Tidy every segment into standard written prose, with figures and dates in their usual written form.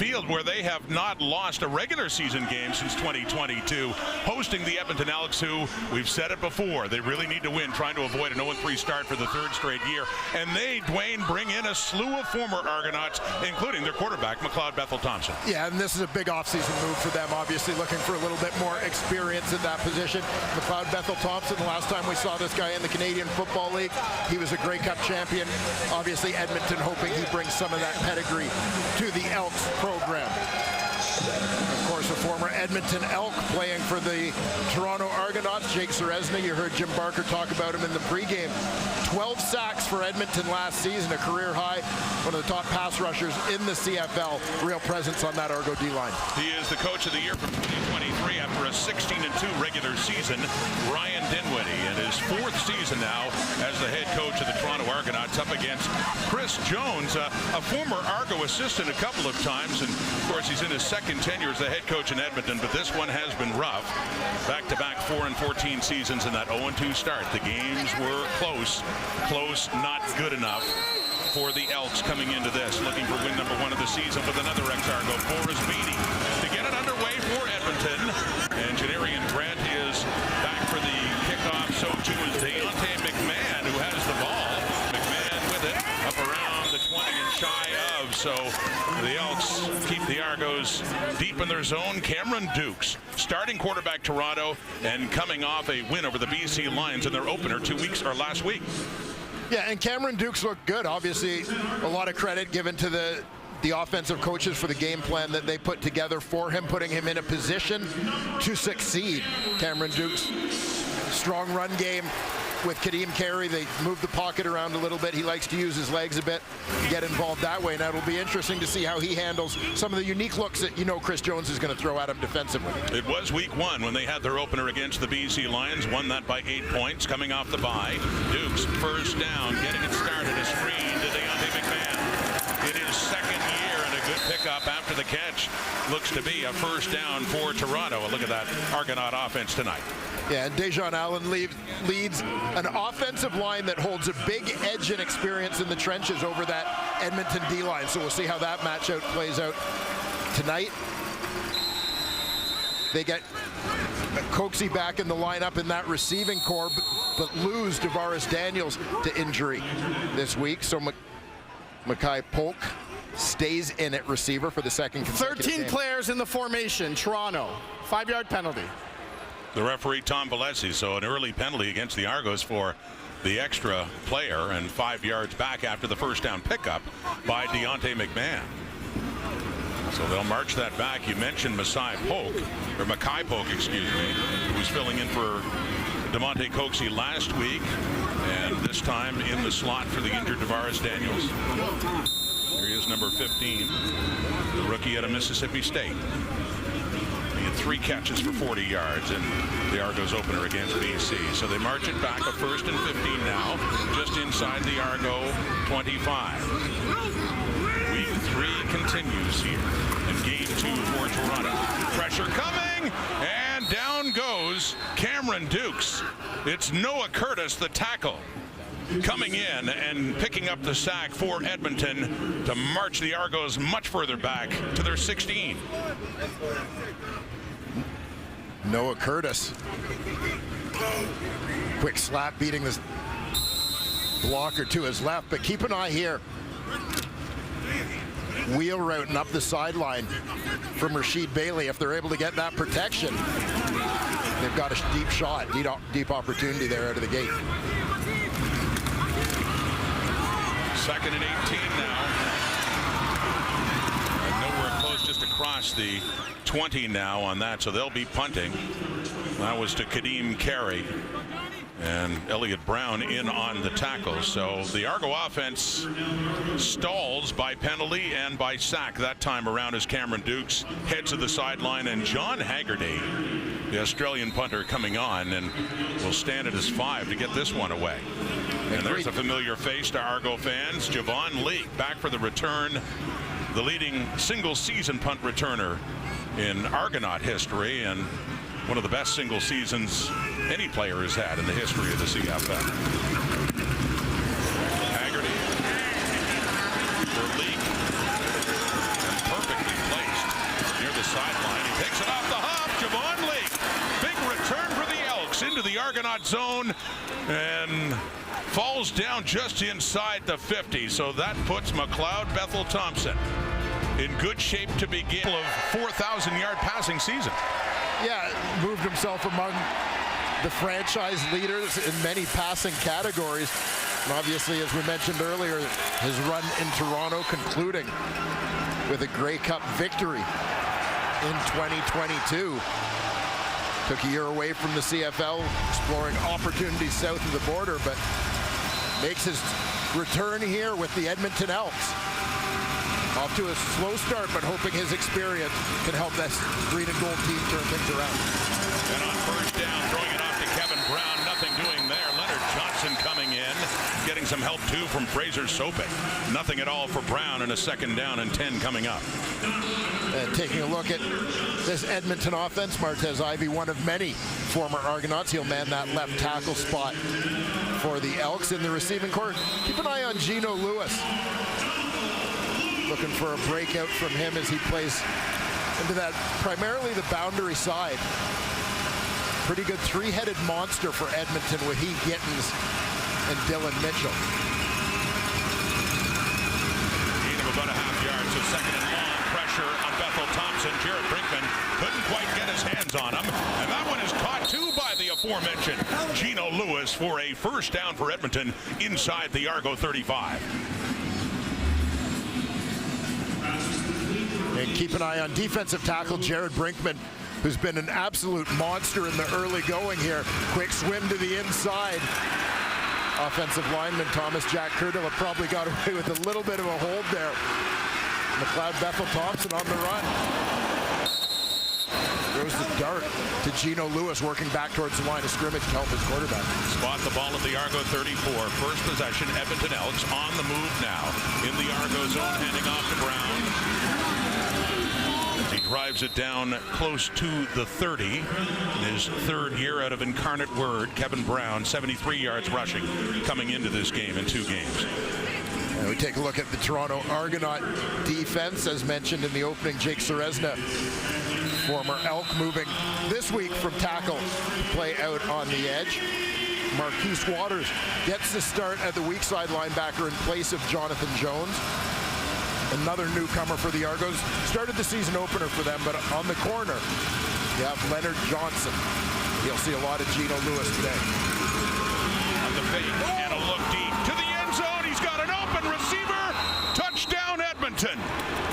Field, where they have not lost a regular season game since 2022, hosting the Edmonton Elks, who, we've said it before, they really need to win, trying to avoid an 0-3 start for the third straight year. And they, Dwayne, bring in a slew of former Argonauts, including their quarterback, McLeod Bethel-Thompson. Yeah, and this is a big offseason move for them, obviously looking for a little bit more experience in that position. McLeod Bethel-Thompson, the last time we saw this guy in the Canadian Football League, he was a Grey Cup champion. Obviously, Edmonton hoping he brings some of that pedigree to the Elks program. Of course, a former Edmonton Elk playing for the Toronto Argonauts, Jake Seresny. You heard Jim Barker talk about him in the pregame. 12 sacks for Edmonton last season, a career high. One of the top pass rushers in the CFL. Real presence on that Argo D-line. He is the coach of the year for 2023 after a 16-2 regular season. Ryan Dinwiddie in his fourth season now as the head coach of the Toronto Argonauts, up against Chris Jones, a former Argo assistant a couple of times, and of course he's in his second tenure as the head coach in Edmonton, but this one has been rough. Back-to-back 4-14 seasons in that 0-2 start. The games were close, not good enough for the Elks coming into this, looking for win number 1 of the season with another ex-Argo, Boris Beatty, to get it underway for Edmonton. And Janarian Grant is back for the kickoff, so too is Deontay McMahon, who has the ball. McMahon with it, up around the 20 and shy of, so the Elks keep the Argos deep in their zone. Cameron Dukes, starting quarterback Toronto, and coming off a win over the BC Lions in their opener last week. Yeah, and Cameron Dukes looked good. Obviously, a lot of credit given to the offensive coaches for the game plan that they put together for him, putting him in a position to succeed. Cameron Dukes, strong run game with Kadeem Carey. They move the pocket around a little bit. He likes to use his legs a bit, get involved that way. Now it'll be interesting to see how he handles some of the unique looks that Chris Jones is going to throw at him defensively. It was week 1 when they had their opener against the BC Lions, won that by 8 points, coming off the bye. Dukes, first down, getting it started, a screen to Deontay McMahon. It is second year, and a good pickup after the catch. Looks to be a first down for Toronto. Look at that Argonaut offense tonight. Yeah, and Dejan Allen leads an offensive line that holds a big edge and experience in the trenches over that Edmonton D-line. So we'll see how that matchup plays out tonight. They get Coxie back in the lineup in that receiving core, but lose Tavares Daniels to injury this week. So Mackay Polk stays in at receiver for the second consecutive 13 game. players in the formation. Toronto, 5-yard penalty. The referee, Tom Valesi, so an early penalty against the Argos for the extra player, and 5 yards back after the first down pickup by Deontay McMahon. So they'll march that back. You mentioned Mackay Polk, who's filling in for DeMonte Coxie last week, and this time in the slot for the injured Tavares Daniels. Here he is, number 15, the rookie out of Mississippi State. He had 3 catches for 40 yards in the Argos opener against BC. So they march it back, a 1st and 15 now, just inside the Argo 25. Week 3 continues here in game 2 for Toronto. Pressure coming, and down goes Cameron Dukes. It's Noah Curtis, the tackle, coming in and picking up the sack for Edmonton to march the Argos much further back to their 16. Noah Curtis. Quick slap beating this blocker to his left, but keep an eye here. Wheel routing up the sideline from Rasheed Bailey. If they're able to get that protection, they've got a deep shot, deep opportunity there out of the gate. 2nd and 18 now. And nowhere close, just across the 20 now on that, so they'll be punting. That was to Kadeem Carey, and Elliott Brown in on the tackle. So the Argo offense stalls by penalty and by sack that time around as Cameron Dukes heads to the sideline, and John Haggerty, the Australian punter, coming on, and will stand at his 5 to get this one away. And there's a familiar face to Argo fans, Javon Leake, back for the return, the leading single-season punt returner in Argonaut history, and one of the best single seasons any player has had in the history of the CFL. Haggerty for Leake, perfectly Argonaut zone and falls down just inside the 50. So that puts McLeod Bethel Thompson in good shape to begin a 4,000-yard passing season. Yeah, moved himself among the franchise leaders in many passing categories. And obviously, as we mentioned earlier, his run in Toronto concluding with a Grey Cup victory in 2022. Took a year away from the CFL, exploring opportunities south of the border, but makes his return here with the Edmonton Elks. Off to a slow start, but hoping his experience can help this green and gold team turn things around. And on first down, throwing it off to Kevin Brown. Nothing doing there. Leonard Johnson coming in, getting some help too from Fraser Sopik. Nothing at all for Brown, and a second down and 10 coming up. And taking a look at this Edmonton offense, Martez Ivey, one of many former Argonauts. He'll man that left tackle spot for the Elks in the receiving corps. Keep an eye on Gino Lewis. Looking for a breakout from him as he plays into that primarily the boundary side. Pretty good three-headed monster for Edmonton with He Gittins and Dylan Mitchell. Gain of about a half yard, so second and long. Pressure on Bethel Thompson. Jared Brinkman couldn't quite get his hands on him, and that one is caught too by the aforementioned Gino Lewis for a first down for Edmonton inside the Argo 35. And keep an eye on defensive tackle Jared Brinkman, who's been an absolute monster in the early going here. Quick swim to the inside. Offensive lineman Thomas Jack Curdle probably got away with a little bit of a hold there. McLeod Bethel Thompson on the run. Throws the dart to Gino Lewis, working back towards the line of scrimmage to help his quarterback. Spot the ball at the Argo 34. First possession, Edmonton Elks on the move now. In the Argo zone, handing off to Brown. He drives it down close to the 30. In his third year out of Incarnate Word, Kevin Brown, 73 yards rushing, coming into this game in 2 games. And we take a look at the Toronto Argonaut defense. As mentioned in the opening, Jake Serezna, former Elk, moving this week from tackle to play out on the edge. Marquise Waters gets the start at the weak side linebacker in place of Jonathan Jones. Another newcomer for the Argos. Started the season opener for them, but on the corner, you have Leonard Johnson. You'll see a lot of Gino Lewis today. On the fake and a look deep to the end zone. He's got an open receiver. Touchdown Edmonton.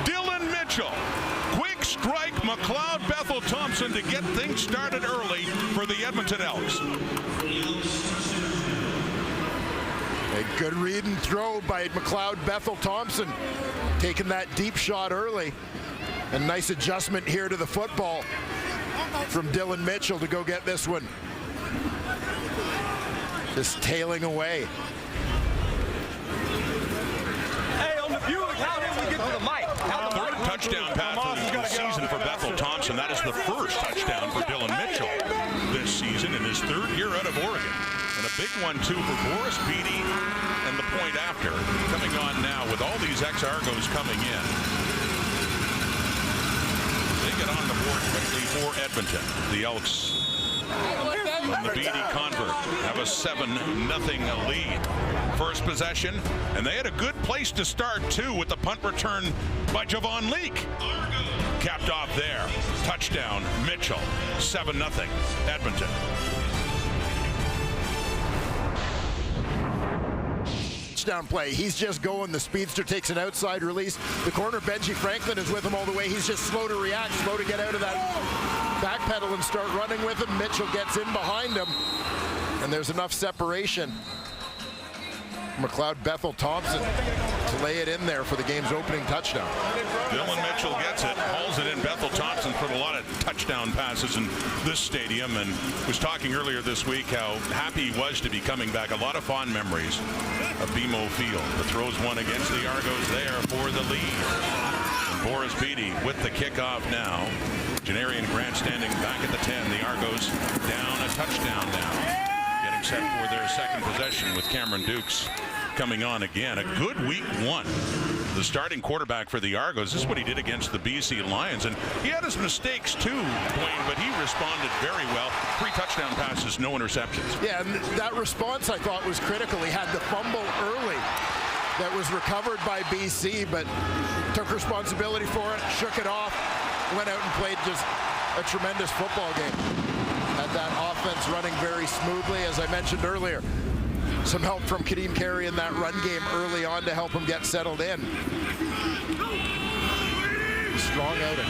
Dylan Mitchell. Quick strike, McLeod Bethel Thompson to get things started early for the Edmonton Elks. A good read and throw by McLeod Bethel Thompson, taking that deep shot early. A nice adjustment here to the football from Dylan Mitchell to go get this one. Just tailing away. Hey, on the Buick, how did we get to the mic? Third touchdown pass of the season for Bethel Thompson. That is the first touchdown for Dylan Mitchell this season in his third year out of Oregon. And a big one, too, for Boris Beatty and the point after coming on now with all these ex-Argos coming in. They get on the board quickly for Edmonton. The Elks on the Beatty convert have a 7-0 lead. First possession, and they had a good place to start, too, with the punt return by Javon Leake. Capped off there. Touchdown, Mitchell. 7-0, Edmonton. Touchdown play. He's just going. The speedster takes an outside release. The corner, Benji Franklin, is with him all the way. He's just slow to react, slow to get out of that backpedal and start running with him. Mitchell gets in behind him, and there's enough separation. McLeod Bethel Thompson to lay it in there for the game's opening touchdown. Dylan Mitchell gets it, hauls it in. Bethel Thompson put a lot of touchdown passes in this stadium, and was talking earlier this week how happy he was to be coming back. A lot of fond memories of BMO Field. The throws one against the Argos there for the lead. And Boris Beatty with the kickoff now. Janarian Grant standing back at the 10. The Argos down a touchdown now. Getting set for their second possession with Cameron Dukes coming on again. A good week 1 the starting quarterback for the Argos. This is what he did against the BC Lions, and he had his mistakes too, Dwayne, but he responded very well. 3 touchdown passes, no interceptions. Yeah, and that response I thought was critical. He had the fumble early that was recovered by BC, but took responsibility for it, shook it off, went out and played just a tremendous football game. Had that offense running very smoothly, as I mentioned earlier. Some help from Kadeem Carey in that run game early on to help him get settled in. Strong outing.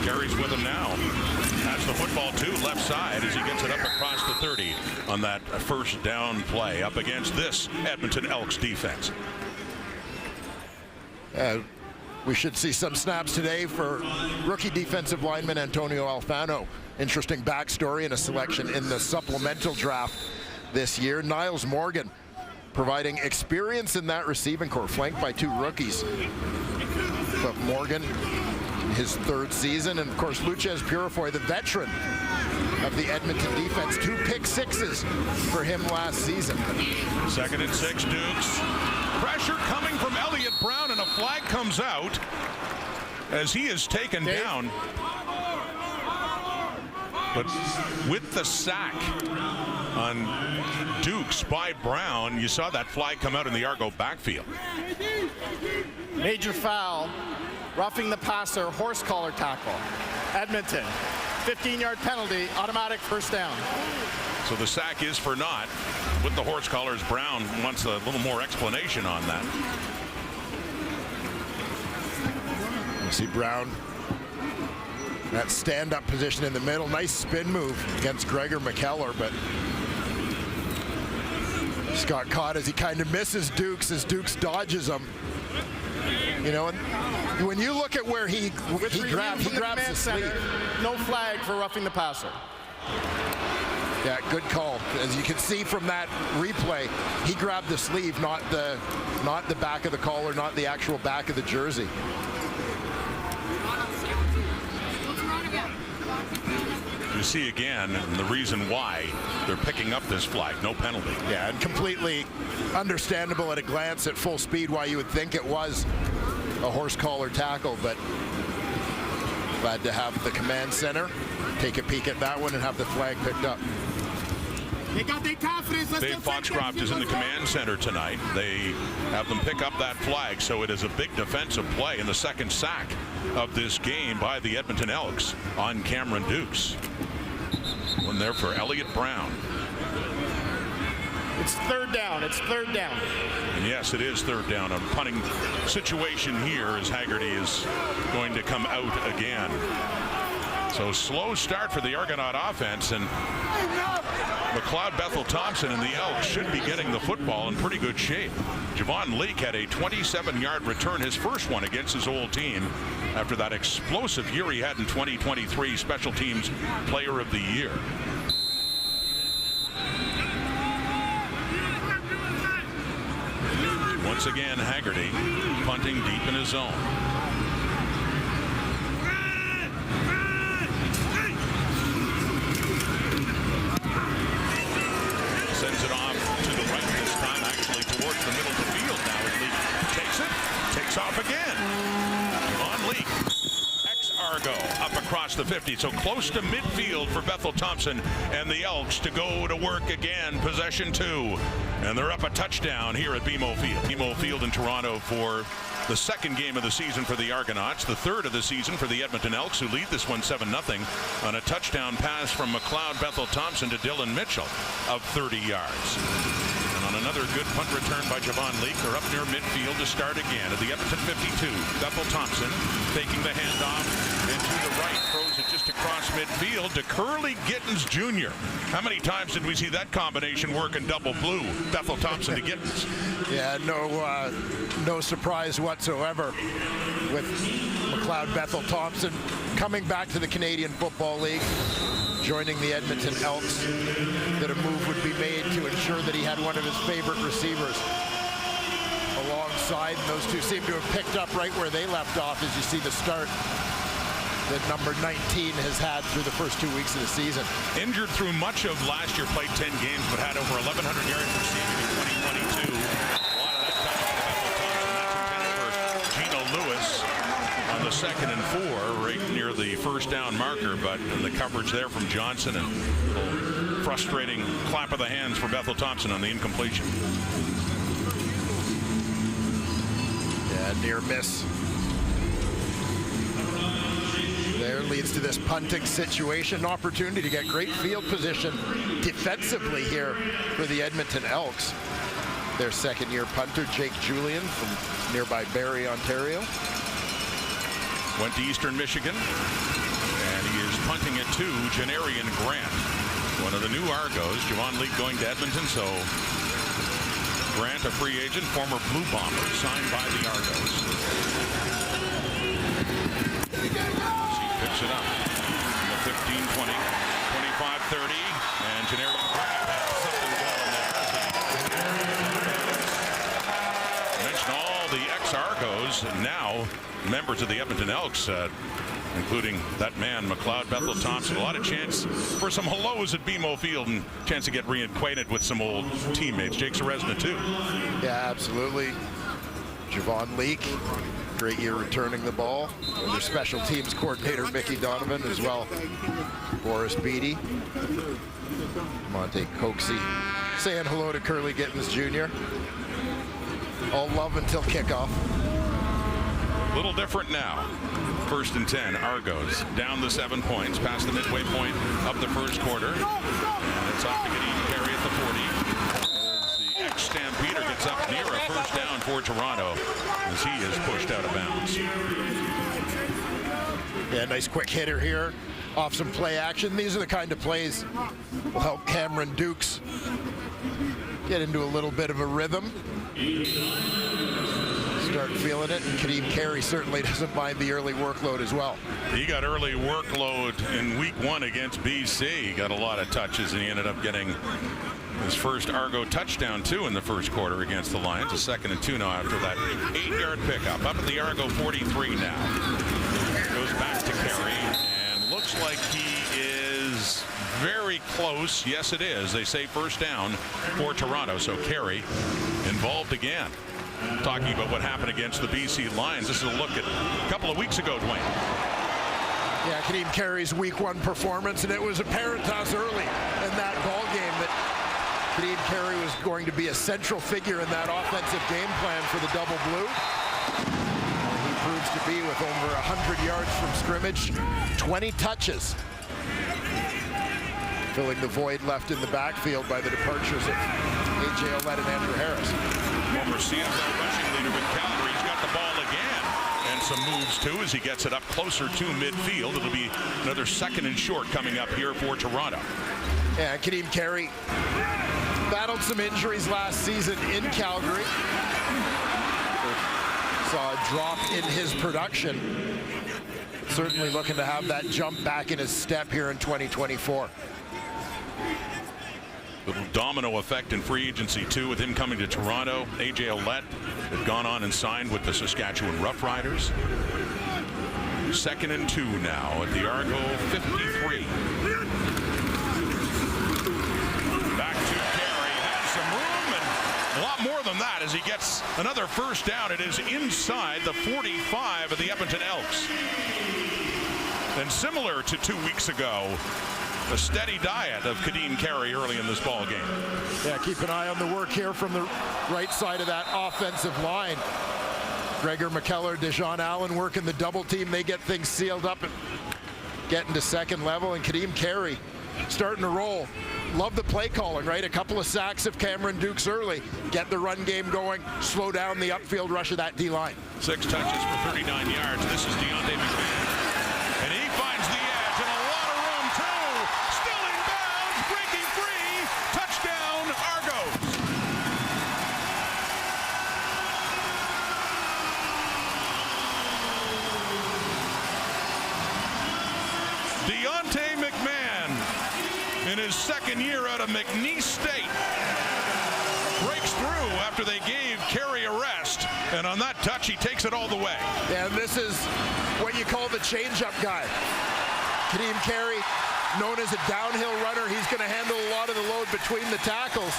Carey's with him now. Has the football too, left side, as he gets it up across the 30 on that first down play up against this Edmonton Elks defense. We should see some snaps today for rookie defensive lineman Antonio Alfano. Interesting backstory and a selection in the supplemental draft this year. Niles Morgan providing experience in that receiving corps, flanked by 2 rookies. But Morgan, his 3rd season, and of course Luchez Purifoy, the veteran of the Edmonton defense, 2 pick sixes for him last season. 2nd and 6, Dukes. Pressure coming from Elliott Brown, and a flag comes out as he is taken down. But with the sack on Dukes by Brown, you saw that flag come out in the Argo backfield. Major foul, roughing the passer, horse collar tackle. Edmonton, 15-yard penalty, automatic first down. So the sack is for naught. With the horse collars, Brown wants a little more explanation on that. You see Brown, that stand-up position in the middle. Nice spin move against Gregor McKellar, but just got caught as he kind of misses Dukes as Dukes dodges him. You know, and when you look at where he grabs the sleeve. No flag for roughing the passer. Yeah, good call. As you can see from that replay, he grabbed the sleeve, not the back of the collar, not the actual back of the jersey. You see again the reason why they're picking up this flag. No penalty. Yeah, and completely understandable at a glance at full speed why you would think it was a horse collar tackle, but glad to have the command center take a peek at that one and have the flag picked up. They got their confidence. Dave Foxcroft is in the command center tonight. They have them pick up that flag, so it is a big defensive play in the 2nd sack of this game by the Edmonton Elks on Cameron Dukes. One there for Elliott Brown. It's 3rd down. It's 3rd down. And yes, it is 3rd down. A punting situation here as Haggerty is going to come out again. So slow start for the Argonaut offense, and McLeod Bethel Thompson and the Elks should be getting the football in pretty good shape. Javon Leake had a 27-yard return, his first one against his old team, after that explosive year he had in 2023, Special Teams Player of the Year. Once again, Haggerty punting deep in his zone. Sends it off to the right this time, actually towards the middle of the field now as Leake takes it, takes off again. Javon Leake, ex-Argo, up across the 50, so close to midfield for Bethel Thompson and the Elks to go to work again. Possession 2, and they're up a touchdown here at BMO Field. BMO Field in Toronto for the 2nd game of the season for the Argonauts, the 3rd of the season for the Edmonton Elks, who lead this one 7-0 on a touchdown pass from McLeod Bethel Thompson to Dylan Mitchell of 30 yards. And on another good punt return by Javon Leake, they're up near midfield to start again at the Edmonton 52. Bethel Thompson taking the handoff into the right, throws it just across midfield to Curly Gittens Jr. How many times did we see that combination work in double blue? Bethel Thompson to Gittens. Yeah, no surprise whatsoever with McLeod Bethel Thompson coming back to the Canadian Football League, joining the Edmonton Elks, that a move would be made to ensure that he had one of his favorite receivers alongside. And those two seem to have picked up right where they left off, as you see the start that number 19 has had through the first 2 weeks of the season. Injured through much of last year, played 10 games, but had over 1,100 yards receiving in 2022. A lot of that coming from Bethel Thompson. That's intended for 2nd and 4 right near the first down marker, but the coverage there from Johnson and a little frustrating clap of the hands for Bethel Thompson on the incompletion. Yeah, near miss. There leads to this punting situation. Opportunity to get great field position defensively here for the Edmonton Elks. Their second-year punter, Jake Julian from nearby Barrie, Ontario. Went to Eastern Michigan, and he is punting it to Janarian Grant, one of the new Argos. Javon Leake going to Edmonton, so Grant, a free agent, former Blue Bomber, signed by the Argos. Picks it up. 15-20, 25-30, and Janarian Grant has something going there. Mention all the ex-Argos, now members of the Edmonton Elks, including that man, McLeod Bethel Thompson. A lot of chance for some hellos at BMO Field and chance to get reacquainted with some old teammates. Jake Seresna, too. Yeah, absolutely. Javon Leake, great year returning the ball. And their special teams coordinator, Mickey Donovan, as well. Boris Beattie. Monte Coxey saying hello to Curly Gittins Jr. All love until kickoff. A little different now. 1st and 10, Argos down the 7 points, past the midway point of the first quarter. And it's off to Kadeem Carey at the 40. As the ex-Stampeder gets up near a first down for Toronto as he is pushed out of bounds. Yeah, nice quick hitter here off some play action. These are the kind of plays will help Cameron Dukes get into a little bit of a rhythm. Start feeling it, and Kadeem Carey certainly doesn't mind the early workload as well. He got early workload in week 1 against BC. He got a lot of touches, and he ended up getting his first Argo touchdown, too, in the first quarter against the Lions. A 2nd and 2 now after that 8-yard pickup. Up at the Argo 43 now. Goes back to Carey, and looks like he is very close. Yes, it is. They say first down for Toronto, so Carey involved again. Talking about what happened against the BC Lions. This is a look at a couple of weeks ago, Dwayne. Yeah, Kadeem Carey's week 1 performance, and it was apparent to us early in that ball game that Kadeem Carey was going to be a central figure in that offensive game plan for the Double Blue. And he proves to be with over 100 yards from scrimmage, 20 touches, filling the void left in the backfield by the departures of A.J. Ouellette and Andrew Harris. Former CFL rushing leader with Calgary. He's got the ball again. And some moves, too, as he gets it up closer to midfield. It'll be another 2nd and short coming up here for Toronto. Yeah, Kadeem Carey battled some injuries last season in Calgary. Saw a drop in his production. Certainly looking to have that jump back in his step here in 2024. Little domino effect in free agency, too, with him coming to Toronto. A.J. Ouellette had gone on and signed with the Saskatchewan Roughriders. 2nd and 2 now at the Argo 53. Back to Carey. Has some room and a lot more than that as he gets another first down. It is inside the 45 of the Edmonton Elks. And similar to 2 weeks ago, a steady diet of Kadeem Carey early in this ball game. Yeah, keep an eye on the work here from the right side of that offensive line. Gregor McKellar, Dejon Allen working the double team. They get things sealed up and get into second level. And Kadeem Carey starting to roll. Love the play calling, right? A couple of sacks of Cameron Dukes early. Get the run game going. Slow down the upfield rush of that D-line. 6 touches for 39 yards. This is Deontay McMahon. And he finds the edge and a lot of room, too. Still in bounds, breaking free. Touchdown, Argos. Deontay McMahon, in his 2nd year out of McNeese State, breaks through after they gave Carey a rest. And on that touch, he takes it all the way. And this is what you call the change-up guy. Kadeem Carey, known as a downhill runner. He's going to handle a lot of the load between the tackles.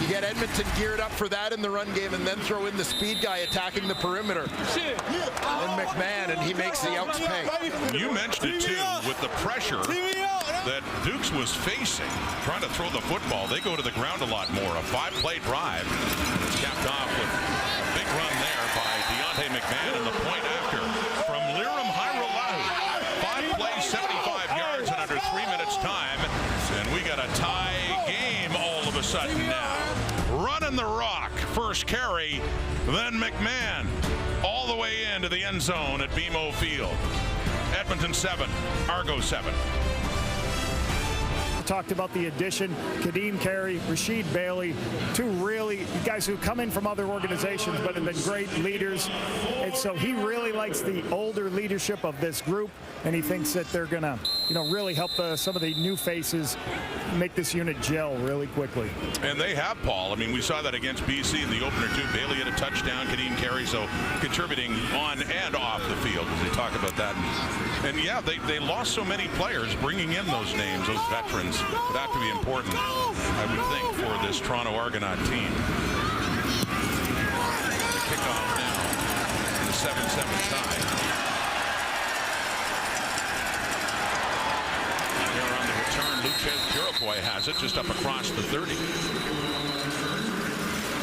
You get Edmonton geared up for that in the run game, and then throw in the speed guy attacking the perimeter. And McMahon, and he makes the Elks pay. You mentioned it too, with the pressure that Dukes was facing, trying to throw the football. They go to the ground a lot more. A 5-play drive. It's capped off with a big run there by Deontay McMahon, and the point after from Liram Hairolahu. 5 plays, 75 yards in under 3 minutes time, and we got a tie game all of a sudden now. Running the rock, first carry, then McMahon all the way into the end zone at BMO Field. Edmonton 7, Argo 7. Talked about the addition, Kadeem Carey, Rasheed Bailey, two really guys who come in from other organizations but have been great leaders. And so he really likes the older leadership of this group, and he thinks that they're going to, really help some of the new faces make this unit gel really quickly. And they have, Paul. I mean, we saw that against BC in the opener too. Bailey had a touchdown, Kadeem Carey, so contributing on and off the field as they talk about that. And yeah, they lost so many players. Bringing in those names, those veterans, would have to be important, I would think, for this Toronto Argonaut team. The kickoff now, the 7-7 tie. Here on the return, Lucas Jerichoy has it just up across the 30.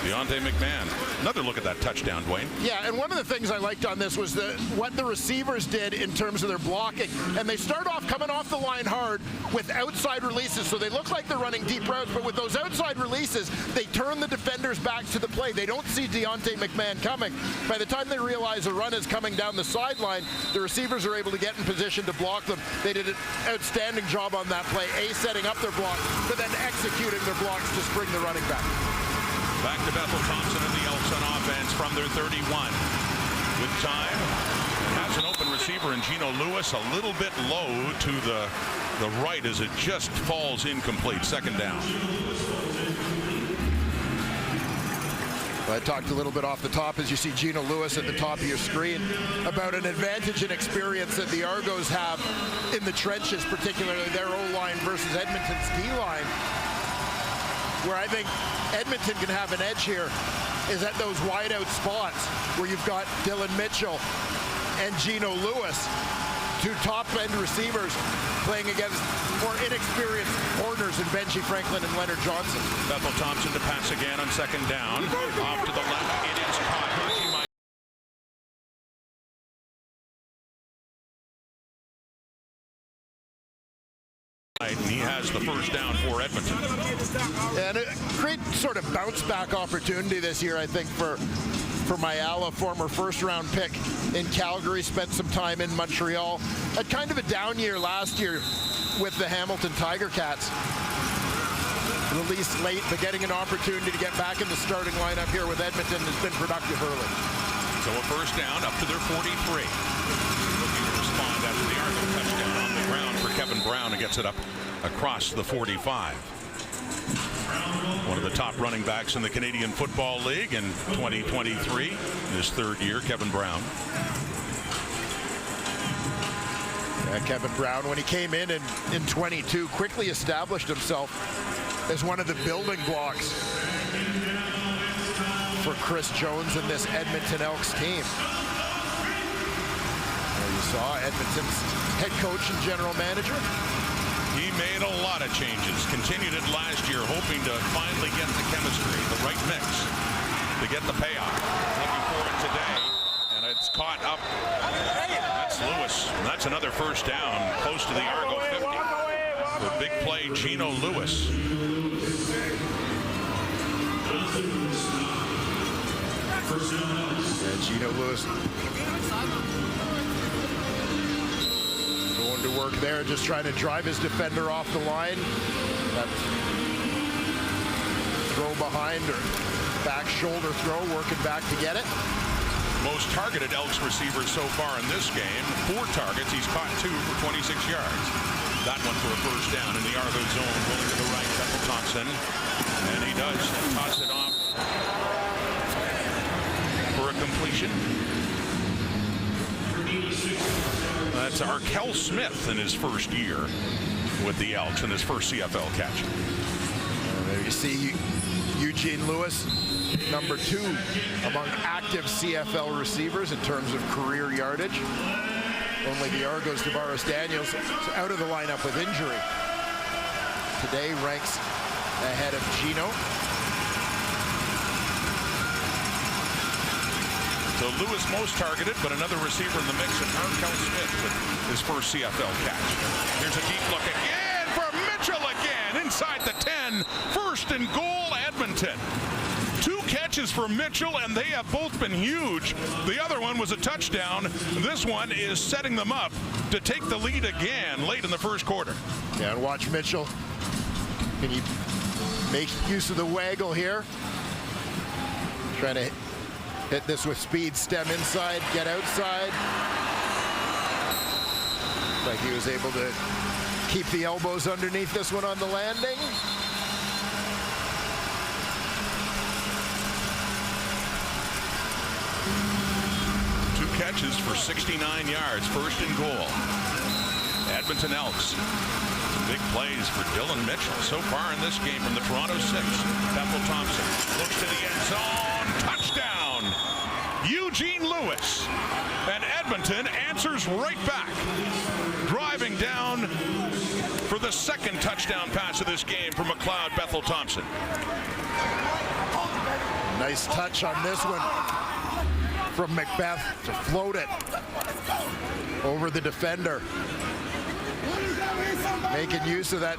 Deontay McMahon. Another look at that touchdown, Dwayne. Yeah, and one of the things I liked on this was what the receivers did in terms of their blocking. And they start off coming off the line hard with outside releases, so they look like they're running deep routes, but with those outside releases, they turn the defenders back to the play. They don't see Deontay McMahon coming. By the time they realize a run is coming down the sideline, the receivers are able to get in position to block them. They did an outstanding job on that play, setting up their block, but then executing their blocks to spring the running back. Back to Bethel Thompson and the Elks on offense from their 31. With time, has an open receiver in Gino Lewis, a little bit low to the right as it just falls incomplete. Second down. I talked a little bit off the top as you see Gino Lewis at the top of your screen about an advantage and experience that the Argos have in the trenches, particularly their O-line versus Edmonton's D-line. Where I think Edmonton can have an edge here is at those wide-out spots where you've got Dylan Mitchell and Gino Lewis, two top-end receivers playing against more inexperienced corners in Benji Franklin and Leonard Johnson. Bethel Thompson to pass again on second down. Off to the left. It is caught. And he has the first down for Edmonton. And a great sort of bounce-back opportunity this year, I think, for Mayala, former first-round pick in Calgary, spent some time in Montreal. Had kind of a down year last year with the Hamilton Tiger Cats. Released late, but getting an opportunity to get back in the starting lineup here with Edmonton has been productive early. So a first down up to their 43. Looking to respond after the Argo touchdown on the ground for Kevin Brown, and gets it up across the 45. One of the top running backs in the Canadian Football League in 2023, in his third year, Kevin Brown. Kevin Brown, when he came in 22, quickly established himself as one of the building blocks for Chris Jones and this Edmonton Elks team. There you saw Edmonton's head coach and general manager. He made a lot of changes. Continued it last year, hoping to finally get the chemistry, the right mix, to get the payoff. Looking for it today, and it's caught up. That's Lewis. And that's another first down, close to the Argo 50. The big play, Gino Lewis. Yeah, Gino Lewis going to work there, just trying to drive his defender off the line. That throw behind or back shoulder throw, working back to get it. Most targeted Elks receiver so far in this game. 4 targets. He's caught 2 for 26 yards. That one for a first down in the Argo zone. Rolling to the right, Bethel Thompson. And he does toss it off for a completion. That's Arkell Smith in his first year with the Elks, in his first CFL catch. There you see Eugene Lewis, number 2 among active CFL receivers in terms of career yardage. Only the Argos' Tavares Daniels is out of the lineup with injury. Today ranks ahead of Gino. So Lewis most targeted, but another receiver in the mix, and Markel Smith with his first CFL catch. Here's a deep look again for Mitchell again inside the 10. First and goal, Edmonton. 2 catches for Mitchell, and they have both been huge. The other one was a touchdown. This one is setting them up to take the lead again late in the first quarter. Yeah, and watch Mitchell. Can he make use of the waggle here? Trying to hit this with speed, stem inside, get outside. Like he was able to keep the elbows underneath this one on the landing. Catches for 69 yards, first and goal. Edmonton Elks. Some big plays for Dylan Mitchell so far in this game from the Toronto 6. Bethel Thompson looks to the end zone. Touchdown! Eugene Lewis. And Edmonton answers right back. Driving down for the second touchdown pass of this game from McLeod Bethel Thompson. Nice touch on this one from Macbeth to float it over the defender. Making use of that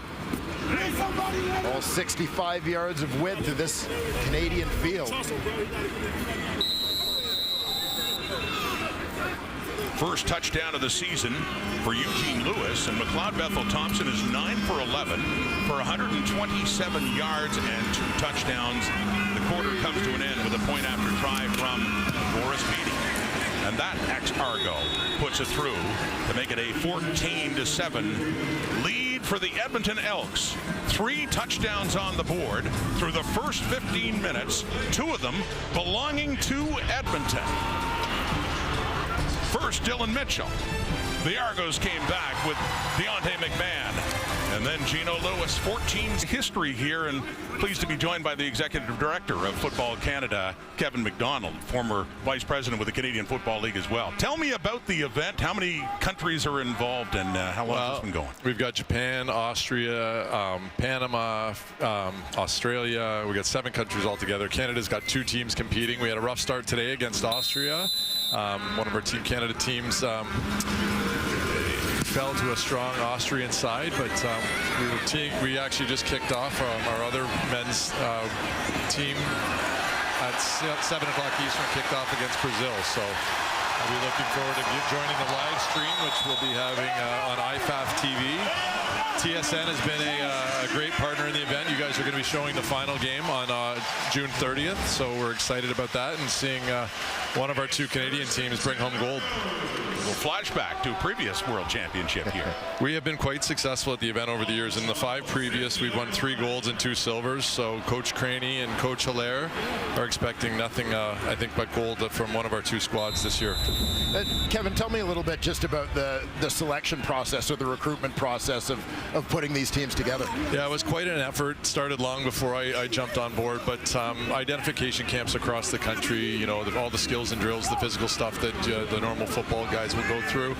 all 65 yards of width of this Canadian field. First touchdown of the season for Eugene Lewis, and McLeod Bethel Thompson is 9 for 11 for 127 yards and 2 touchdowns. The quarter comes to an end with a point after try from Boris Beatty. And that ex-Argo puts it through to make it a 14-7 lead for the Edmonton Elks. 3 touchdowns on the board through the first 15 minutes, 2 of them belonging to Edmonton. First, Dylan Mitchell. The Argos came back with Deontay McMahon. And then Gino Lewis, 14 history here, and pleased to be joined by the Executive Director of Football Canada, Kevin McDonald, former Vice President with the Canadian Football League as well. Tell me about the event. How many countries are involved, and how long has it been going? We've got Japan, Austria, Panama, Australia. We've got 7 countries altogether. Canada's got 2 teams competing. We had a rough start today against Austria. One of our Team Canada teams fell to a strong Austrian side, but we actually just kicked off our other men's team at 7 o'clock Eastern, kicked off against Brazil. So I'll be looking forward to joining the live stream, which we'll be having on IFAF TV. TSN has been a great partner in the event. You guys are going to be showing the final game on June 30th, so we're excited about that and seeing one of our 2 Canadian teams bring home gold. A little flashback to a previous World Championship here. We have been quite successful at the event over the years. In the 5 previous, we've won 3 golds and 2 silvers. So Coach Craney and Coach Hilaire are expecting nothing, I think, but gold from one of our 2 squads this year. Kevin, tell me a little bit just about the selection process or the recruitment process of putting these teams together. Yeah, it was quite an effort. Started long before I jumped on board, but identification camps across the country, you know, all the skills and drills, the physical stuff that the normal football guys would go through.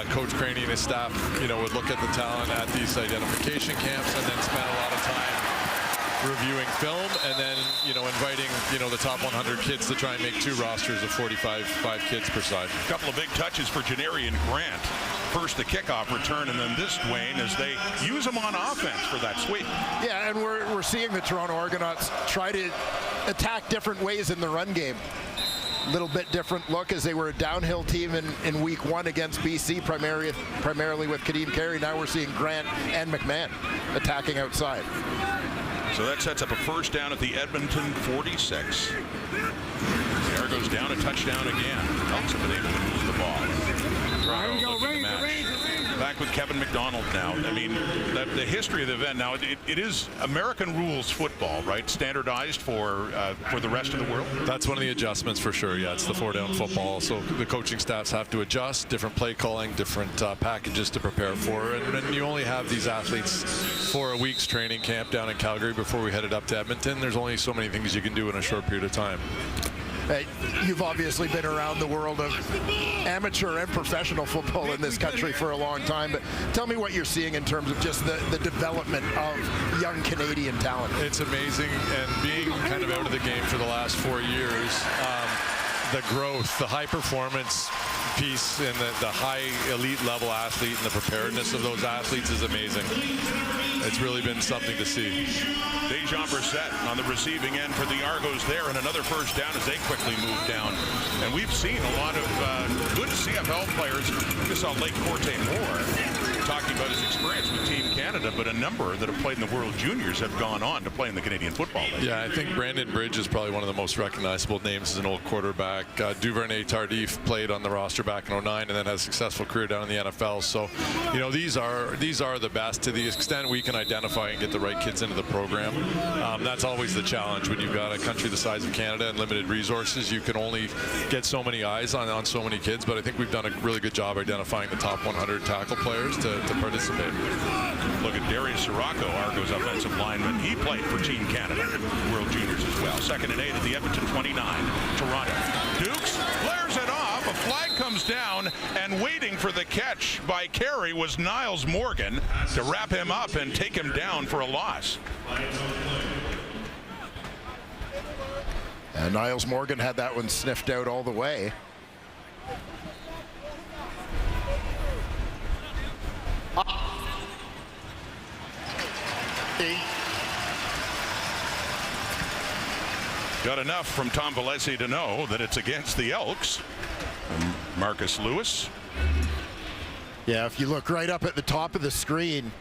Coach Craney and his staff, you know, would look at the talent at these identification camps and then spend a lot of time reviewing film and then, you know, inviting, you know, the top 100 kids to try and make 2 rosters of 5 kids per side. A couple of big touches for Janarian Grant. First the kickoff return, and then this, Dwayne, as they use him on offense for that sweep. Yeah, and we're seeing the Toronto Argonauts try to attack different ways in the run game. Little bit different look, as they were a downhill team in week 1 against BC, primarily with Kadeem Carey. Now we're seeing Grant and McMahon attacking outside. So that sets up a first down at the Edmonton 46. The Argos down a touchdown again. Elks have been able to move the ball. Toronto looking to match back with Kevin McDonald now. I mean, the history of the event now, it is American rules football, right? Standardized for the rest of the world? That's one of the adjustments for sure, yeah. It's the 4-down football, so the coaching staffs have to adjust, different play calling, different packages to prepare for, and you only have these athletes for a week's training camp down in Calgary before we headed up to Edmonton. There's only so many things you can do in a short period of time. You've obviously been around the world of amateur and professional football in this country for a long time, but tell me what you're seeing in terms of just the development of young Canadian talent. It's amazing, and being kind of out of the game for the last 4 years, the growth, the high performance piece, and the high elite level athlete and the preparedness of those athletes is amazing. It's really been something to see. Dejan Brissett on the receiving end for the Argos there, and another first down as they quickly move down. And we've seen a lot of good CFL players. We saw Lake Corte Moore talking about his experience with Team Canada, but a number that have played in the World Juniors have gone on to play in the Canadian Football League. Yeah, I think Brandon Bridge is probably one of the most recognizable names as an old quarterback. Duvernay Tardif played on the roster back in '09 and then had a successful career down in the NFL. So, you know, these are the best. To the extent we can identify and get the right kids into the program, that's always the challenge when you've got a country the size of Canada and limited resources. You can only get so many eyes on so many kids, but I think we've done a really good job identifying the top 100 tackle players to participate. Look at Darius Sirocco, Argos offensive lineman. He played for Team Canada, World Juniors as well. 2nd and 8 at the Edmonton 29. Toronto. Dukes flares it off. A flag comes down, and waiting for the catch by Carey was Niles Morgan to wrap him up and take him down for a loss. And Niles Morgan had that one sniffed out all the way. Got enough from Tom Valesi to know that it's against the Elks. And Marcus Lewis. Yeah, if you look right up at the top of the screen,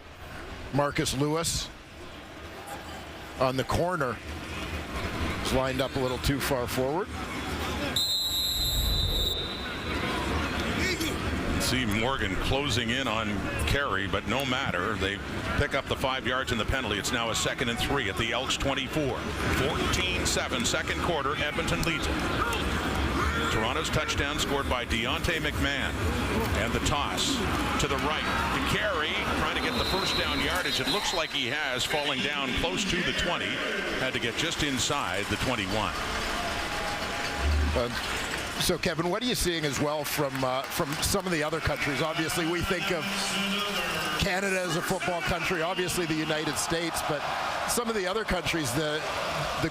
Marcus Lewis on the corner is lined up a little too far forward. See Morgan closing in on Carey, but no matter. They pick up the 5 yards in the penalty. It's now a 2nd and 3 at the Elks 24. 14-7, second quarter. Edmonton leads it. Toronto's touchdown scored by Deontay McMahon. And the toss to the right to Carey, trying to get the first down yardage. It looks like he has, falling down close to the 20. Had to get just inside the 21. So, Kevin, what are you seeing as well from some of the other countries? Obviously, we think of Canada as a football country, obviously the United States, but some of the other countries, the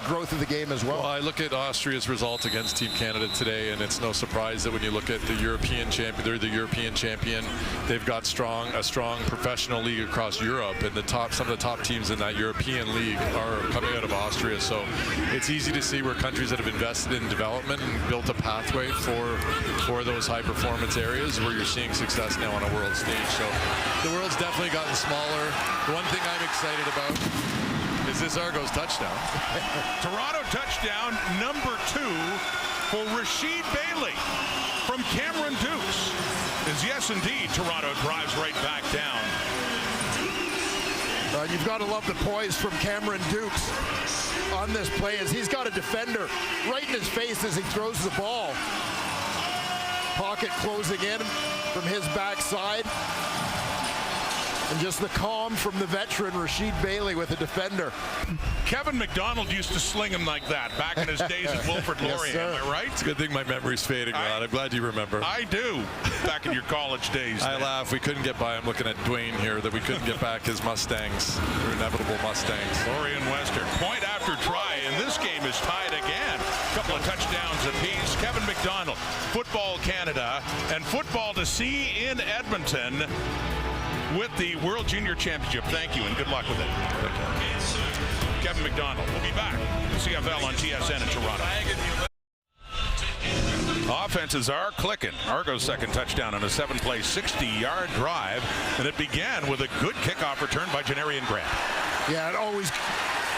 growth of the game as well. Well, I look at Austria's result against Team Canada today, and it's no surprise that when you look at the European champion, they're the European champion. They've got a strong professional league across Europe, and some of the top teams in that European league are coming out of Austria. So it's easy to see where countries that have invested in development and built a pathway for those high performance areas where you're seeing success now on a world stage. So the world's definitely gotten smaller. The one thing I'm excited about is this Argos touchdown. Toronto touchdown number 2 for Rasheed Bailey from Cameron Dukes. Yes, indeed, Toronto drives right back down. You've got to love the poise from Cameron Dukes on this play, as he's got a defender right in his face as he throws the ball. Pocket closing in from his backside. And just the calm from the veteran Rasheed Bailey with a defender. Kevin McDonald used to sling him like that back in his days at Wilfrid Laurier, yes, am I right? It's a good thing my memory's fading, Rod. I'm glad you remember. I do. Back in your college days. I laugh. We couldn't get by. I'm looking at Dwayne here, that we couldn't get back his Mustangs, their inevitable Mustangs. Laurier and Western. Point after try, and this game is tied again. A couple of touchdowns apiece. Kevin McDonald, Football Canada, and football to see in Edmonton with the World Junior Championship. Thank you, and good luck with it. Kevin McDonald will be back. CFL on TSN in Toronto. Offenses are clicking. Argo's second touchdown on a 7-play, 60-yard drive, and it began with a good kickoff return by Janarian Grant. Yeah,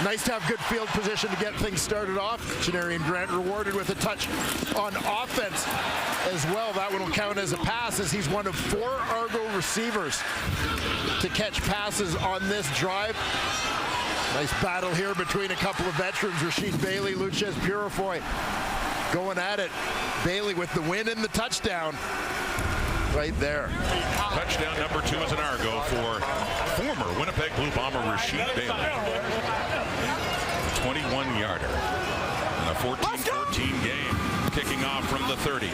Nice to have good field position to get things started off. Janarian Grant rewarded with a touch on offense as well. That one will count as a pass, as he's one of 4 Argo receivers to catch passes on this drive. Nice battle here between a couple of veterans, Rashid Bailey, Luchez Purifoy, going at it. Bailey with the win and the touchdown right there. Touchdown number 2 is an Argo for former Winnipeg Blue Bomber Rashid Bailey. 21-yarder in a 14-14 game. Kicking off from the 30.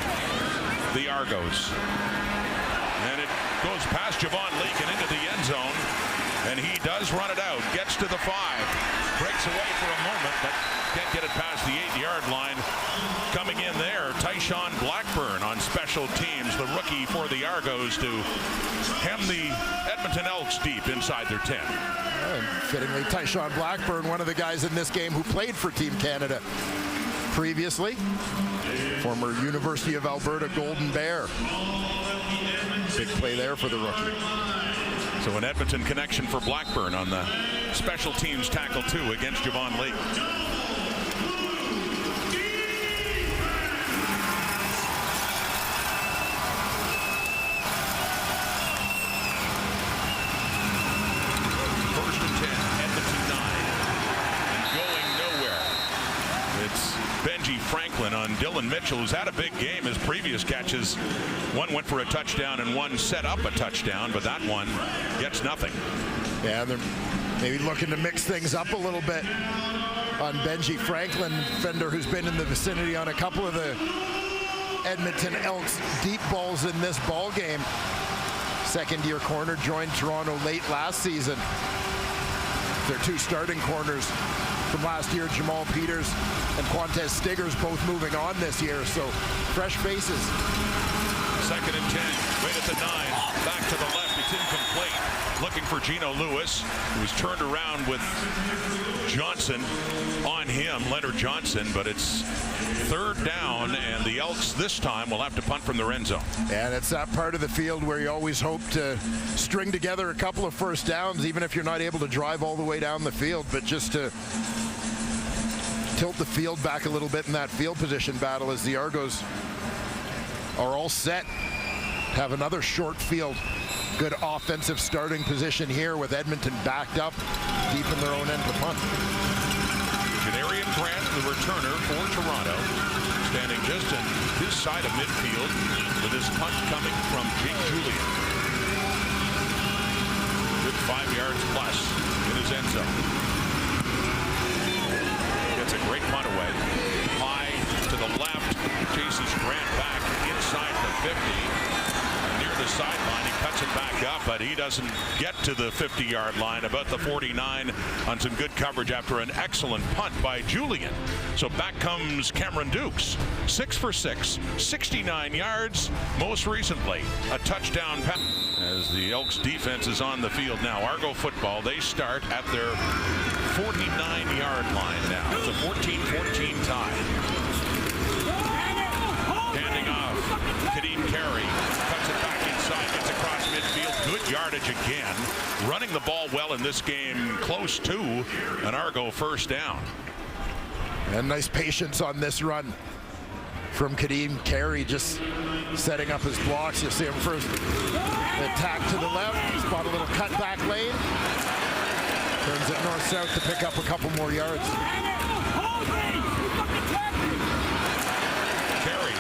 The Argos. And it goes past Javon Leake and into the end zone. And he does run it out. Gets to the 5. Breaks away for a moment, but can't get it past the 8-yard line. Coming in there, Tyshawn Blackburn on special teams, the rookie for the Argos, to hem the Edmonton Elks deep inside their 10. And fittingly, Tyshawn Blackburn, one of the guys in this game who played for Team Canada previously. Former University of Alberta Golden Bear. Big play there for the rookie. So an Edmonton connection for Blackburn on the special teams tackle 2 against Javon Leake. First and 10, Edmonton 9. And going nowhere. It's Benji Franklin on Dylan Mitchell, who's had a big game. His previous catches, one went for a touchdown and one set up a touchdown, but that one gets nothing. Yeah, they're maybe looking to mix things up a little bit on Benji Franklin, defender who's been in the vicinity on a couple of the Edmonton Elks deep balls in this ball game. Second-year corner, joined Toronto late last season. Their 2 starting corners from last year, Jamal Peters and Quantez Stiggers, both moving on this year, so fresh faces. Second and 10, right at the 9, back to the left, it's incomplete. Looking for Gino Lewis, who was turned around with Johnson on him, Leonard Johnson, but it's 3rd down, and the Elks this time will have to punt from their end zone. And it's that part of the field where you always hope to string together a couple of first downs, even if you're not able to drive all the way down the field, but just to tilt the field back a little bit in that field position battle, as the Argos are all set. Have another short field. Good offensive starting position here with Edmonton backed up deep in their own end of the punt. Janarian Grant, the returner for Toronto, standing just on his side of midfield with his punt coming from Jake Julian. Good 5 yards plus in his end zone. Gets a great punt away. High to the left, chases Grant back inside the 50. Near the sideline, he cuts it back up, but he doesn't get to the 50-yard line, about the 49, on some good coverage after an excellent punt by Julian. So back comes Cameron Dukes, 6 for 6, 69 yards. Most recently, a touchdown pass. As the Elks defense is on the field now, Argo football, they start at their 49-yard line now. It's a 14-14 tie. Handing off, Kadeem Carey cuts it back inside, gets across midfield, good yardage again. Running the ball well in this game, close to an Argo first down. And nice patience on this run from Kadeem Carey, just setting up his blocks. You'll see him first attack to the left, spot a little cutback lane, turns it north-south to pick up a couple more yards.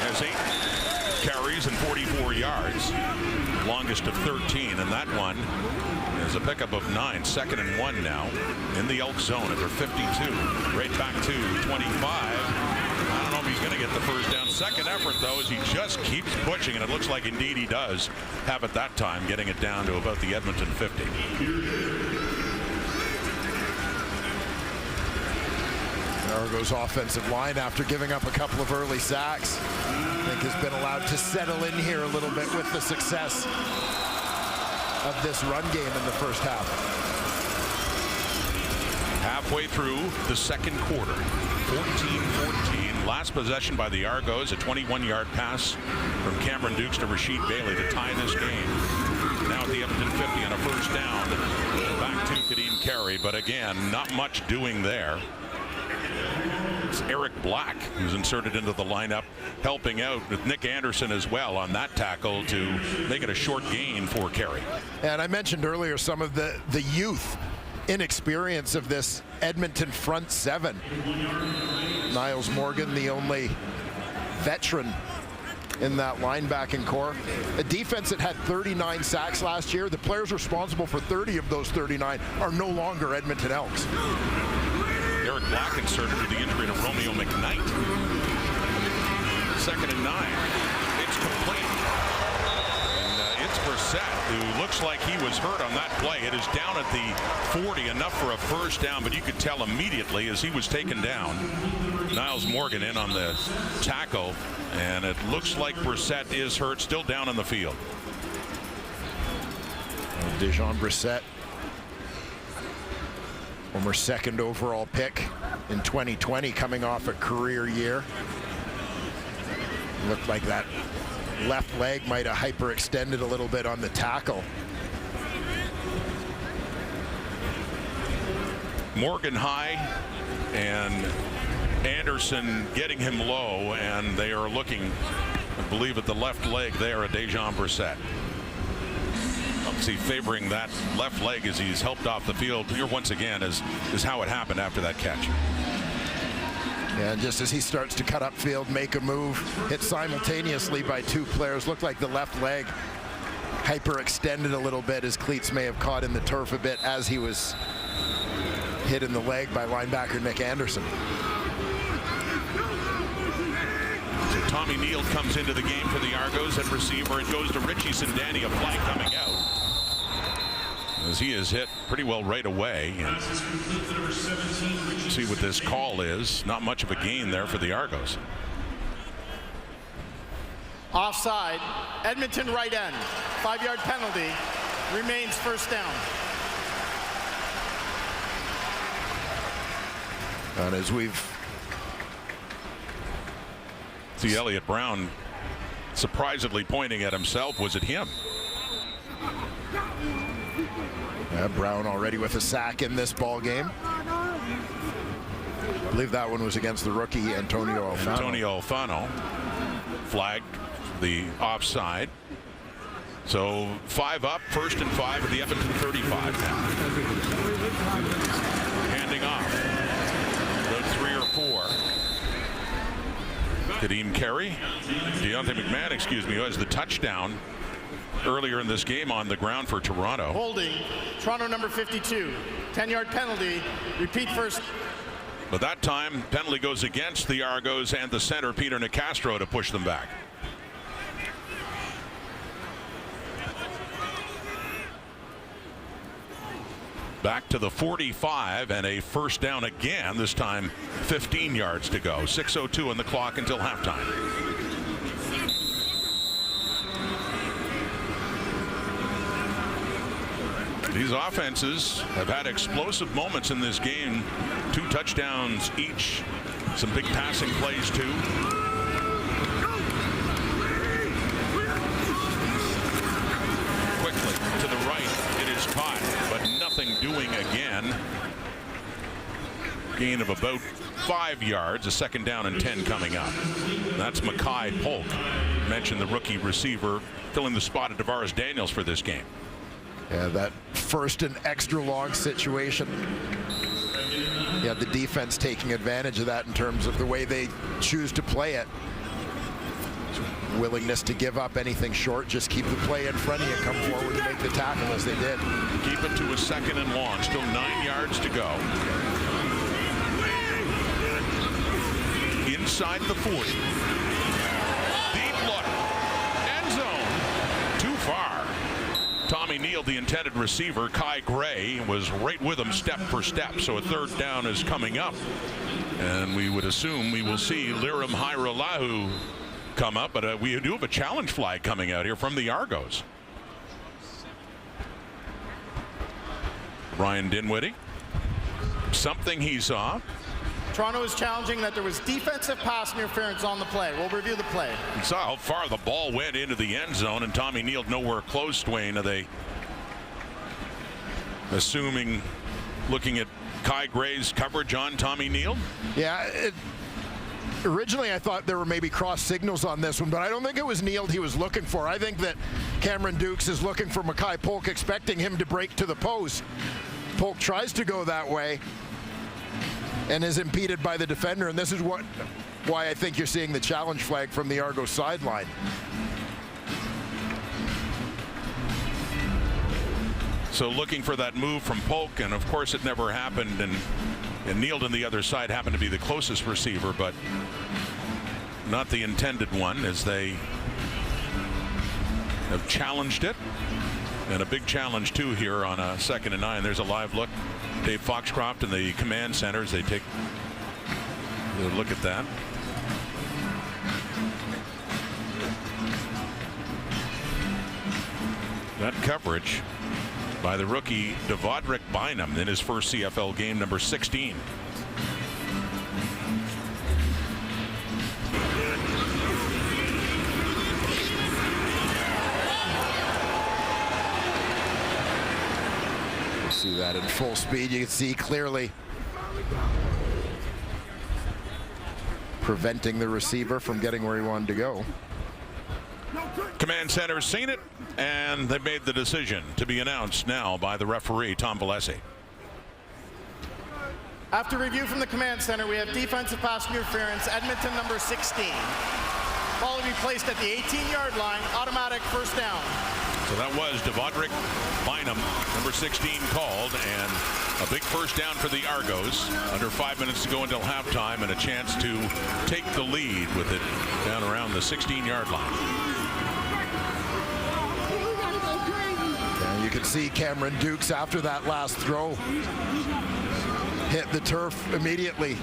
Has 8 carries and 44 yards, longest of 13, and that one is a pickup of 9. 2nd and 1 now in the Elk zone at their 52, right back to 25. I don't know if he's going to get the first down. Second effort, though, as he just keeps pushing, and it looks like indeed he does have it that time, getting it down to about the Edmonton 50. Argo's offensive line, after giving up a couple of early sacks, I think has been allowed to settle in here a little bit with the success of this run game in the first half. Halfway through the second quarter, 14-14. Last possession by the Argos, a 21-yard pass from Cameron Dukes to Rashid Bailey to tie this game. Now at the Edmonton 50 on a first down. Back to Kadeem Carey, but again, not much doing there. It's Eric Black who's inserted into the lineup, helping out with Nick Anderson as well on that tackle to make it a short gain for Carey. And I mentioned earlier some of the youth inexperience of this Edmonton front seven. Niles Morgan, the only veteran in that linebacking core. A defense that had 39 sacks last year. The players responsible for 30 of those 39 are no longer Edmonton Elks. Eric Black inserted with the injury to Romeo McKnight. 2nd and 9. It's complete. And it's Brissett, who looks like he was hurt on that play. It is down at the 40, enough for a first down, but you could tell immediately as he was taken down. Niles Morgan in on the tackle, and it looks like Brissett is hurt, still down on the field. Dejon Brissett, former 2nd overall pick in 2020, coming off a career year. Looked like that left leg might have hyperextended a little bit on the tackle. Morgan high and Anderson getting him low, and they are looking, I believe, at the left leg there at Dejon Brissett. Obviously favoring that left leg as he's helped off the field here once again is how it happened after that catch. And just as he starts to cut upfield, make a move, hit simultaneously by 2 players, looked like the left leg hyperextended a little bit as cleats may have caught in the turf a bit as he was hit in the leg by linebacker Nick Anderson. So Tommy Neal comes into the game for the Argos at receiver. It goes to Richie Sindani, a flag coming out, as he is hit pretty well right away. And see what this call is. Not much of a gain there for the Argos. Offside, Edmonton right end, 5-yard penalty, remains first down. And as we've see Elliott Brown surprisingly pointing at himself. Was it him? Brown already with a sack in this ball game. I believe that one was against the rookie Antonio Alfano. Antonio Alfano flagged the offside. So 5 up, 1st and 5 at the Edmonton 35 now. Handing off. About 3 or 4. Kadeem Carey, Deontay McMahon, excuse me, who has the touchdown earlier in this game on the ground for Toronto. Holding, Toronto number 52, 10-yard penalty, repeat first. But that time, penalty goes against the Argos and the center, Peter Nicastro, to push them back. Back to the 45 and a first down again, this time 15 yards to go. 6:02 on the clock until halftime. These offenses have had explosive moments in this game. 2 touchdowns each. Some big passing plays too. Quickly to the right. It is caught, but nothing doing again. Gain of about 5 yards. A 2nd down and 10 coming up. That's Mackay Polk. Mentioned the rookie receiver filling the spot of Tavares Daniels for this game. Yeah, that 1st and extra long situation. Yeah, the defense taking advantage of that in terms of the way they choose to play it. Willingness to give up anything short, just keep the play in front of you, come forward and make the tackle as they did. Keep it to a 2nd and long, still 9 yards to go. Inside the 40. Deep look. End zone. Too far. Tommy Neal, the intended receiver, Kai Gray, was right with him step for step. So a 3rd down is coming up. And we would assume we will see Lirim Hairolahu come up, but we do have a challenge flag coming out here from the Argos. Ryan Dinwiddie, something he saw. Toronto is challenging that there was defensive pass interference on the play. We'll review the play. You saw how far the ball went into the end zone, and Tommy Neal nowhere close, Dwayne. Are they assuming looking at Kai Gray's coverage on Tommy Neal. Yeah, originally I thought there were maybe cross signals on this one, but I don't think it was Neal he was looking for. I think that Cameron Dukes is looking for Mackay Polk, expecting him to break to the post. Polk tries to go that way and is impeded by the defender, and this is why I think you're seeing the challenge flag from the Argo sideline. So looking for that move from Polk, and of course it never happened, and Neal on the other side happened to be the closest receiver, but not the intended one, as they have challenged it. And a big challenge too here on a 2nd and 9. There's a live look. Dave Foxcroft and the command center as they take a look at that. That coverage by the rookie Devondrick Bynum in his first CFL game, number 16. See that in full speed. You can see clearly preventing the receiver from getting where he wanted to go. Command center's seen it, and they made the decision to be announced now by the referee, Tom Valesi. After review from the command center, we have defensive pass interference, Edmonton number 16. Ball will be placed at the 18-yard line, automatic first down. So that was Devondrick Bynum, number 16, called, and a big first down for the Argos. Under 5 minutes to go until halftime, and a chance to take the lead with it down around the 16-yard line. And you can see Cameron Dukes after that last throw hit the turf immediately,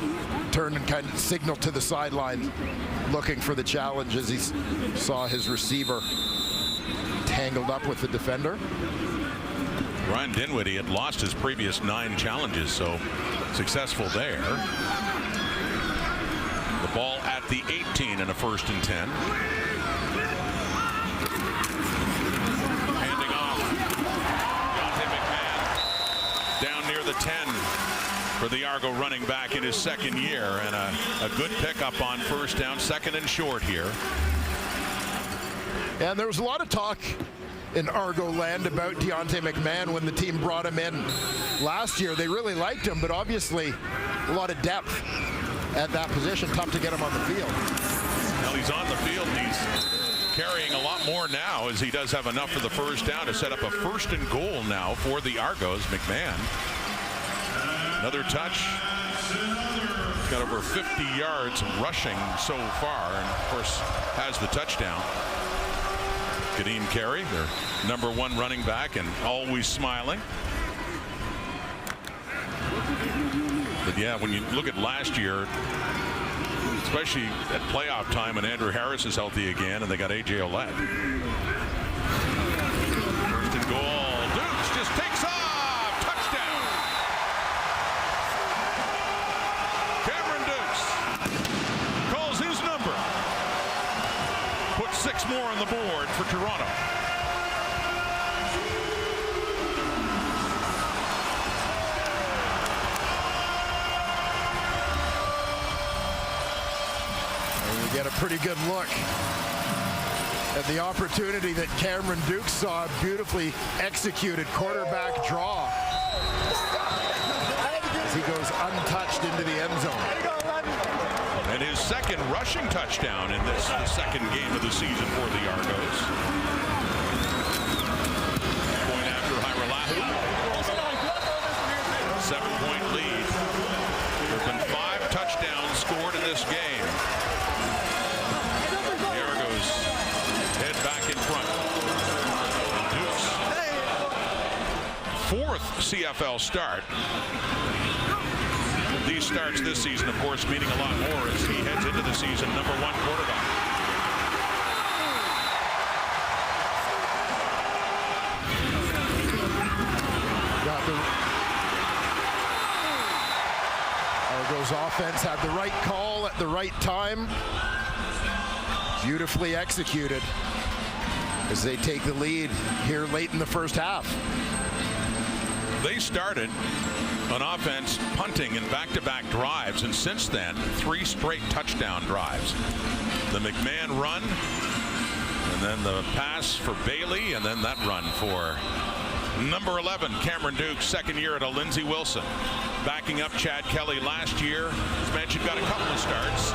turned and kind of signaled to the sideline, looking for the challenge as he saw his receiver tangled up with the defender. Ryan Dinwiddie had lost his previous 9 challenges, so successful there. The ball at the 18 and a 1st and 10. Handing off. Deontay McMahon down near the 10 for the Argo running back in his 2nd year, and a good pickup on first down, 2nd and short here. And there was a lot of talk in Argo land about Deontay McMahon when the team brought him in last year. They really liked him, but obviously a lot of depth at that position. Tough to get him on the field. Well, he's on the field, and he's carrying a lot more now, as he does have enough for the first down to set up a 1st and goal now for the Argos. McMahon, another touch. Got over 50 yards rushing so far, and of course has the touchdown. Kadeem Carey, their number 1 running back, and always smiling. But yeah, when you look at last year, especially at playoff time when Andrew Harris is healthy again and they got A.J. Ouellette. 1st and goal. Dukes just takes off. Touchdown. Cameron Dukes calls his number. Puts 6 more on the board for Toronto. Get a pretty good look at the opportunity that Cameron Dukes saw. Beautifully executed quarterback draw as he goes untouched into the end zone. And his 2nd rushing touchdown in this, the 2nd game of the season for the Argos. Point after Hiralahu. 7-point lead. There have been 5 touchdowns scored in this game. The Argos head back in front. Dukes, 4th CFL start. These starts this season, of course, meaning a lot more as he heads into the season number 1 quarterback. Got the Argos offense had the right call at the right time. Beautifully executed as they take the lead here late in the first half. They started on offense, punting in back-to-back drives, and since then 3 straight touchdown drives. The McMahon run, and then the pass for Bailey, and then that run for number 11, Cameron Dukes, second year at a Lindsey Wilson. Backing up Chad Kelly last year. As mentioned, got a couple of starts.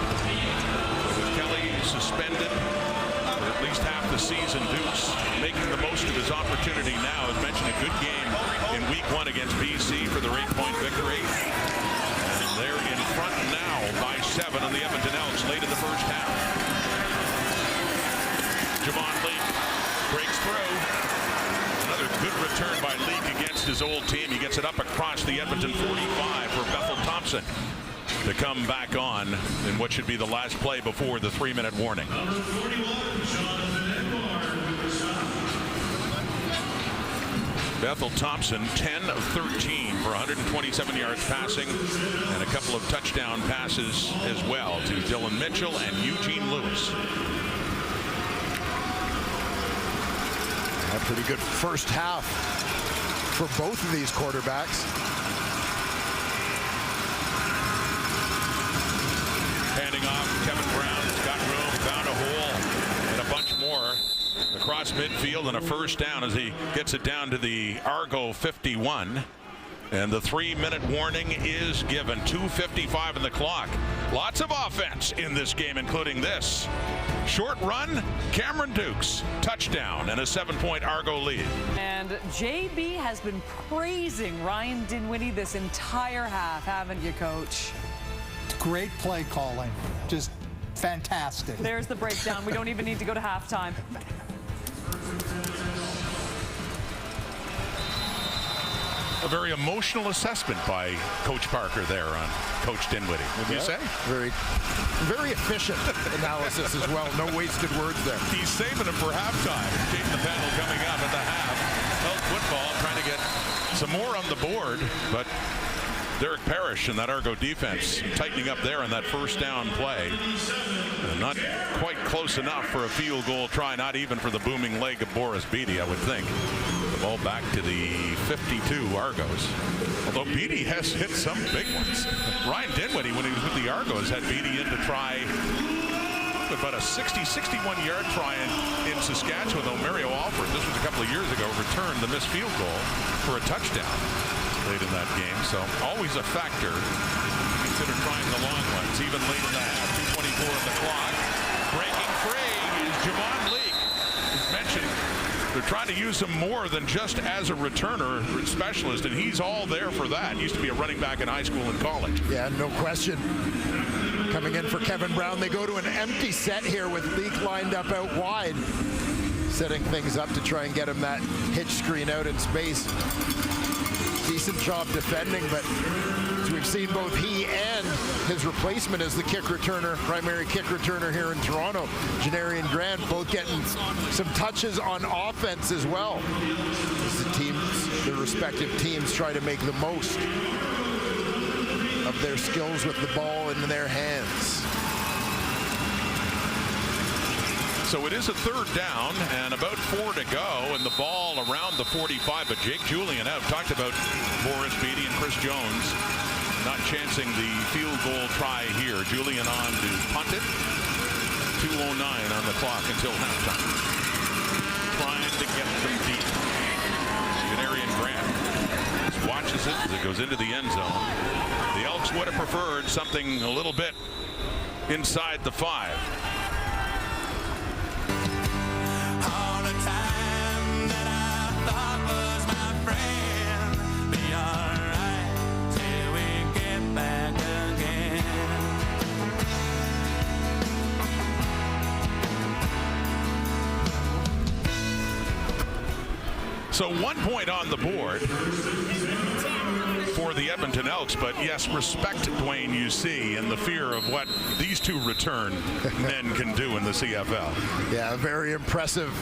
With Kelly suspended for at least half the season, Dukes making the most of his opportunity now. As mentioned, a good game in week 1 against BC for their 8-point victory. And they're in front now by 7 on the Edmonton Elks late in the first half. Javon Leake breaks through. Another good return by Leake against his old team. He gets it up across the Edmonton 45 for Bethel Thompson to come back on in what should be the last play before the 3-minute warning. Bethel Thompson, 10 of 13 for 127 yards passing and a couple of touchdown passes as well to Dylan Mitchell and Eugene Lewis. A pretty good first half for both of these quarterbacks. Handing off, Kevin Brown's got room, found a hole, and a bunch more across midfield, and a first down as he gets it down to the Argo 51. And the 3-minute warning is given. 2:55 in the clock. Lots of offense in this game, including this. Short run, Cameron Dukes, touchdown, and a 7-point Argo lead. And JB has been praising Ryan Dinwiddie this entire half, haven't you, Coach? Great play calling. Just fantastic. There's the breakdown. We don't even need to go to halftime. A very emotional assessment by Coach Parker there on Coach Dinwiddie, would you say? Very efficient analysis as well. No wasted words there. He's saving him for halftime. Keeping the panel coming up at the half. Elk football trying to get some more on the board, but Derek Parrish and that Argo defense tightening up there on that first down play. And not quite close enough for a field goal try, not even for the booming leg of Boris Beatty, I would think. The ball back to the 52 Argos. Although Beatty has hit some big ones. Ryan Dinwiddie, when he was with the Argos, had Beatty in to try about a 61-yard try in Saskatchewan, though Mario Alford, this was a couple of years ago, returned the missed field goal for a touchdown late in that game. So always a factor. Consider trying the long ones, even late in the half. 2:24 on the clock. Breaking free is Javon Leake. As mentioned, they're trying to use him more than just as a returner specialist, and he's all there for that. Used to be a running back in high school and college. Yeah, no question. Coming in for Kevin Brown, they go to an empty set here with Leake lined up out wide, setting things up to try and get him that hitch screen out in space. Decent job defending, but as we've seen, both he and his replacement as the kick returner, primary kick returner here in Toronto, Janarian Grant, both getting some touches on offense as well. As the teams, their respective teams, try to make the most of their skills with the ball in their hands. So it is a third down and about 4 to go, and the ball around the 45. But Jake Julian out. Talked about Boris Beatty and Chris Jones not chancing the field goal try here. Julian on to punt it. 2:09 on the clock until halftime. Trying to get them deep. Janarian Grant just watches it as it goes into the end zone. The Elks would have preferred something a little bit inside the 5. So 1 point on the board for the Edmonton Elks, but yes, respect, Dwayne, you see, and the fear of what these two return men can do in the CFL. Yeah, very impressive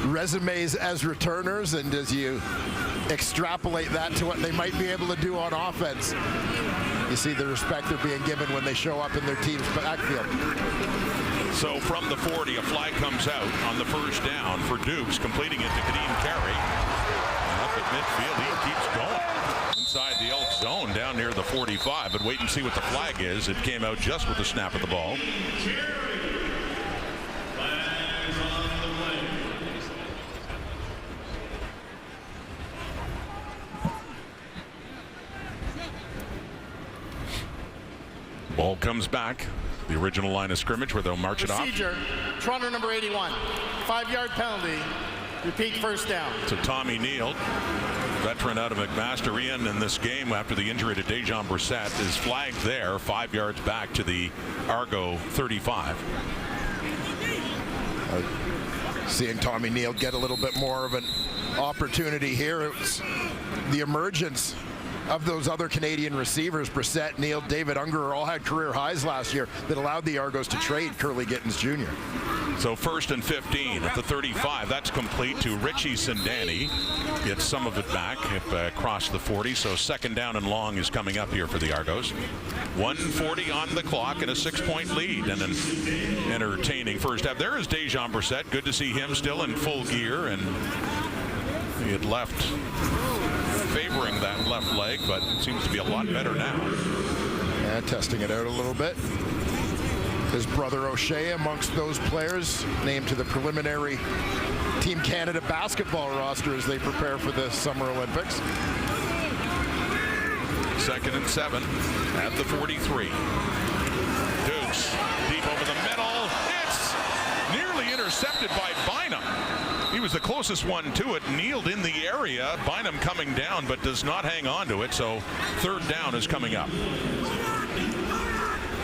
resumes as returners, and as you extrapolate that to what they might be able to do on offense, you see the respect they're being given when they show up in their team's backfield. So from the 40, a flag comes out on the first down for Dukes, completing it to Kadeem Carey. And up at midfield, he keeps going inside the Elks 45, but wait and see what the flag is. It came out just with the snap of the ball. Ball comes back. The original line of scrimmage where they'll march it off. Procedure, Toronto number 81. 5-yard penalty. Repeat first down. So Tommy Neal, veteran out of McMaster, in this game after the injury to Dejan Brissett, is flagged there 5 yards back to the Argo 35. Seeing Tommy Neal get a little bit more of an opportunity here. It was the emergence of those other Canadian receivers, Brissett, Neal, David Unger, all had career highs last year that allowed the Argos to trade Curly Gittins Jr. So 1st and 15 at the 35. That's complete to Richie Sindani. Gets some of it back across the 40. So 2nd down and long is coming up here for the Argos. 1:40 on the clock and a 6-point lead and an entertaining first half. There is Dejan Brissett. Good to see him still in full gear, and he had left favoring that left leg, but it seems to be a lot better now. Yeah, testing it out a little bit. His brother O'Shea amongst those players named to the preliminary Team Canada basketball roster as they prepare for the Summer Olympics. 2nd and 7 at the 43. Dukes deep over the middle. It's nearly intercepted by Bynum. He was the closest one to it, kneeled in the area. Bynum coming down, but does not hang on to it, so 3rd down is coming up.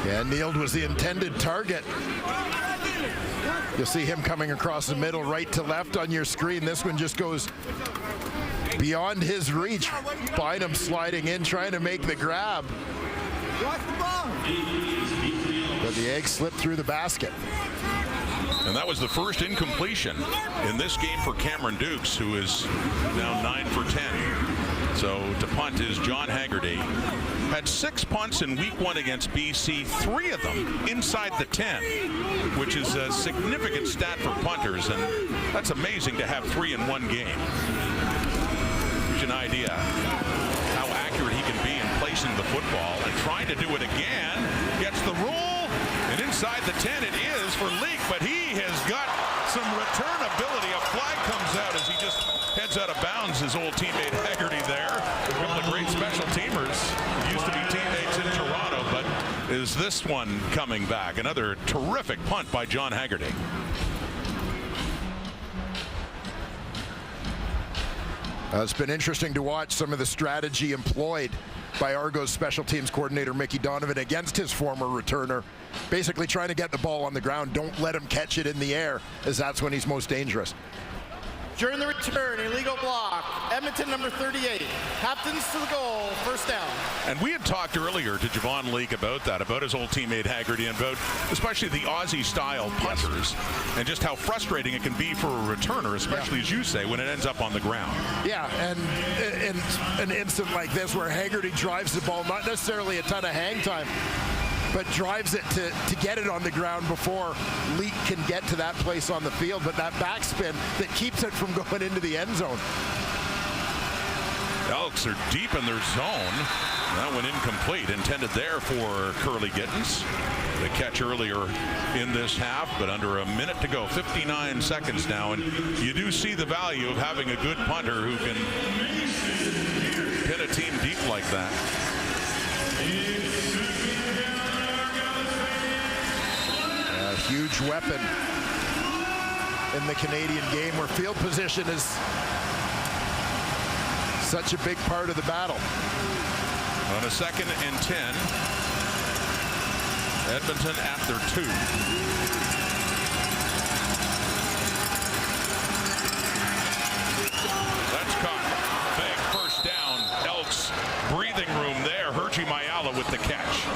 Yeah, Neal was the intended target. You'll see him coming across the middle, right to left on your screen. This one just goes beyond his reach. Bynum sliding in, trying to make the grab. But the egg slipped through the basket. And that was the first incompletion in this game for Cameron Dukes, who is now 9 for 10. So to punt is John Haggerty. Had 6 punts in week 1 against BC, 3 of them inside the 10, which is a significant stat for punters, and that's amazing to have 3 in one game. Gives you an idea how accurate he can be in placing the football, and trying to do it again. Gets the roll, and inside the 10 it is for Leak, but he has got some return ability. A flag comes out as he just heads out of bounds. His old teammate Haggerty there. A couple of great special teamers. Used to be teammates in Toronto, but is this one coming back? Another terrific punt by John Haggerty. It's been interesting to watch some of the strategy employed by Argos special teams coordinator Mickey Donovan against his former returner. Basically trying to get the ball on the ground. Don't let him catch it in the air, as that's when he's most dangerous. During the return, illegal block. Edmonton number 38. Captains to the goal. First down. And we had talked earlier to Javon Leake about that, about his old teammate Haggerty, and about especially the Aussie-style punters, and just how frustrating it can be for a returner, especially as you say, when it ends up on the ground. Yeah, and in an instant like this where Haggerty drives the ball, not necessarily a ton of hang time, but drives it to get it on the ground before Leak can get to that place on the field. But that backspin that keeps it from going into the end zone. Elks are deep in their zone. That one incomplete. Intended there for Curly Gittins. The catch earlier in this half, but under a minute to go. 59 seconds now, and you do see the value of having a good punter who can pin a team deep like that. A huge weapon in the Canadian game where field position is such a big part of the battle. On a 2nd and 10, Edmonton at their 2. That's caught. Big first down. Elks breathing room there. Hergy Mayala with the catch.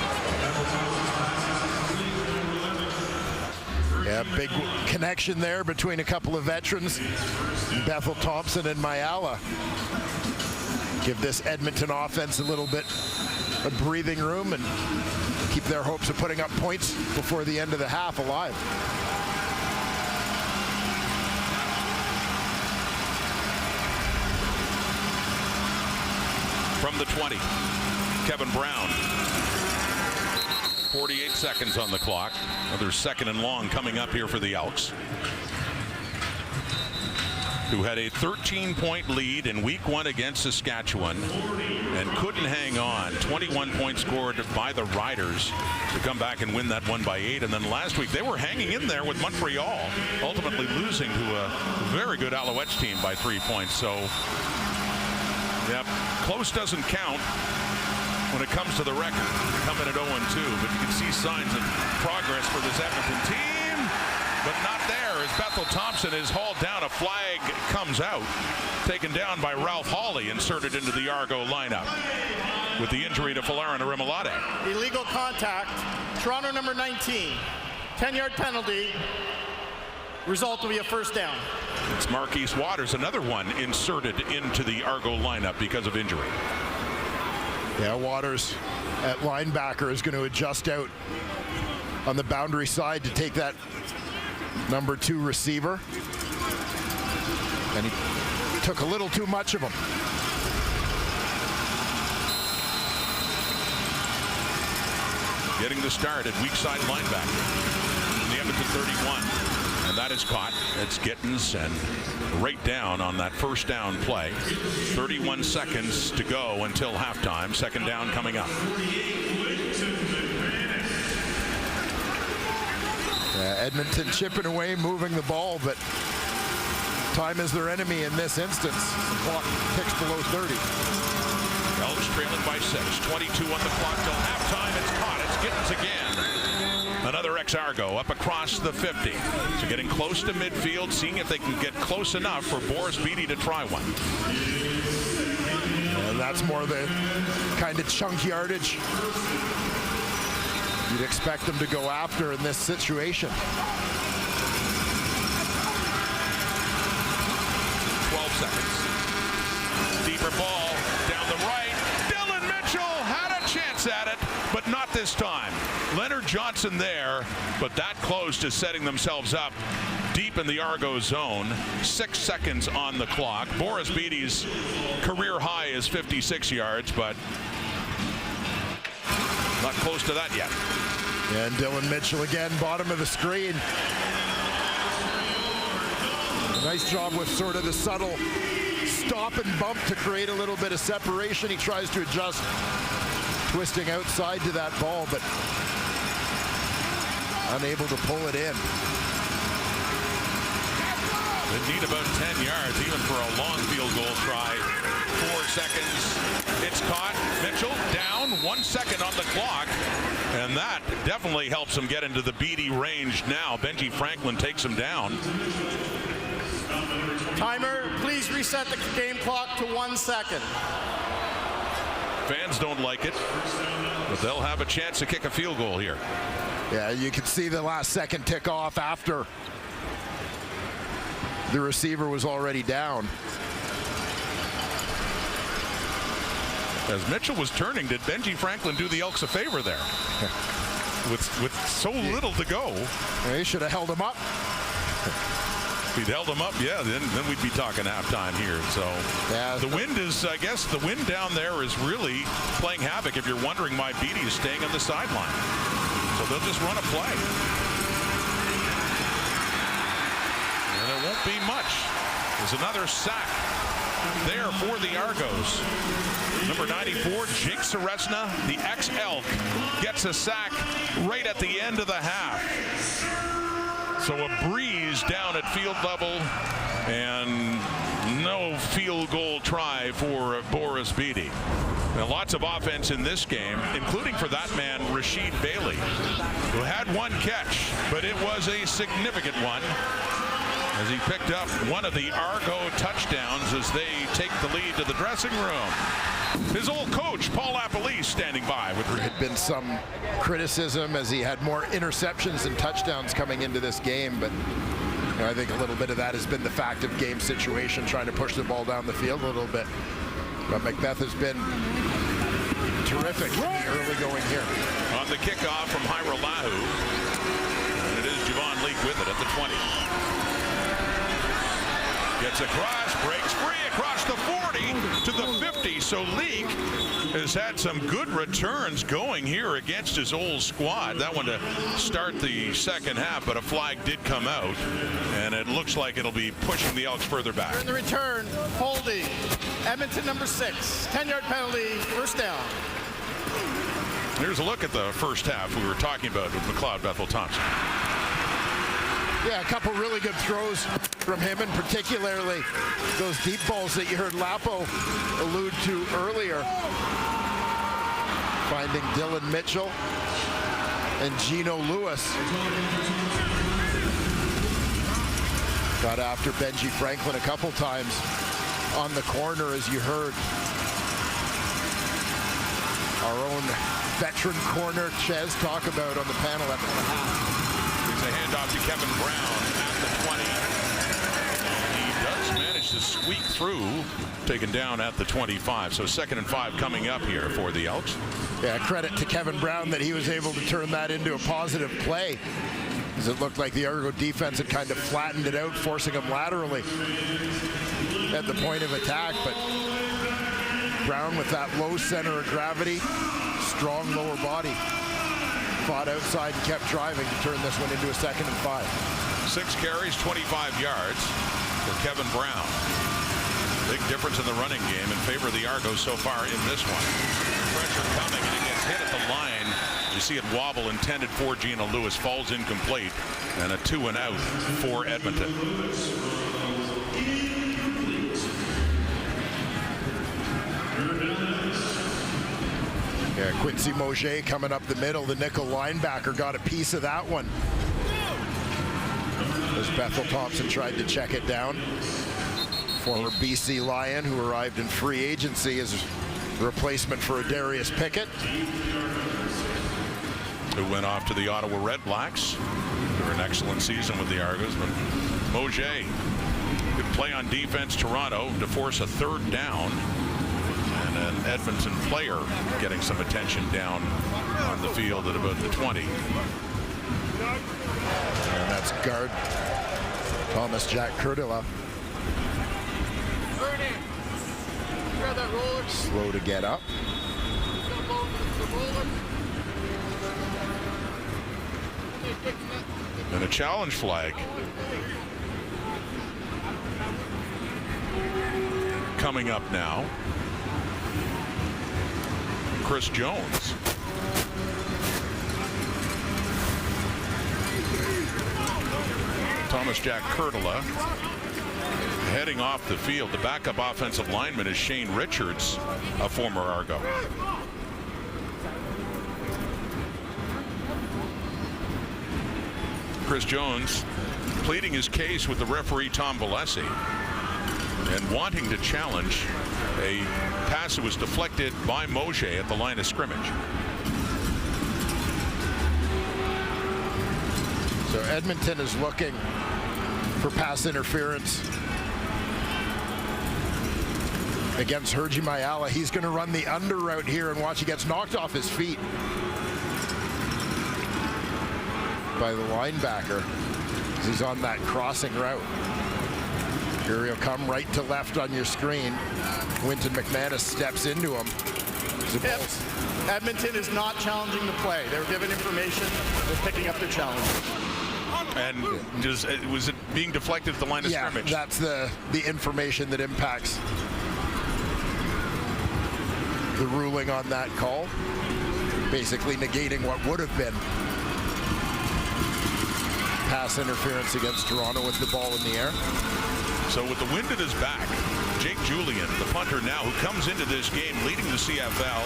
Yeah, big connection there between a couple of veterans, Bethel Thompson and Mayala. Give this Edmonton offense a little bit of breathing room and keep their hopes of putting up points before the end of the half alive. From the 20, Kevin Brown. 48 seconds on the clock. Another second and long coming up here for the Elks, who had a 13-point lead in week 1 against Saskatchewan and couldn't hang on. 21 points scored by the Riders to come back and win that one by 8. And then last week they were hanging in there with Montreal, ultimately losing to a very good Alouettes team by 3 points. So, yep, close doesn't count when it comes to the record, coming at 0-2. But you can see signs of progress for this Edmonton team, but not there as Bethel Thompson is hauled down. A flag comes out, taken down by Ralph Hawley, inserted into the Argo lineup with the injury to Falarin Arimilade. Illegal contact, Toronto number 19, 10-yard penalty, result will be a first down. It's Marquise Waters, another one inserted into the Argo lineup because of injury. Yeah, Waters at linebacker is going to adjust out on the boundary side to take that number 2 receiver. And he took a little too much of him. Getting the start at weak side linebacker in the Edmonton 31. And that is caught. It's Gittins and right down on that first down play. 31 seconds to go until halftime. Second down coming up. Edmonton chipping away, moving the ball, but time is their enemy in this instance. The clock ticks below 30. Elks trailing by 6. 22 on the clock till halftime. It's caught. It's Gittins again. Another ex-Argo up across the 50. So getting close to midfield, seeing if they can get close enough for Boris Beatty to try one. And that's more the kind of chunk yardage you'd expect them to go after in this situation. 12 seconds. Deeper ball down the right. Dylan Mitchell had a chance at it, but not this time. Leonard Johnson there, but that close to setting themselves up deep in the Argo zone. 6 seconds on the clock. Boris Beatty's career high is 56 yards, but not close to that yet. And Dylan Mitchell again, bottom of the screen. Nice job with sort of the subtle stop and bump to create a little bit of separation. He tries to adjust, twisting outside to that ball, but unable to pull it in. They need about 10 yards even for a long field goal try. 4 seconds. It's caught. Mitchell down. 1 second on the clock. And that definitely helps him get into the Beatty range now. Benji Franklin takes him down. Timer, please reset the game clock to 1 second. Fans don't like it, but they'll have a chance to kick a field goal here. Yeah, you can see the last second tick off after the receiver was already down. As Mitchell was turning, did Benji Franklin do the Elks a favor there? with so little to go. They should have held him up. If he'd held him up, yeah, then we'd be talking halftime here. So yeah, the wind is, I guess, the wind down there is really playing havoc if you're wondering why Beatty is staying on the sideline. So they'll just run a play. And there won't be much. There's another sack there for the Argos. Number 94, Jake Seresna, the ex-Elk, gets a sack right at the end of the half. So a breeze down at field level and no field goal try for Boris Beatty. Now, lots of offense in this game, including for that man, Rasheed Bailey, who had one catch, but it was a significant one as he picked up one of the Argo touchdowns as they take the lead to the dressing room. His old coach, Paul Appolise, standing by. There had been some criticism as he had more interceptions than touchdowns coming into this game, but you know, I think a little bit of that has been the fact of game situation, trying to push the ball down the field a little bit. But Macbeth has been terrific in the early going here. On the kickoff from Hyra Lahu, and it is Javon Leake with it at the 20. Gets across, breaks free across the 40 to the 50 20. So Leak has had some good returns going here against his old squad. That one to start the second half, but a flag did come out, and it looks like it'll be pushing the Elks further back. In the return, holding. Edmonton number 6. 10-yard penalty, first down. Here's a look at the first half we were talking about with McLeod Bethel-Thompson. Yeah, a couple really good throws from him, and particularly those deep balls that you heard Lapo allude to earlier. Finding Dylan Mitchell and Gino Lewis. Got after Benji Franklin a couple times on the corner, as you heard. Our own veteran corner Ches talk about on the panel after the half. Here's a handoff to Kevin Brown at the 20. He does manage to squeak through, taken down at the 25. So 2nd and 5 coming up here for the Elks. Yeah, credit to Kevin Brown that he was able to turn that into a positive play, as it looked like the Argo defense had kind of flattened it out, forcing him laterally at the point of attack. But Brown, with that low center of gravity, strong lower body, fought outside and kept driving to turn this one into a 2nd and 5. 6 carries, 25 yards for Kevin Brown. Big difference in the running game in favor of the Argos so far in this one. Pressure coming, and it gets hit at the line. You see it wobble, intended for Gino Lewis, falls incomplete, and a 2 and out for Edmonton. Yeah, Quincy Mauger coming up the middle. The nickel linebacker got a piece of that one, as Bethel-Thompson tried to check it down. Former BC Lion who arrived in free agency as a replacement for Darius Pickett, who went off to the Ottawa Red Blacks for an excellent season with the Argos. But Mauger could play on defense. Toronto to force a 3rd down. And an Edmonton player getting some attention down on the field at about the 20. And that's guard Thomas Jack Kurtila. Slow to get up. And a challenge flag coming up now. Chris Jones. Thomas Jack Kurtila heading off the field. The backup offensive lineman is Shane Richards, a former Argo. Chris Jones pleading his case with the referee Tom Valesi and wanting to challenge a pass that was deflected by Mauger at the line of scrimmage. So Edmonton is looking for pass interference against Herji Mayala. He's going to run the under route here, and watch, he gets knocked off his feet by the linebacker as he's on that crossing route. Here he'll come right to left on your screen. Winton McManus steps into him. Edmonton is not challenging the play. They were given information. They're picking up their challenge. And was it being deflected at the line of scrimmage? Yeah, that's the information that impacts the ruling on that call. Basically negating what would have been pass interference against Toronto with the ball in the air. So with the wind at his back, Jake Julian, the punter now, who comes into this game leading the CFL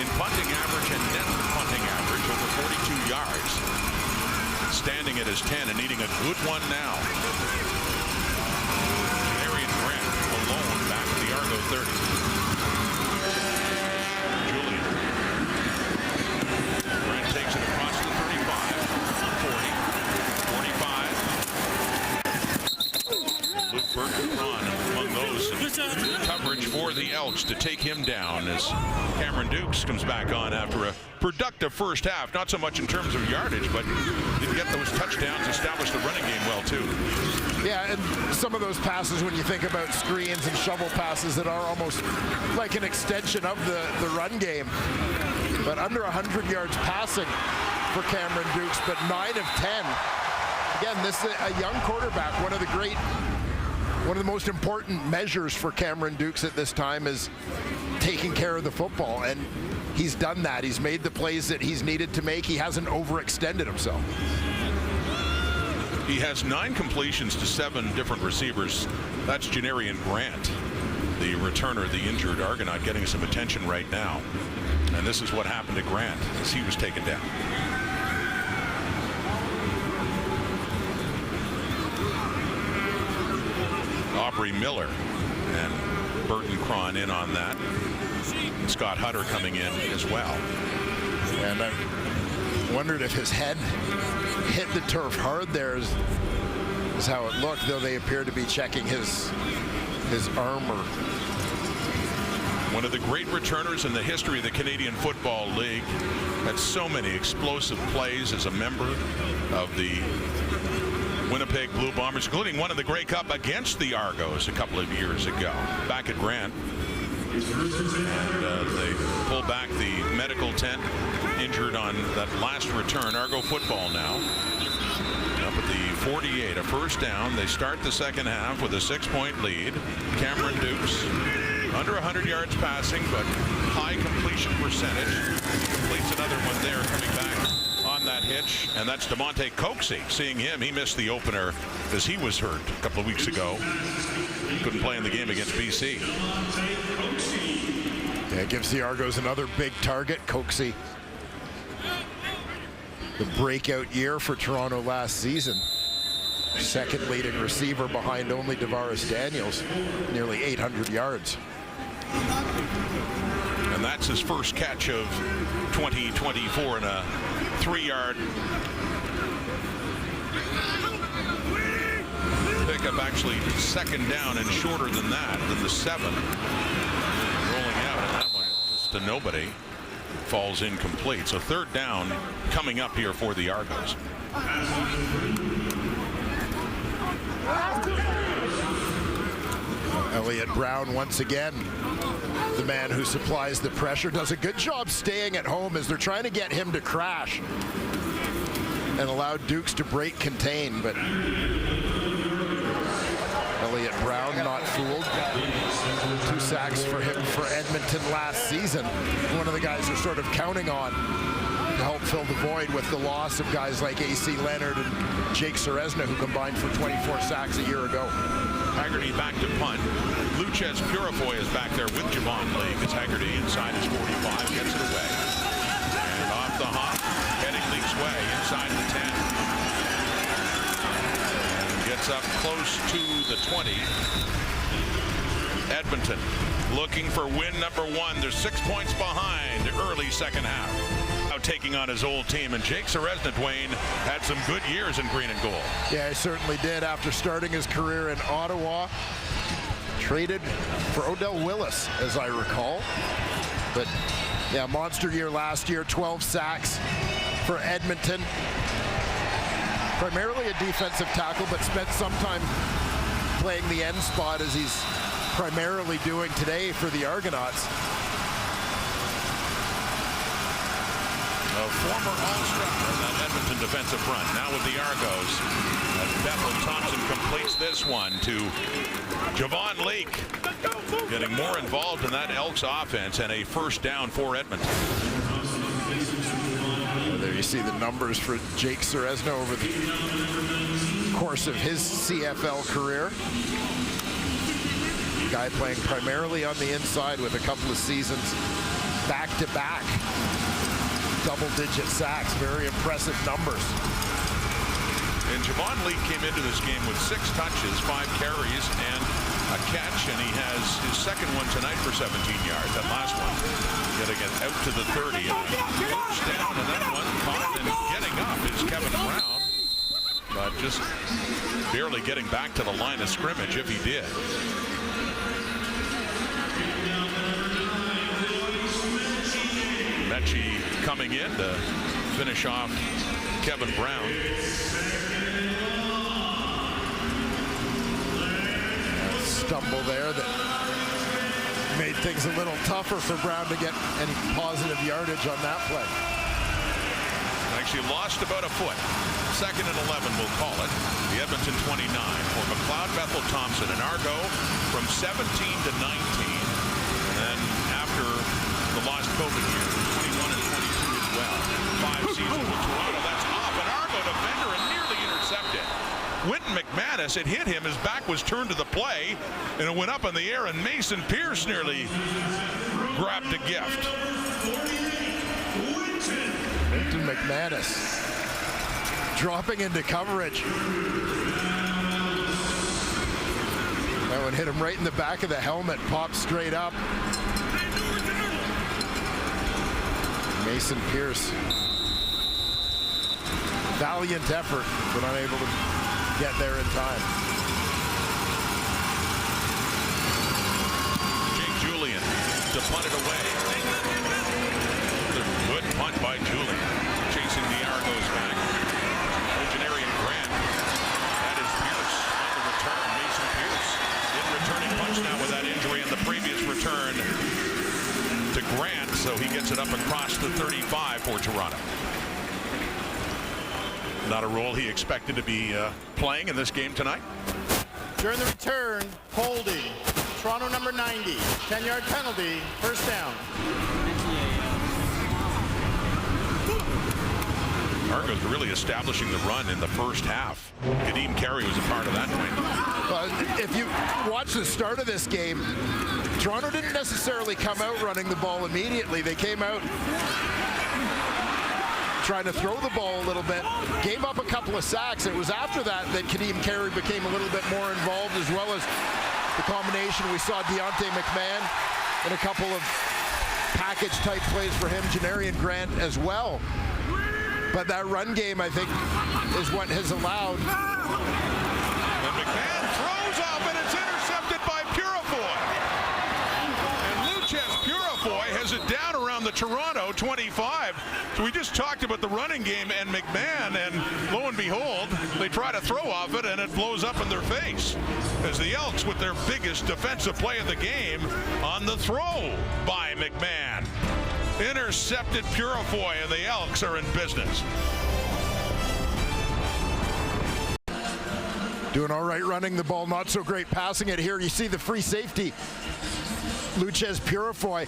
in punting average and net punting average over 42 yards. Standing at his 10 and needing a good one now. Arian Grant alone back at the Argo 30. Julian. Grant takes it across the 35, 40, 45. Luke Burton among those. Coverage for for the Elks to take him down as Cameron Dukes comes back on after a productive first half. Not so much in terms of yardage, but didn't get those touchdowns, established the running game well too. Yeah, and some of those passes, when you think about screens and shovel passes, that are almost like an extension of the run game. But under 100 yards passing for Cameron Dukes, but 9 of 10. Again, this is a young quarterback. One of the most important measures for Cameron Dukes at this time is taking care of the football, and he's done that. He's made the plays that he's needed to make. He hasn't overextended himself. He has 9 completions to 7 different receivers. That's Janarian Grant, the returner, the injured Argonaut, getting some attention right now. And this is what happened to Grant as he was taken down. Aubrey Miller and Burton Cron in on that. Scott Hutter coming in as well. And I wondered if his head hit the turf hard there is how it looked, though they appear to be checking his armor. One of the great returners in the history of the Canadian Football League. Had so many explosive plays as a member of the Winnipeg Blue Bombers, including one in the Grey Cup against the Argos a couple of years ago. Back at Grant. And they pull back the medical tent, injured on that last return. Argo football now. Up at the 48, a first down. They start the second half with a 6-point lead. Cameron Dukes, under 100 yards passing, but high completion percentage. Completes another one there, coming back on that hitch, and that's DeMonte Coxey. Seeing him, he missed the opener as he was hurt a couple of weeks ago. Couldn't play in the game against BC. Yeah, it gives the Argos another big target. Coxey, the breakout year for Toronto last season. Second leading receiver behind only Davaris Daniels, nearly 800 yards. And that's his first catch of 2024 in a 3-yard pickup, actually second down and shorter than that, than the 7. Rolling out, and that one just to nobody. Falls incomplete. So third down coming up here for the Argos. Elliott Brown once again, the man who supplies the pressure, does a good job staying at home as they're trying to get him to crash and allow Dukes to break contain, but Elliott Brown not fooled. 2 sacks for him for Edmonton last season. One of the guys they're sort of counting on to help fill the void with the loss of guys like A.C. Leonard and Jake Ceresna, who combined for 24 sacks a year ago. Haggerty back to punt. Luchez Purifoy is back there with Javon League. It's Haggerty inside his 45, gets it away. And off the hop, heading League's way inside the 10. And gets up close to the 20. Edmonton looking for win number 1. They're 6 points behind early second half. Now taking on his old team, and Jake Ceresna, Dwayne, had some good years in green and gold. Yeah, he certainly did after starting his career in Ottawa. Traded for Odell Willis, as I recall. But yeah, monster year last year, 12 sacks for Edmonton. Primarily a defensive tackle, but spent some time playing the end spot, as he's primarily doing today for the Argonauts. A former All-Star in that Edmonton defensive front. Now with the Argos, as Bethel Thompson completes this one to Javon Leake, getting more involved in that Elks offense, and a first down for Edmonton. There you see the numbers for Jake Ceresna over the course of his CFL career. Guy playing primarily on the inside with a couple of seasons back-to-back. Double-digit sacks, very impressive numbers. And Javon Leake came into this game with 6 touches, 5 carries, and a catch, and he has his second one tonight for 17 yards. That last one, getting it out to the 30. And first down, and that one caught, and getting up is Kevin Brown, but just barely getting back to the line of scrimmage if he did. coming in to finish off Kevin Brown. Stumble there that made things a little tougher for Brown to get any positive yardage on that play. Actually lost about a foot. 2nd and 11, we'll call it. The Edmonton 29 for McLeod Bethel Thompson, and Argo from 17 to 19. And after the lost COVID year, 21 and 22 as well. 5 seasons with Toronto. That's off an Argo defender and nearly intercepted. Quentin McManus, it hit him. His back was turned to the play, and it went up in the air, and Mason Pierce nearly grabbed a gift. Quentin McManus dropping into coverage. That one hit him right in the back of the helmet, popped straight up. Mason Pierce. Valiant effort, but unable to get there in time. Jake Julian to punt it away. Good punt by Julian. Chasing the Argos back. Engineering Grant. That is Pierce on the return. Mason Pierce in returning punch now with that injury in the previous return to Grant. So he gets it up across the 35 for Toronto. Not a role he expected to be playing in this game tonight. During the return, holding. Toronto number 90, 10-yard penalty, first down. Argos really establishing the run in the first half. Kadeem Carey was a part of that point. If you watch the start of this game, Toronto didn't necessarily come out running the ball immediately. They came out trying to throw the ball a little bit, gave up a couple of sacks. It was after that Kadeem Carey became a little bit more involved, as well as the combination. We saw Deontay McMahon in a couple of package type plays for him, Janarian Grant as well. But that run game, I think, is what has allowed. And McMahon throws off, and it's intercepted by Purifoy. And Lucas Purifoy has it down around the Toronto 25. So we just talked about the running game and McMahon, and lo and behold, they try to throw off it, and it blows up in their face. As the Elks with their biggest defensive play of the game on the throw by McMahon. Intercepted Purifoy, and the Elks are in business. Doing all right running the ball, not so great passing it here. You see the free safety, Lucas Purifoy.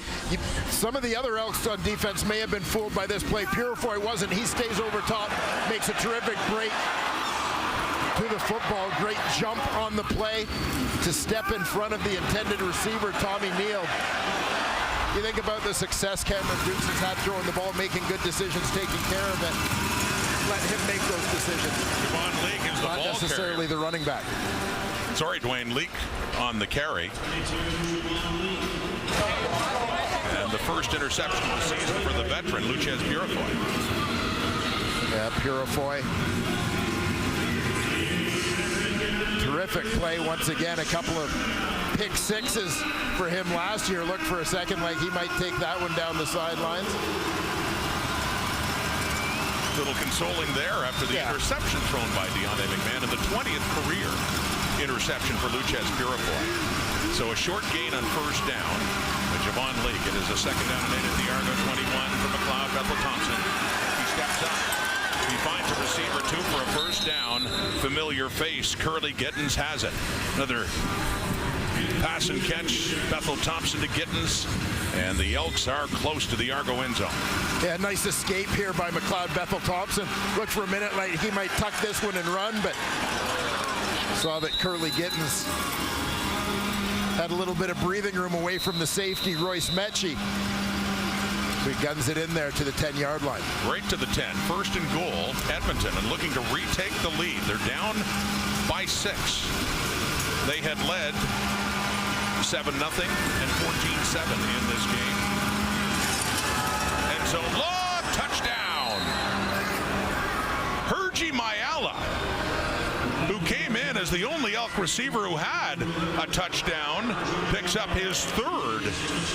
Some of the other Elks on defense may have been fooled by this play. Purifoy wasn't. He stays over top, makes a terrific break to the football. Great jump on the play to step in front of the intended receiver, Tommy Neal. You think about the success Cameron Dukes has had throwing the ball, making good decisions, taking care of it. Let him make those decisions. Dwayne Leak is the not ball necessarily carrier. The running back. Sorry, Dwayne Leak on the carry. And the first interception of the season for the veteran, Lucas Purifoy. Yeah, Purifoy. Terrific play once again. A couple of pick sixes for him last year. Looked for a second like he might take that one down the sidelines. Little consoling there after the interception thrown by Deontay McMahon in the 20th career interception for Lucas Purifoy. So a short gain on first down. But Javon Leake, it is a second down and 8 at the Argo 21 for McLeod Bethel Thompson. He steps up. He finds a receiver, 2 for a first down. Familiar face, Curly Gittins has it. Another pass and catch, Bethel Thompson to Gittins, and the Elks are close to the Argo end zone. Yeah, nice escape here by McLeod Bethel Thompson. Looked for a minute like he might tuck this one and run, but saw that Curly Gittins had a little bit of breathing room away from the safety, Royce Mechie. So he guns it in there to the 10-yard line. Right to the 10, first and goal, Edmonton, and looking to retake the lead. They're down by 6. They had led 7-0 and 14-7 in this game. And so long touchdown. Hergy Mayala, who came in as as the only Elk receiver who had a touchdown picks up his third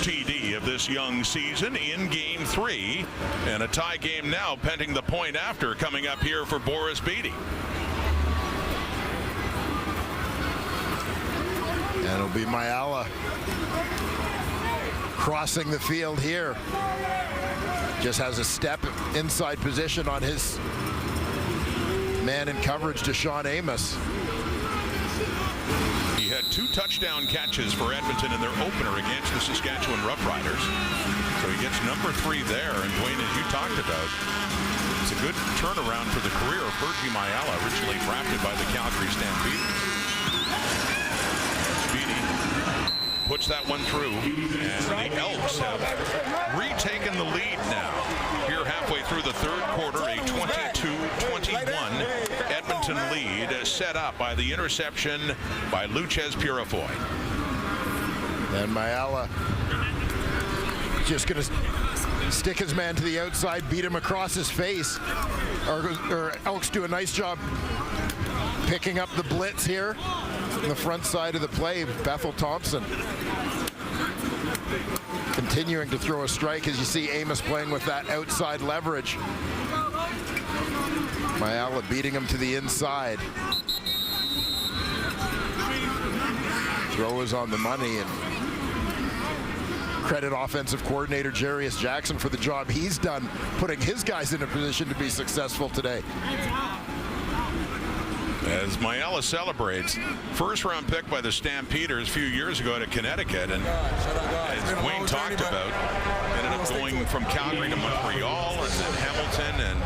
TD of this young season in Game 3. And a tie game now pending the point after coming up here for Boris Beatty. And it'll be Mayala crossing the field here. Just has a step inside position on his man in coverage, Deshaun Amos. He had 2 touchdown catches for Edmonton in their opener against the Saskatchewan Roughriders. So he gets number 3 there. And Dwayne, as you talked about, it's a good turnaround for the career of Fergie Mayala, originally drafted by the Calgary Stampeders. Puts that one through, and the Elks have retaken the lead now. Here halfway through the third quarter, a 22-21 Edmonton lead set up by the interception by Luchez Purifoy. And Mayala just going to stick his man to the outside, beat him across his face. Elks do a nice job picking up the blitz here. On the front side of the play, Bethel Thompson continuing to throw a strike as you see Amos playing with that outside leverage. Mayala beating him to the inside. Throw is on the money, and credit offensive coordinator Jarius Jackson for the job he's done putting his guys in a position to be successful today. As Mayala celebrates, first-round pick by the Stampeders a few years ago to Connecticut, and as Wayne talked about, ended up going from Calgary to Montreal and then Hamilton, and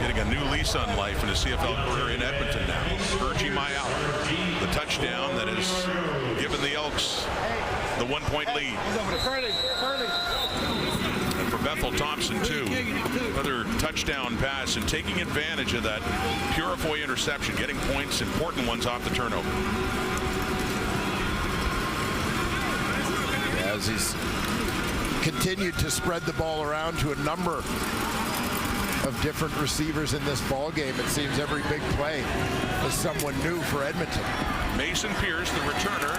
getting a new lease on life in his CFL career in Edmonton now. Fergie Mayala, the touchdown that has given the Elks the 1-point lead. And for Bethel Thompson, too, another touchdown pass and taking advantage of that Purifoy interception, getting points, important ones off the turnover. As he's continued to spread the ball around to a number of different receivers in this ball game, it seems every big play is someone new for Edmonton. Mason Pierce, the returner,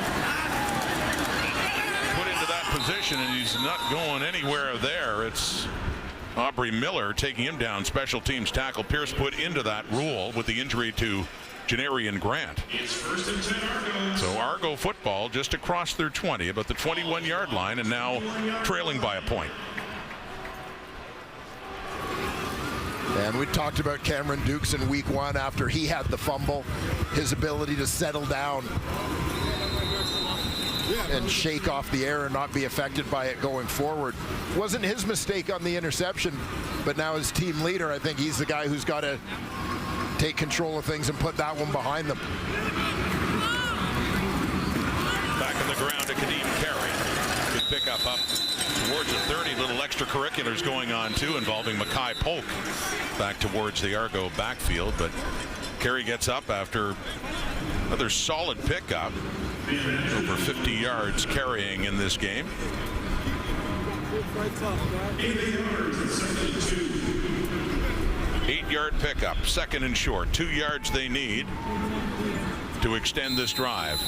put into that position, and he's not going anywhere there. It's Aubrey Miller taking him down, special teams tackle. Pierce put into that rule with the injury to Janarian Grant. So Argo football just across their 20, about the 21-yard line, and now trailing by a point. And we talked about Cameron Dukes in week 1 after he had the fumble, his ability to settle down and shake off the air and not be affected by it going forward. Wasn't his mistake on the interception, but now as team leader, I think he's the guy who's got to take control of things and put that one behind them. Back on the ground to Kadeem Carey. Good pickup up towards the 30. Little extracurriculars going on too, involving Mackay Polk back towards the Argo backfield, but Carey gets up after another solid pickup. Over 50 yards carrying in this game. 8-yard pickup, second and short. 2 yards they need to extend this drive.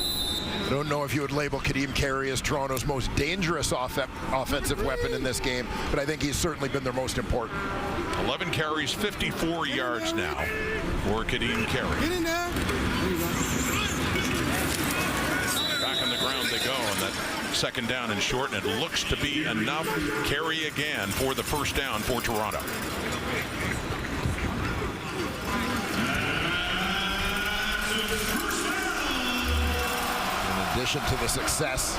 I don't know if you would label Kadeem Carey as Toronto's most dangerous offensive weapon in this game, but I think he's certainly been their most important. 11 carries, 54 yards now for Kadeem Carey. Get in there. Back on the ground they go on that second down and short, and it looks to be enough. Carey again for the first down for Toronto. In addition to the success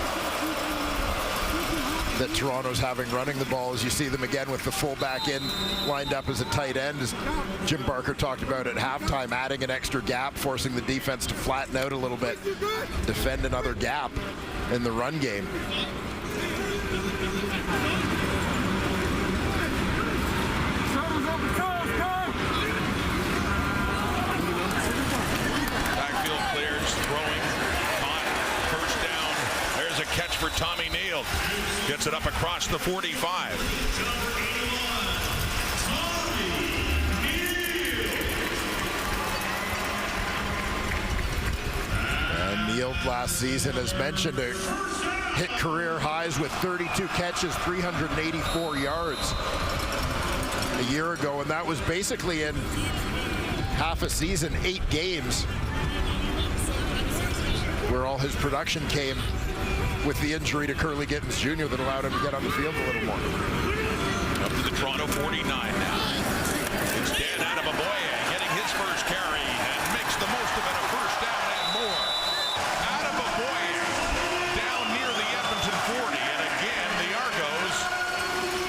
that Toronto's having running the ball, as you see them again with the fullback in lined up as a tight end, as Jim Barker talked about at halftime, adding an extra gap, forcing the defense to flatten out a little bit, defend another gap in the run game. Backfield clears, throwing, caught, first down. There's a catch for Tommy Neal. Gets it up across the 45. field last season, as mentioned, hit career highs with 32 catches, 384 yards a year ago, and that was basically in half a season, 8 games, where all his production came with the injury to Curly Gittens Jr. that allowed him to get on the field a little more. Up to the Toronto 49 now. It's Dan Adeboboye getting his first carry and makes the most of it, a first down and more. Adeboboye down near the Edmonton 40, and again the Argos,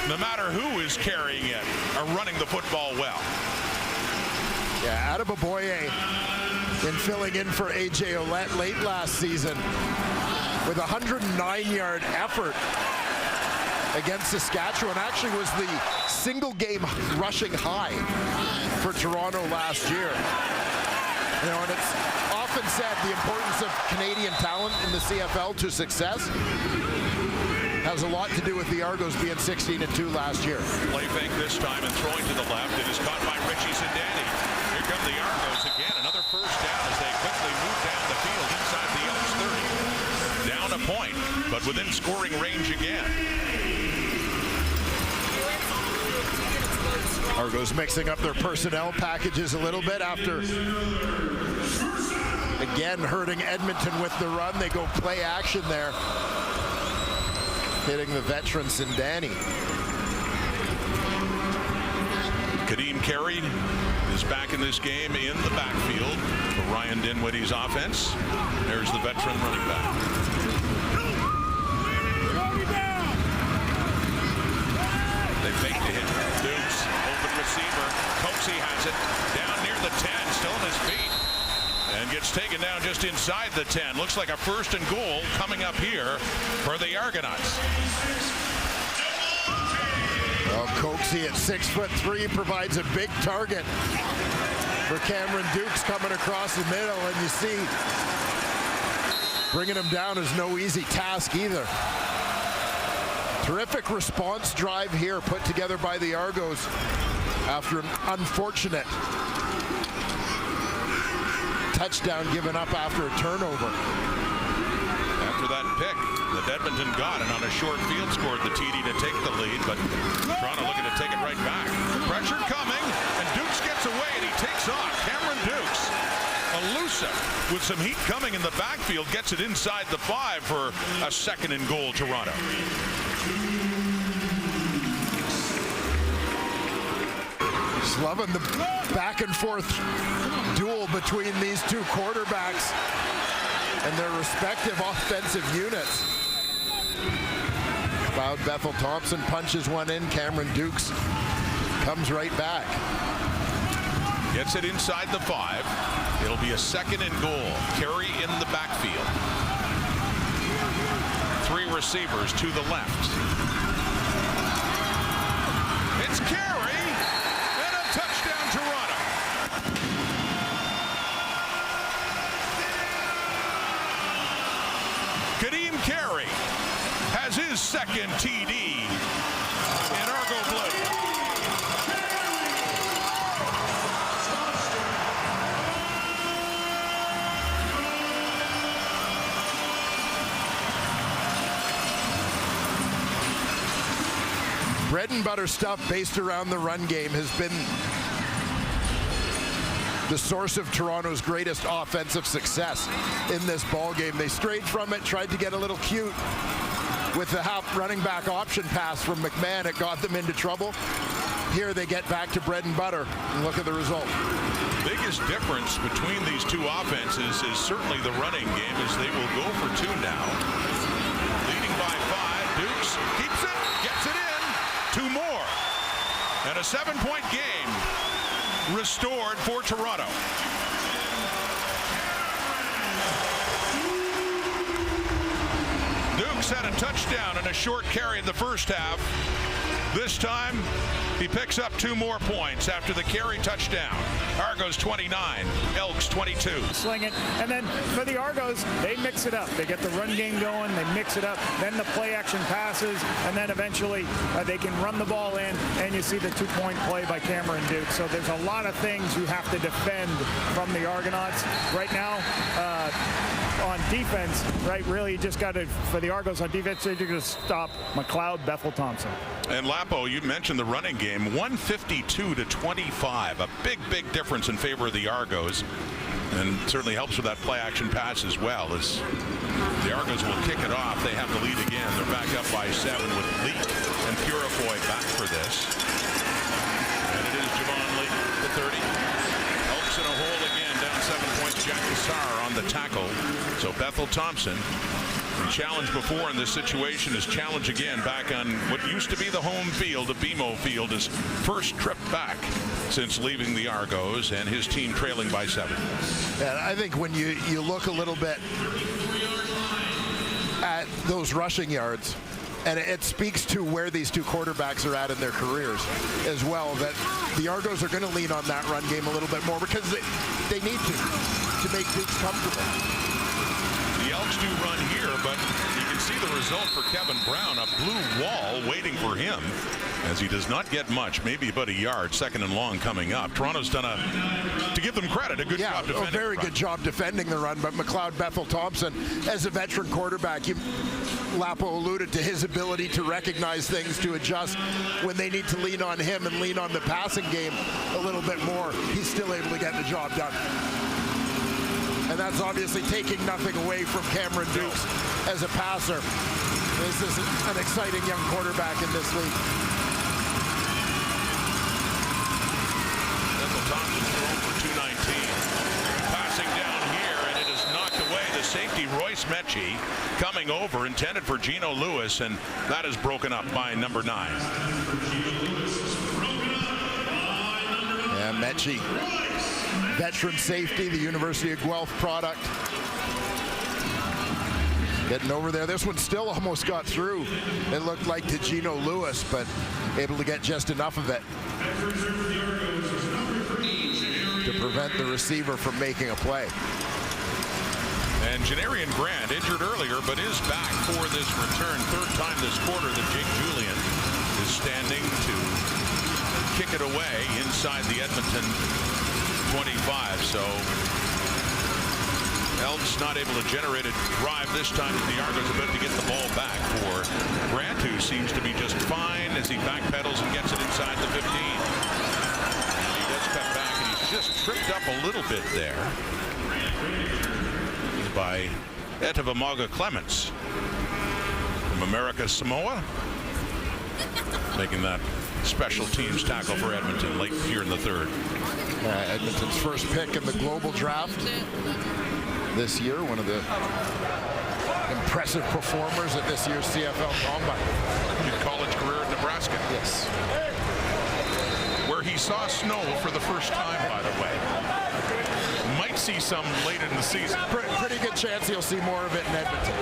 no matter who is carrying it, are running the football well. Yeah, Adeboboye in filling in for A.J. Ouellette late last season with a 109-yard effort against Saskatchewan. Actually was the single game rushing high for Toronto last year. You know, and it's often said the importance of Canadian talent in the CFL to success has a lot to do with the Argos being 16-2 last year. Play fake this time and throwing to the left. It is caught by Richie Sindani. Here come the Argos again. Another first down as they quickly move down the field inside the Elks 30. Down a point, but within scoring range again. Argos mixing up their personnel packages a little bit after again hurting Edmonton with the run. They go play action there, hitting the veteran Sindani. Kadeem Carey is back in this game in the backfield for Ryan Dinwiddie's offense. There's the veteran running back. They fake to hit Dukes, open receiver. Coxie has it down near the 10, still on his feet, and gets taken down just inside the 10. Looks like a first and goal coming up here for the Argonauts. Well, Coxie at 6'3" provides a big target for Cameron Dukes coming across the middle, and you see bringing him down is no easy task either. Terrific response drive here put together by the Argos after an unfortunate touchdown given up after a turnover. After that pick that Edmonton got, and on a short field scored the TD to take the lead, but Toronto looking to take it right back. Pressure coming, and Dukes gets away, and he takes off. Cameron Dukes, elusive, with some heat coming in the backfield, gets it inside the 5 for a second and goal, Toronto. Just loving the back and forth duel between these two quarterbacks and their respective offensive units. Cloud Bethel Thompson punches one in. Cameron Dukes comes right back. Gets it inside the 5. It'll be a second and goal. Carey in the backfield. 3 receivers to the left. It's Carey, and a touchdown, Toronto. Kadeem Carey has his second TD in Argo Blue. Bread and butter stuff based around the run game has been the source of Toronto's greatest offensive success in this ball game. They strayed from it, tried to get a little cute with the half running back option pass from McMahon. It got them into trouble. Here they get back to bread and butter, and look at the result. Biggest difference between these two offenses is certainly the running game, as they will go for 2 now. Leading by 5, Dukes keeps it, gets it in. 2 more, and a 7-point game restored for Toronto. Dukes had a touchdown and a short carry in the first half. This time, he picks up 2 more points after the carry touchdown. Argos 29, Elks 22. Sling it, and then for the Argos, they mix it up. They get the run game going, they mix it up, then the play action passes, and then eventually they can run the ball in, and you see the 2-point play by Cameron Dukes. So there's a lot of things you have to defend from the Argonauts. Right now, on defense, right? Really, you just got to, for the Argos on defense, they're going to stop McLeod, Bethel, Thompson. And Lapo, you mentioned the running game, 152-25, a big difference in favor of the Argos, and certainly helps with that play action pass as well. As the Argos will kick it off, they have the lead again. They're back up by 7 with Leak and Purifoy back for this. And it is Javon Leak, the 30. Elks in a hole again, down 7 points. Jack Kassar on the tackle. So Bethel Thompson, challenged before in this situation, is challenged again back on what used to be the home field, the BMO field, his first trip back since leaving the Argos, and his team trailing by 7. And I think when you look a little bit at those rushing yards, and it speaks to where these two quarterbacks are at in their careers as well, that the Argos are going to lean on that run game a little bit more because they need to make Dukes comfortable. The Elks do run here, but you can see the result for Kevin Brown, a blue wall waiting for him as he does not get much, maybe about a yard, 2nd and long coming up. Toronto's done to give them credit, a good job defending. A very good job defending the run, but McLeod Bethel Thompson, as a veteran quarterback, Lapo alluded to his ability to recognize things, to adjust when they need to lean on him and lean on the passing game a little bit more. He's still able to get the job done. And that's obviously taking nothing away from Cameron Dukes as a passer. This is an exciting young quarterback in this league. Bethel Thompson thrown for 219. Passing down here, and it is knocked away. The safety, Royce Mechie, coming over, intended for Geno Lewis, and that is broken up by number 9. Yeah, Mechie, veteran safety, the University of Guelph product. Getting over there. This one still almost got through. It looked like to Geno Lewis, but able to get just enough of it to prevent the receiver from making a play. And Janarian Grant, injured earlier, but is back for this return. 3rd time this quarter that Jake Julian is standing to kick it away inside the Edmonton 25. So Elks not able to generate a drive this time. The Argos about to get the ball back for Grant, who seems to be just fine as he backpedals and gets it inside the 15. He does cut back, and he's just tripped up a little bit there by Etavamaga Clements from America Samoa, making that special teams tackle for Edmonton late here in the 3rd. Edmonton's first pick in the global draft this year, one of the impressive performers at this year's CFL Combine. His college career in Nebraska. Yes. Where he saw snow for the first time, by the way. Might see some late in the season. Pretty good chance you'll see more of it in Edmonton.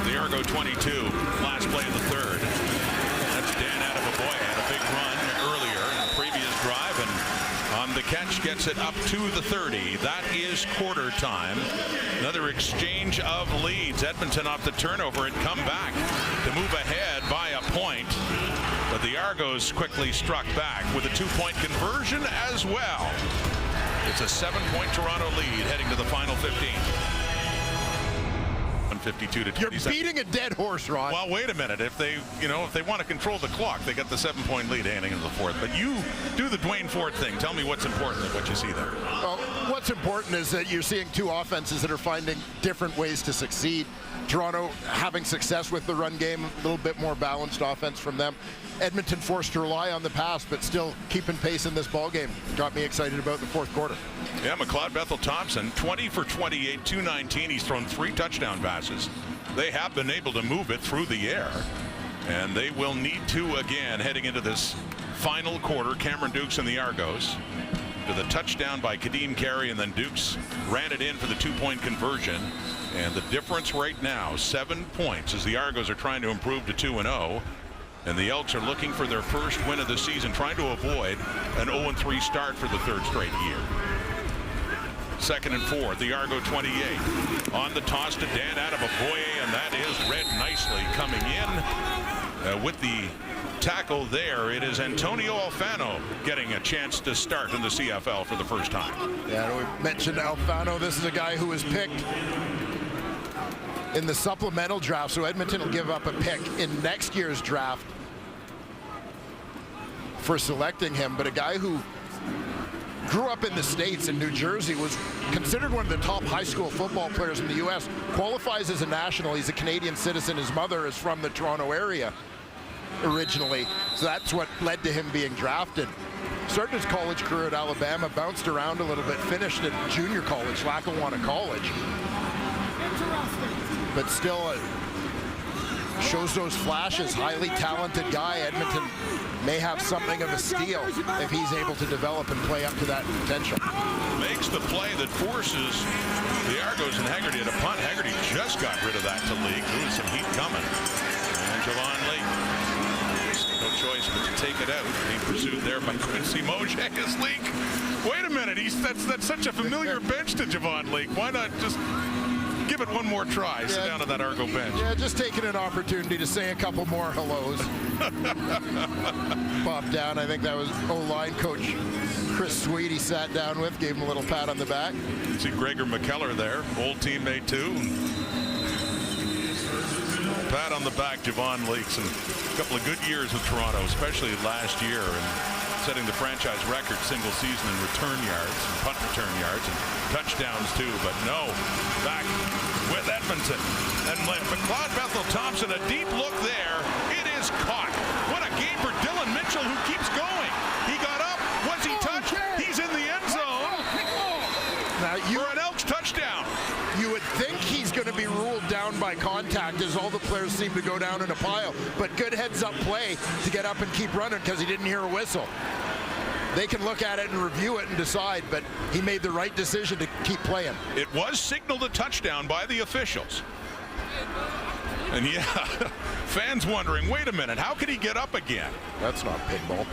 The Argo 22, last play of the 3rd. That's Dan Adamaboy, had a big run earlier in the previous drive, and on the catch gets it up to the 30. That is quarter time. Another exchange of leads. Edmonton off the turnover and come back to move ahead by a point. But the Argos quickly struck back with a 2-point conversion as well. It's a 7-point Toronto lead heading to the final 15. 152 to 27. You're beating a dead horse, Ron. Well, wait a minute. If they want to control the clock, they got the 7-point lead heading into the 4th. But you do the Dwayne Ford thing. Tell me what's important and what you see there. Well, what's important is that you're seeing two offenses that are finding different ways to succeed. Toronto having success with the run game, a little bit more balanced offense from them. Edmonton forced to rely on the pass, but still keeping pace in this ball game. Got me excited about the 4th quarter. Yeah, McLeod Bethel Thompson, 20 for 28, 219. He's thrown 3 touchdown passes. They have been able to move it through the air, and they will need to again heading into this final quarter. Cameron Dukes and the Argos, to the touchdown by Kadeem Carey, and then Dukes ran it in for the 2-point conversion. And the difference right now, 7 points, as the Argos are trying to improve to 2-0. And the Elks are looking for their first win of the season, trying to avoid an 0-3 start for the 3rd straight year. 2nd and 4, the Argo 28. On the toss to Dan Adamaboye, and that is read nicely coming in with the tackle there. It is Antonio Alfano getting a chance to start in the CFL for the first time. Yeah, we mentioned Alfano. This is a guy who was picked in the supplemental draft, so Edmonton will give up a pick in next year's draft for selecting him. But a guy who grew up in the States in New Jersey, was considered one of the top high school football players in the U.S., qualifies as a national. He's a Canadian citizen. His mother is from the Toronto area originally, so that's what led to him being drafted. Started his college career at Alabama, bounced around a little bit, finished at junior college, Lackawanna College. But still shows those flashes. Highly talented guy. Edmonton may have something of a steal if he's able to develop and play up to that potential. Makes the play that forces the Argos and Haggerty at a punt. Haggerty just got rid of that to Leake. There was some heat coming. And Javon Leake, no choice but to take it out. Being pursued there by Quincy Mojek as Leake. Wait a minute, that's such a familiar bench to Javon Leake. Why not just give it one more try? Sit down on that Argo bench. Yeah, just taking an opportunity to say a couple more hellos. Pop down. I think that was O-line coach Chris Sweet he sat down with, gave him a little pat on the back. You see Gregor McKellar there, old teammate too. Pat on the back, Javon Leaks, and a couple of good years with Toronto, especially last year, and setting the franchise record single season in return yards, punt return yards, and touchdowns too. But no, back with Edmonton. And McLeod Bethel Thompson, a deep look there. It is caught. What a game for Dylan Mitchell, who keeps going. He got up. Was he touched? He's in the end zone. Now for an Elks touchdown. You would think he's going to be ruled down by contact, as all the players seem to go down in a pile. But good heads-up play to get up and keep running because he didn't hear a whistle. They can look at it and review it and decide, but he made the right decision to keep playing. It was signaled a touchdown by the officials. And yeah, fans wondering, wait a minute, how could he get up again? That's not pinball.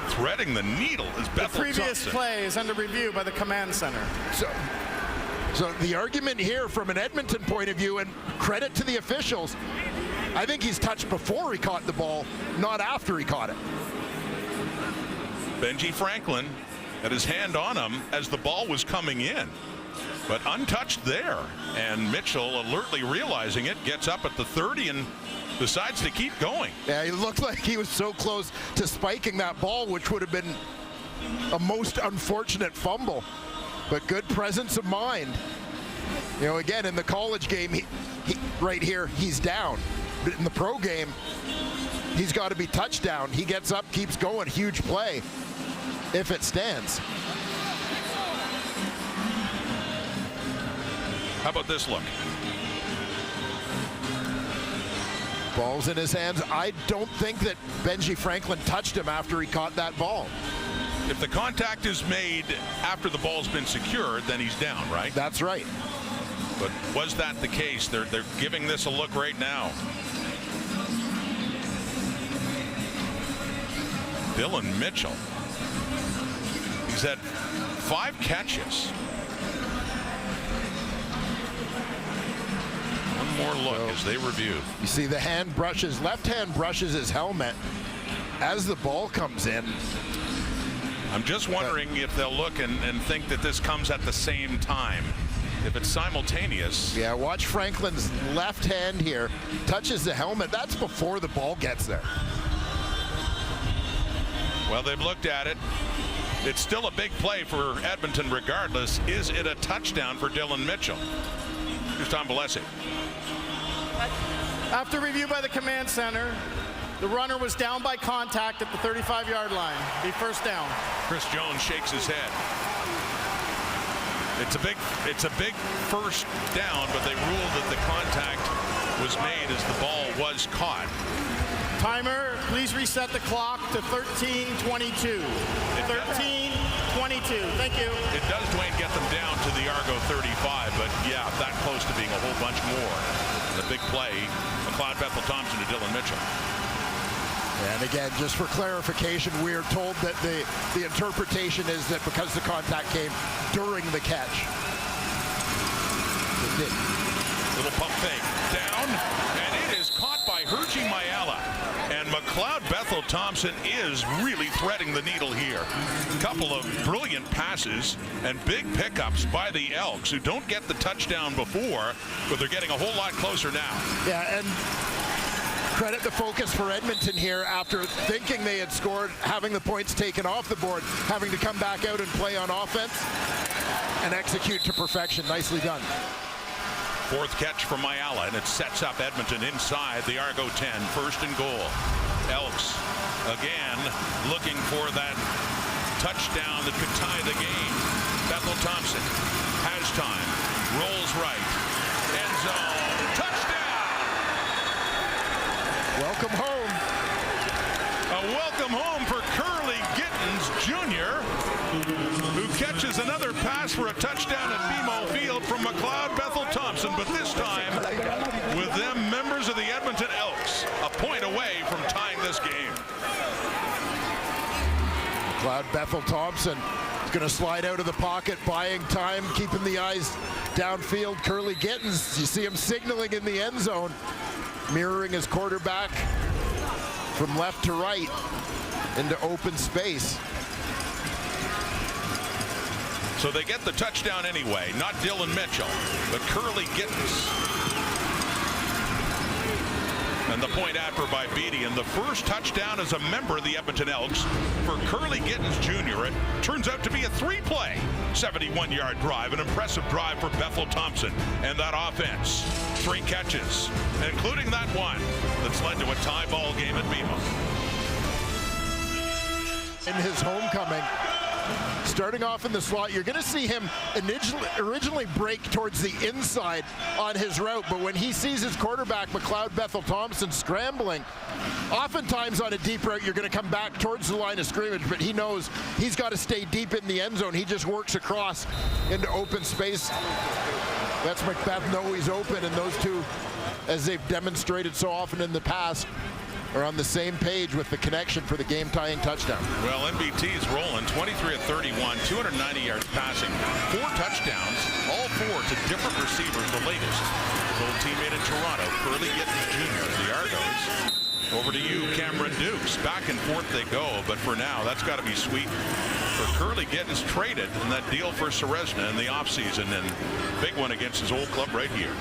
Threading the needle is Bethel The previous Thompson. play is under review by the command center. So the argument here from an Edmonton point of view, and credit to the officials, I think he's touched before he caught the ball, not after he caught it. Benji Franklin had his hand on him as the ball was coming in, but untouched there. And Mitchell, alertly realizing it, gets up at the 30 and decides to keep going. Yeah, he looked like he was so close to spiking that ball, which would have been a most unfortunate fumble. But good presence of mind. You know, again, in the college game, he right here, he's down. But in the pro game, he's got to be touchdown. He gets up, keeps going. Huge play if it stands. How about this look? Ball's in his hands. I don't think that Benji Franklin touched him after he caught that ball. If the contact is made after the ball's been secured, then he's down, right? That's right. But was that the case? They're giving this a look right now. Dylan Mitchell. He's had 5 catches. One more look as they review. You see the hand brushes, left hand brushes his helmet as the ball comes in. I'm just wondering if they'll look and think that this comes at the same time. If it's simultaneous. Yeah, watch Franklin's left hand here. Touches the helmet. That's before the ball gets there. Well, they've looked at it. It's still a big play for Edmonton regardless. Is it a touchdown for Dylan Mitchell? Here's Tom Balesi. After review by the command center, the runner was down by contact at the 35-yard line. Be first down. Chris Jones shakes his head. It's a big first down, but they ruled that the contact was made as the ball was caught. Timer, please reset the clock to 13:22. 13:22. Thank you. It does, Dwayne, get them down to the Argo 35, but yeah, that close to being a whole bunch more. The big play, McLeod Bethel Thompson to Dylan Mitchell. And again, just for clarification, we are told that the interpretation is that because the contact came during the catch. It did. Little pump fake. Down. And it is caught by Hergy Mayala. And McLeod Bethel Thompson is really threading the needle here. Couple of brilliant passes and big pickups by the Elks, who don't get the touchdown before, but they're getting a whole lot closer now. Yeah, and credit the focus for Edmonton here after thinking they had scored, having the points taken off the board, having to come back out and play on offense and execute to perfection. Nicely done. Fourth catch from Mayala, and it sets up Edmonton inside the Argo 10. First and goal. Elks again looking for that touchdown that could tie the game. Bethel Thompson has time, rolls right, end zone, touchdown! Welcome home. A welcome home for Curly Gittens Jr., who catches another pass for a touchdown at BMO Field from McLeod Bethel Thompson, but this time with them members of the Edmonton Elks, a point away from tying this game. McLeod Bethel Thompson is going to slide out of the pocket, buying time, keeping the eyes downfield. Curly Gittens, you see him signaling in the end zone, mirroring his quarterback from left to right into open space. So they get the touchdown anyway, not Dylan Mitchell, but Curly Gittens. And the point after by Beatty, and the first touchdown as a member of the Edmonton Elks for Curly Gittens Jr. It turns out to be a three-play, 71-yard drive, an impressive drive for Bethel Thompson and that offense. 3 catches, including that one that's led to a tie ball game at BMO. In his homecoming, starting off in the slot, you're going to see him originally break towards the inside on his route, but when he sees his quarterback, McLeod Bethel Thompson, scrambling, oftentimes on a deep route, you're going to come back towards the line of scrimmage, but he knows he's got to stay deep in the end zone. He just works across into open space. Lets Macbeth know he's open, and those two, as they've demonstrated so often in the past, are on the same page with the connection for the game-tying touchdown. Well, NBT's rolling 23 of 31, 290 yards passing, 4 touchdowns, all 4 to different receivers. The latest, his old teammate in Toronto, Curly Gittens Jr., the Argos. Over to you, Cameron Dukes. Back and forth they go, but for now, that's got to be sweet for Curly Gittens, traded in that deal for Seresna in the offseason, and big one against his old club right here.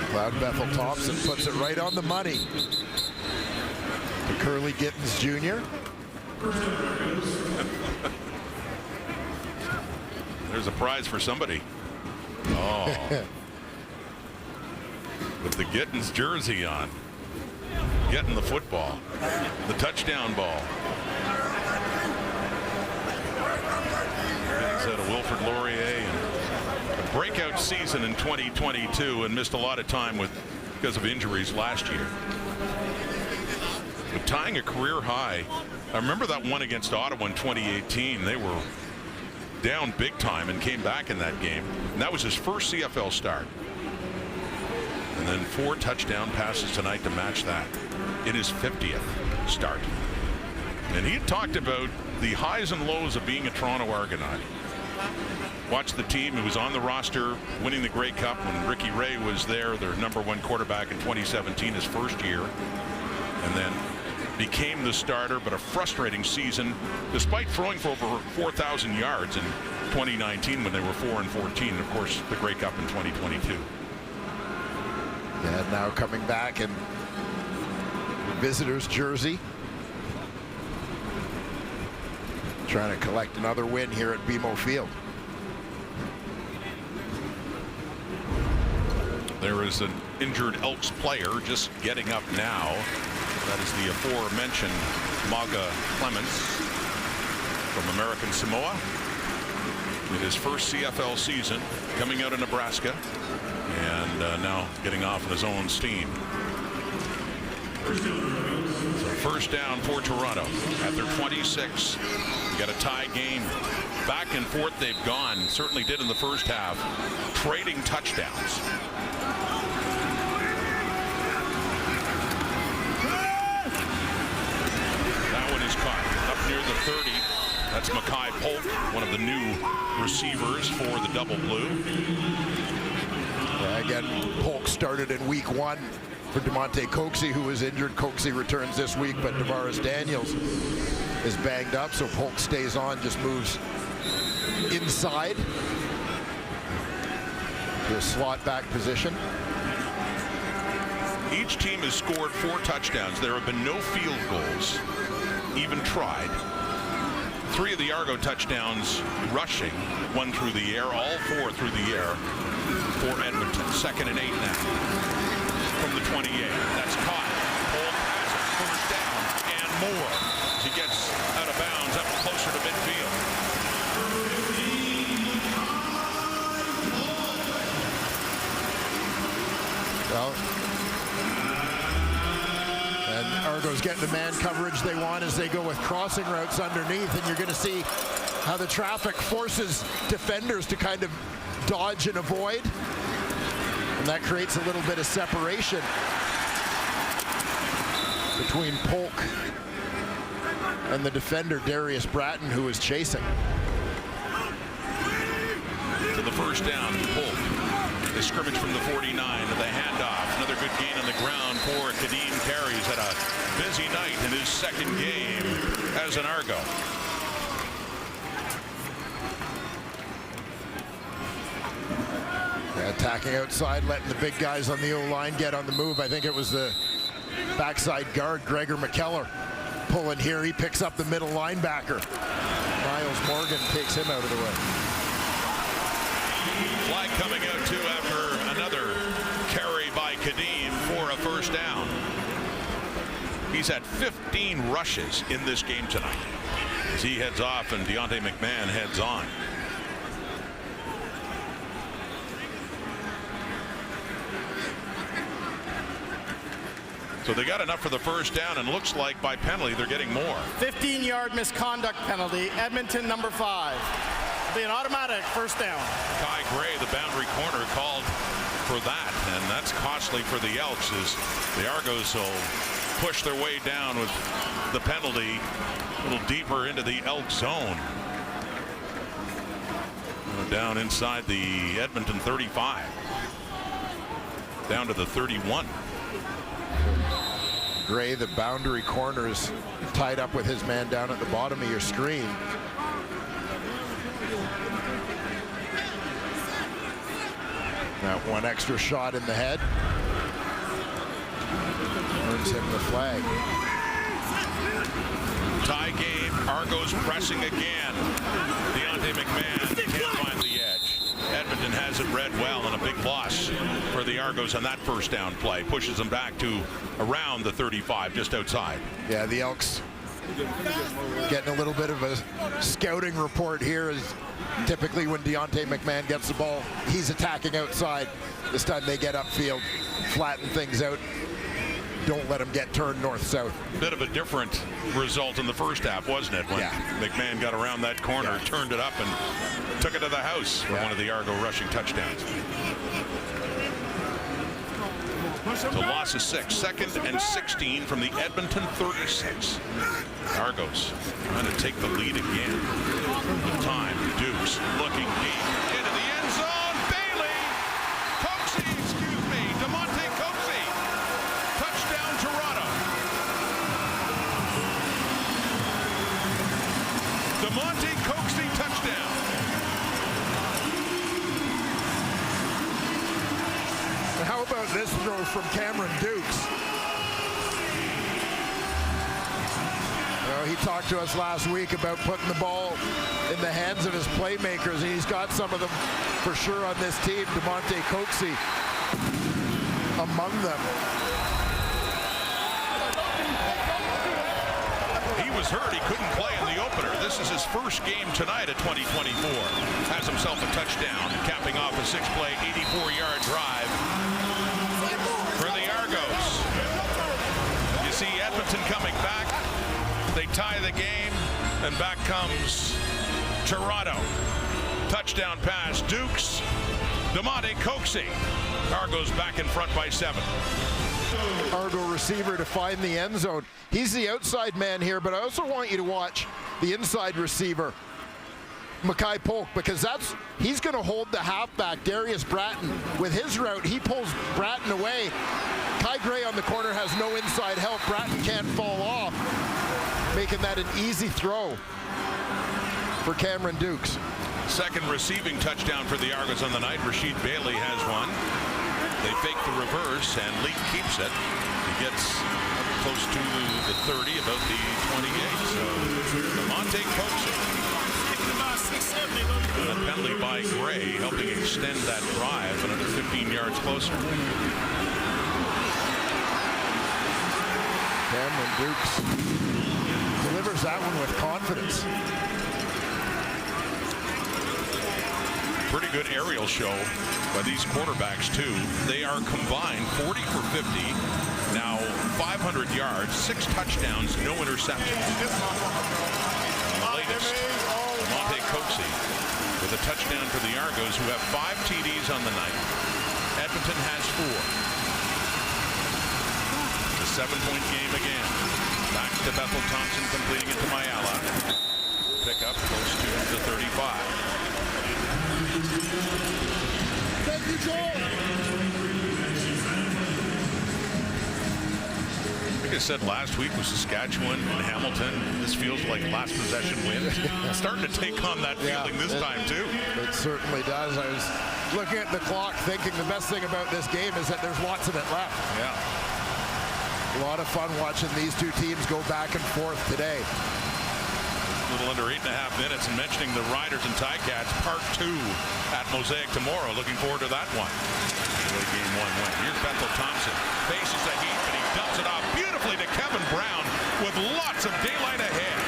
McLeod Bethel Thompson puts it right on the money to Curly Gittens Jr. There's a prize for somebody. Oh. With the Gittens jersey on. Getting the football. The touchdown ball. Gittens had a Wilfrid Laurier and a breakout season in 2022 and missed a lot of time because of injuries last year. But tying a career high. I remember that one against Ottawa in 2018. They were down big time and came back in that game. And that was his first CFL start. And then 4 touchdown passes tonight to match that in his 50th start. And he had talked about the highs and lows of being a Toronto Argonaut. Watched the team who was on the roster winning the Grey Cup when Ricky Ray was there, their #1 quarterback in 2017, his first year, and then became the starter, but a frustrating season despite throwing for over 4,000 yards in 2019 when they were 4-14, and of course the Grey Cup in 2022. And now coming back in visitor's jersey, trying to collect another win here at BMO Field. There is an injured Elks player just getting up now. That is the aforementioned Maga Clements from American Samoa. In his first CFL season, coming out of Nebraska, and now getting off on his own steam. So first down for Toronto at their 26. You got a tie game. Back and forth they've gone. Certainly did in the first half. Trading touchdowns. That one is caught up near the 30. That's Mackay Polk, one of the new receivers for the Double Blue. Again, Polk started in week 1 for DeMonte Coxey, who was injured. Coxey returns this week, but Tavares Daniels is banged up, so Polk stays on, just moves inside to a slot back position. Each team has scored 4 touchdowns. There have been no field goals even tried. 3 of the Argo touchdowns rushing, 1 through the air, all 4 through the air for Edmonton. 2nd and 8 now from the 28. That's caught. Polk has it. First down and more as he gets out of bounds up closer to midfield. Well, and Argo's getting the man coverage they want as they go with crossing routes underneath, and you're going to see how the traffic forces defenders to kind of dodge and avoid, and that creates a little bit of separation between Polk and the defender Darius Bratton, who is chasing. To the first down, Polk. The scrimmage from the 49 to the handoff. Another good gain on the ground for Kadeem Carey. He's had a busy night in his 2nd game as an Argo. Attacking outside, letting the big guys on the O-line get on the move. I think it was the backside guard, Gregor McKellar, pulling here. He picks up the middle linebacker. Miles Morgan takes him out of the way. Flag coming out too after another carry by Kadeem for a first down. He's had 15 rushes in this game tonight as he heads off and Deontay McMahon heads on. So they got enough for the first down, and looks like by penalty they're getting more. 15-yard misconduct penalty, Edmonton number 5. It'll be an automatic first down. Kai Gray, the boundary corner, called for that, and that's costly for the Elks as the Argos will push their way down with the penalty a little deeper into the Elk zone. Down inside the Edmonton 35. Down to the 31. Gray, the boundary corner, is tied up with his man down at the bottom of your screen. That one extra shot in the head earns him the flag. Tie game, Argos pressing again. Deontay McMahon can't find the edge. Edmonton has it read well, and a big loss for the Argos on that first down play. Pushes them back to around the 35, just outside. Yeah, the Elks getting a little bit of a scouting report here. As typically when Deontay McMahon gets the ball, he's attacking outside. This time they get upfield, flatten things out. Don't let him get turned north-south. Bit of a different result in the first half, wasn't it? When McMahon got around that corner, turned it up, and took it to the house for one of the Argo rushing touchdowns. So loss of 6. 2nd and 16 from the Edmonton 36. Argos trying to take the lead again. The time, Dukes looking deep into the end zone. Bailey! Coxey, DeMonte Coxey. Touchdown, Toronto. DeMonte Coxey touchdown. How about this throw from Cameron Dukes? Well, he talked to us last week about putting the ball in the hands of his playmakers, and he's got some of them for sure on this team. DeMonte Coxey among them. He was hurt. He couldn't play in the opener. This is his first game tonight at 2024. Has himself a touchdown, capping off a 6-play, 84-yard drive for the Argos. You see Edmonton coming back. They tie the game, and back comes Toronto. Touchdown pass, Dukes, DeMonte Coxey. Argos back in front by 7. Argo receiver to find the end zone. He's the outside man here, but I also want you to watch the inside receiver Mackay Polk, because he's going to hold the halfback, Darius Bratton. With his route, he pulls Bratton away. Kai Gray on the corner has no inside help. Bratton can't fall off, making that an easy throw for Cameron Dukes. Second receiving touchdown for the Argos on the night. Rasheed Bailey has one. They fake the reverse, and Leak keeps it. He gets close to the 30, about the 28. So Monte Coaxey. And a penalty by Gray, helping extend that drive another 15 yards closer. Cameron Dukes delivers that one with confidence. Pretty good aerial show by these quarterbacks, too. They are combined 40 for 50. Now 500 yards, 6 touchdowns, no interceptions. The latest, Monte Coaxey with a touchdown for the Argos, who have 5 TDs on the night. Edmonton has 4. It's a 7-point game again. Back to Bethel Thompson, completing it to Mayala. Pick up close to the 35. Thank you, Joel. Like I said last week with Saskatchewan and Hamilton, this feels like last possession win. Starting to take on that feeling this time too. It certainly does. I was looking at the clock thinking the best thing about this game is that there's lots of it left. Yeah. A lot of fun watching these two teams go back and forth today. A little under 8.5 minutes, and mentioning the Riders and Ticats, part 2 at Mosaic tomorrow. Looking forward to that one. The way game 1 went. Here's Bethel Thompson. Faces the heat, and he dumps it off beautifully to Kevin Brown with lots of daylight ahead.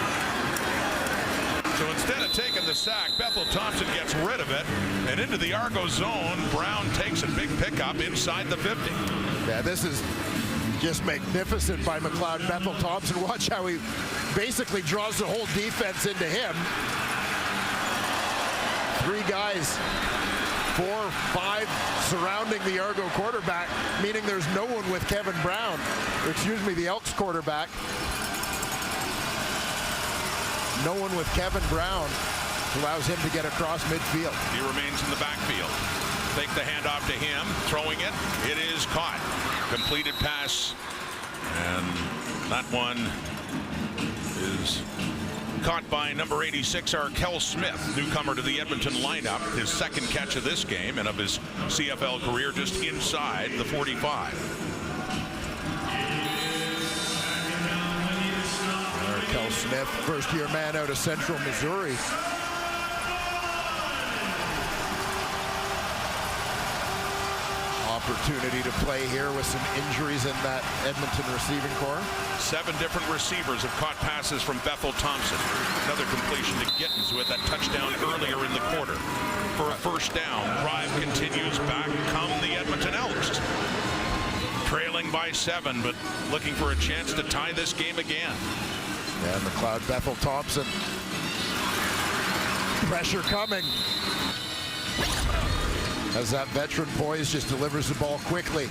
So instead of taking the sack, Bethel Thompson gets rid of it, and into the Argo zone. Brown takes a big pickup inside the 50. Yeah, this is just magnificent by McLeod. Bethel Thompson, watch how he basically draws the whole defense into him. 3 guys, 4, 5 surrounding the Argo quarterback, meaning there's no one with Kevin Brown, or excuse me, the Elks quarterback. No one with Kevin Brown allows him to get across midfield. He remains in the backfield. Take the handoff to him, throwing it. It is caught. Completed pass, and that one is caught by number 86, Arkel Smith, newcomer to the Edmonton lineup. His second catch of this game and of his CFL career, just inside the 45. Arkel Smith, first-year man out of Central Missouri. Opportunity to play here with some injuries in that Edmonton receiving corps. 7 different receivers have caught passes from Bethel Thompson. Another completion to Gittins with that touchdown earlier in the quarter. For a first down, drive continues. Back come the Edmonton Elks. Trailing by 7, but looking for a chance to tie this game again. And McLeod Bethel Thompson. Pressure coming. As that veteran poise just delivers the ball quickly.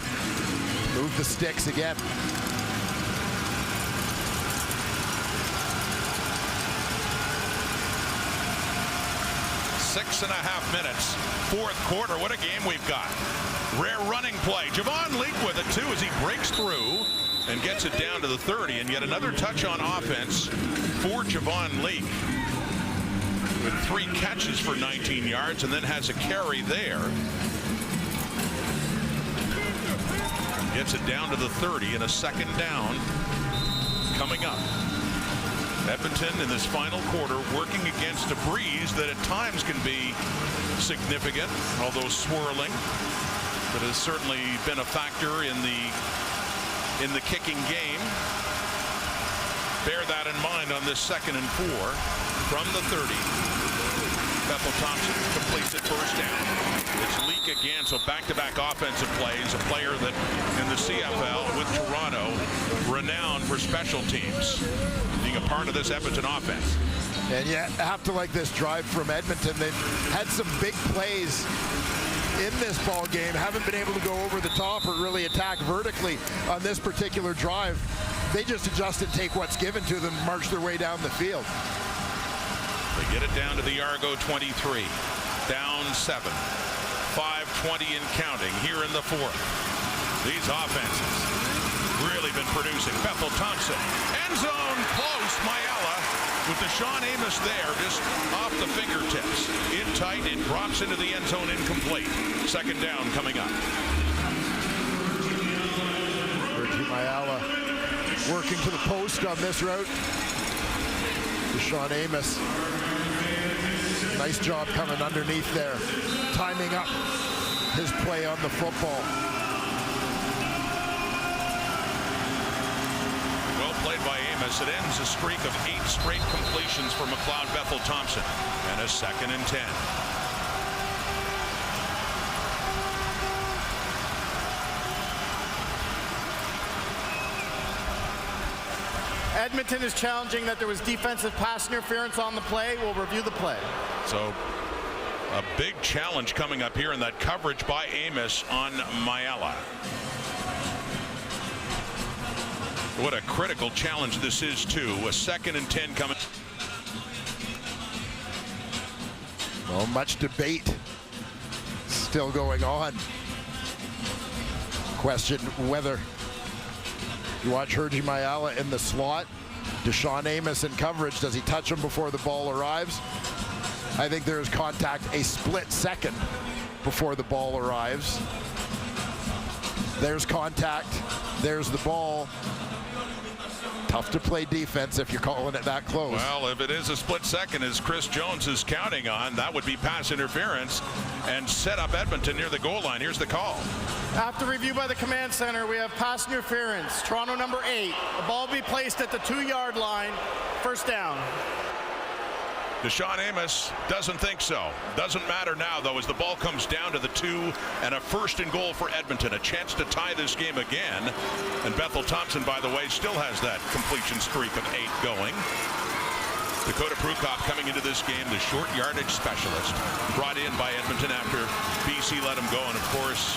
Move the sticks again. Six and a half minutes. Fourth quarter. What a game we've got. Rare running play. Javon Leak with it too as he breaks through and gets it down to the 30. And yet another touch on offense for Javon Leak. With 3 catches for 19 yards and then has a carry there. Gets it down to the 30 and a second down coming up. Edmonton in this final quarter working against a breeze that at times can be significant, although swirling, but has certainly been a factor in the kicking game. Bear that in mind on this 2nd and 4 from the 30. Bethel Thompson completes it, first down. It's Leak again, so back-to-back offensive plays. A player that in the CFL with Toronto, renowned for special teams, being a part of this Edmonton offense. And yet, I have to like this drive from Edmonton. They've had some big plays in this ball game, haven't been able to go over the top or really attack vertically on this particular drive. They just adjust and take what's given to them, march their way down the field. They get it down to the Argo 23. Down 7. 5:20 and counting here in the fourth. These offenses really been producing. Bethel Thompson. End zone close. Mayala with Deshaun Amos there, just off the fingertips. In tight, it drops into the end zone incomplete. Second down coming up. Mayala working to the post on this route. Deshaun Amos. Nice job coming underneath there. Timing up his play on the football. Well played by Amos. It ends a streak of 8 straight completions for McLeod Bethel Thompson. And a 2nd and 10. Edmonton is challenging that there was defensive pass interference on the play. We'll review the play. So a big challenge coming up here in that coverage by Amos on Mayala. What a critical challenge this is too. A 2nd and 10 coming. Well, much debate still going on. Question whether you watch Hergy Mayala in the slot, Deshaun Amos in coverage. Does he touch him before the ball arrives? I think there is contact a split second before the ball arrives. There's contact. There's the ball. Tough to play defense if you're calling it that close. Well, if it is a split second, as Chris Jones is counting on, that would be pass interference and set up Edmonton near the goal line. Here's the call. After review by the command center, we have pass interference. Toronto number 8. The ball will be placed at the 2-yard line. First down. Deshaun Amos doesn't think so. Doesn't matter now, though, as the ball comes down to the 2 and a 1st and goal for Edmonton. A chance to tie this game again. And Bethel Thompson, by the way, still has that completion streak of 8 going. Dakota Prukop coming into this game, the short yardage specialist, brought in by Edmonton after BC let him go, and of course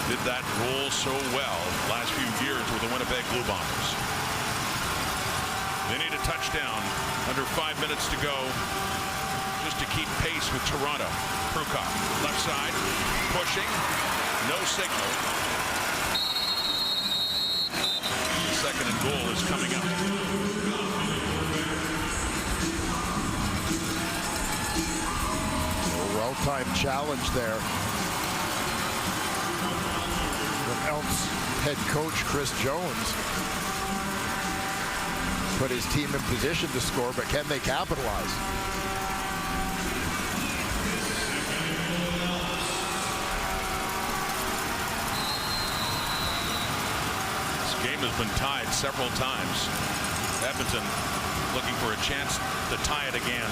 did that role so well last few years with the Winnipeg Blue Bombers. They need a touchdown under 5 minutes to go just to keep pace with Toronto. Prukop, left side, pushing, no signal. The 2nd and goal is coming up. Well-timed challenge there from Elks head coach Chris Jones. Put his team in position to score, but can they capitalize? This game has been tied several times. Edmonton looking for a chance to tie it again.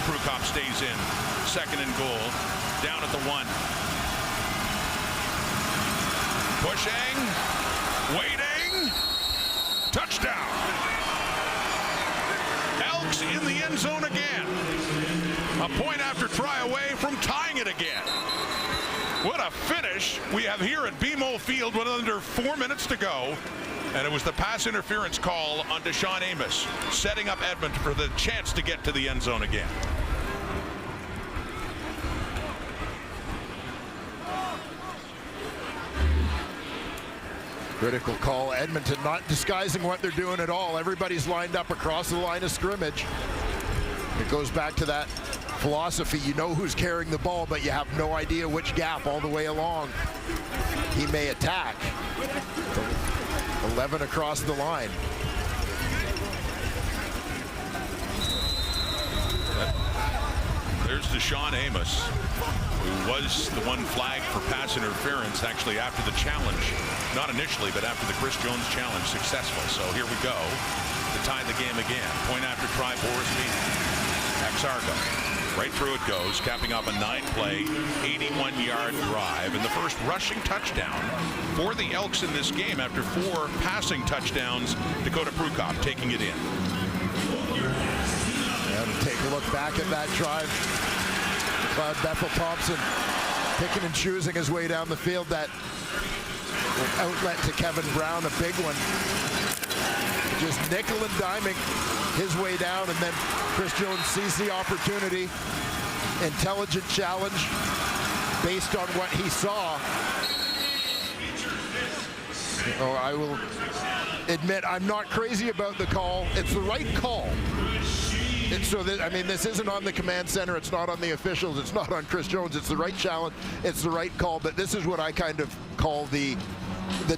Prukop stays in. 2nd and goal. Down at the 1. Pushing. Waiting. Touchdown. Elks in the end zone again. A point after try away from tying it again. What a finish we have here at BMO Field with under 4 minutes to go. And it was the pass interference call on Deshaun Amos, setting up Edmonton for the chance to get to the end zone again. Critical call. Edmonton not disguising what they're doing at all. Everybody's lined up across the line of scrimmage. It goes back to that philosophy. You know who's carrying the ball, but you have no idea which gap all the way along he may attack. 11 across the line. There's Deshaun Amos, who was the one flagged for pass interference actually after the challenge. Not initially, but after the Chris Jones challenge, successful. So here we go to tie the game again. Point after try, Borisby, ex-Argo. Right through it goes, capping off a 9-play, 81-yard drive, and the first rushing touchdown for the Elks in this game after 4 passing touchdowns. Dakota Prukop taking it in. And take a look back at that drive. Bethel Thompson picking and choosing his way down the field. That outlet to Kevin Brown, a big one. Just nickel and diming. his way down, and then Chris Jones sees the opportunity. Intelligent challenge based on what he saw. Oh, I will admit I'm not crazy about the call. It's the right call. This isn't on the command center. It's not on the officials. It's not on Chris Jones. It's the right challenge. It's the right call. But this is what I kind of call the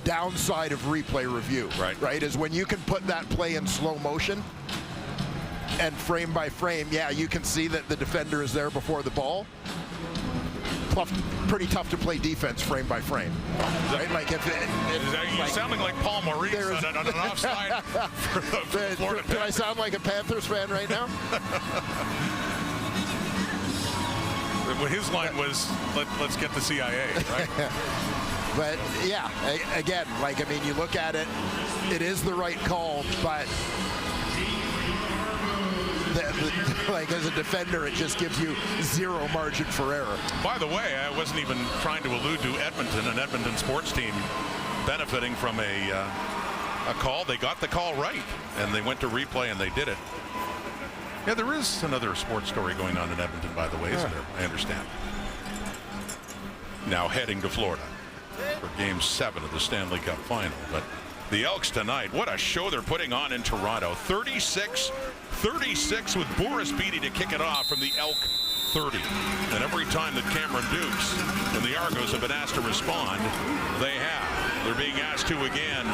downside of replay review. Right? Is when you can put that play in slow motion and frame by frame, yeah, you can see that the defender is there before the ball. Pretty tough to play defense frame by frame. Right? Like if you're sounding like Paul Maurice on an offside. Do I sound like a Panthers fan right now? Well, his line was, let's get the CIA, right? But yeah, again, you look at it, it is the right call, but as a defender, it just gives you zero margin for error. By the way, I wasn't even trying to allude to Edmonton, an Edmonton sports team benefiting from a call. They got the call right, and they went to replay, and they did it. Yeah, there is another sports story going on in Edmonton, by the way, isn't there? I understand. Now heading to Florida for Game 7 of the Stanley Cup Final. But the Elks tonight, what a show they're putting on in Toronto. 36 with Boris Beatty to kick it off from the Elk 30. And every time that Cameron Dukes and the Argos have been asked to respond, they have. They're being asked to again.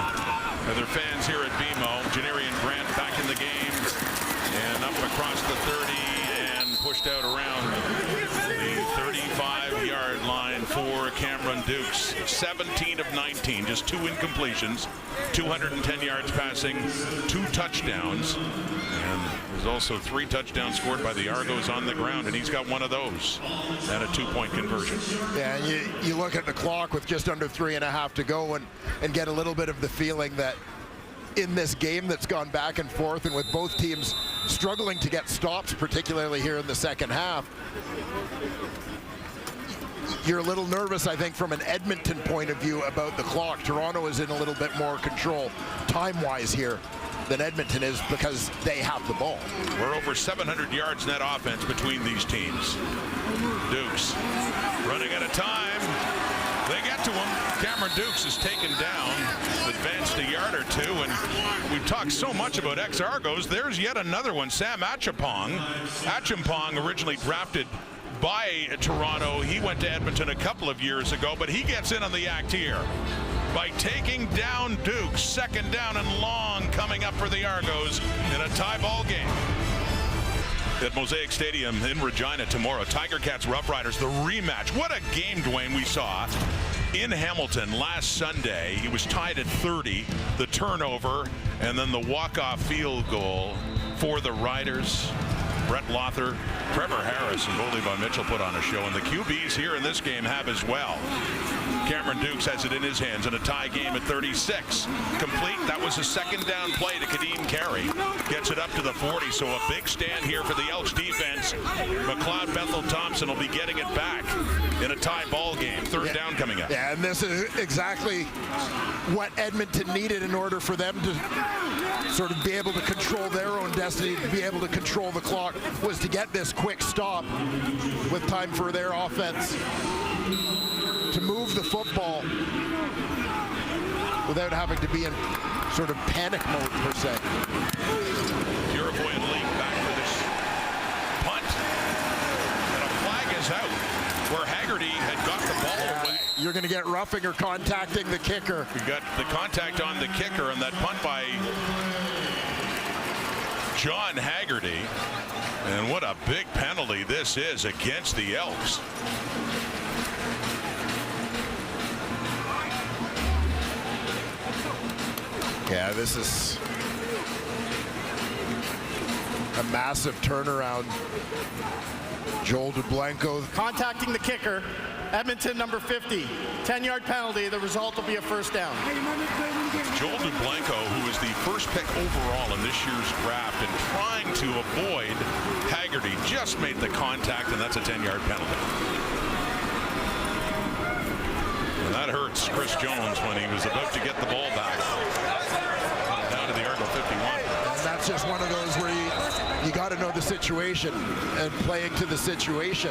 Their fans here at BMO. Janarian Grant back in the game. And up across the 30 and pushed out around the 35-yard line for Cameron Dukes. 17 of 19, just 2 incompletions, 210 yards passing, 2 touchdowns. And there's also 3 touchdowns scored by the Argos on the ground, and he's got one of those and a 2-point conversion. Yeah, and you look at the clock with just under 3.5 to go and get a little bit of the feeling that in this game that's gone back and forth, and with both teams struggling to get stops, particularly here in the second half, you're a little nervous, I think, from an Edmonton point of view about the clock. Toronto is in a little bit more control time-wise here than Edmonton is because they have the ball. We're over 700 yards net offense between these teams. Dukes running out of time. They get to him. Cameron Dukes is taken down, advanced a yard or 2, and we've talked so much about ex-Argos. There's yet another one, Sam Acheampong. Acheampong originally drafted by Toronto. He went to Edmonton a couple of years ago, but he gets in on the act here by taking down Dukes. 2nd down and long coming up for the Argos in a tie ball game. At Mosaic Stadium in Regina tomorrow, Tiger Cats Rough Riders, the rematch. What a game, Dwayne, we saw in Hamilton last Sunday. He was tied at 30, the turnover, and then the walk-off field goal for the Riders. Brett Lothar, Trevor Harris, and Goldie Von Mitchell put on a show, and the QBs here in this game have as well. Cameron Dukes has it in his hands in a tie game at 36. Complete. That was a 2nd down play to Kadeem Carey. Gets it up to the 40, so a big stand here for the Elks defense. McLeod Bethel-Thompson will be getting it back in a tie ball game. 3rd down coming up. Yeah, and this is exactly what Edmonton needed in order for them to sort of be able to control their own destiny, to be able to control the clock, was to get this quick stop with time for their offense to move the football without having to be in sort of panic mode per se. Purifoy and Leak back for this punt. And a flag is out where Haggerty had got the ball away. You're going to get roughing or contacting the kicker. We got the contact on the kicker, and that punt by John Haggerty. And what a big penalty this is against the Elks. Yeah, this is a massive turnaround. Joel DeBlanco contacting the kicker. Edmonton, number 50. 10-yard penalty. The result will be a 1st down. Joel DeBlanco, who was the first pick overall in this year's draft, and trying to avoid Haggerty, just made the contact, and that's a 10-yard penalty. And that hurts Chris Jones when he was about to get the ball back. Down to the Argo 51. And that's just one of those where you got to know the situation and playing to the situation.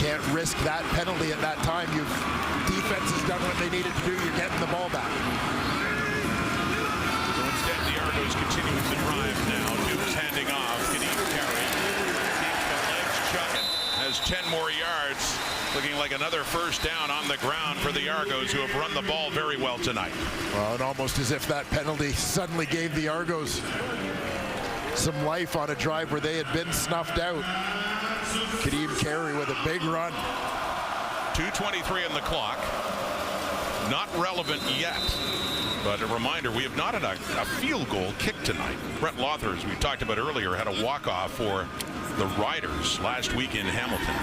Can't risk that penalty at that time. Defense has done what they needed to do. You're getting the ball back. So instead, the Argos continuing the drive now. Duke's handing off. Kadeem Carey keeps the legs chugging. Has 10 more yards. Looking like another first down on the ground for the Argos, who have run the ball very well tonight. Well, and almost as if that penalty suddenly gave the Argos some life on a drive where they had been snuffed out. Kadeem Carey with a big run. 2:23 on the clock. Not relevant yet, but a reminder, we have not had a field goal kick tonight. Brett Lothar, as we talked about earlier, had a walk-off for the Riders last week in Hamilton.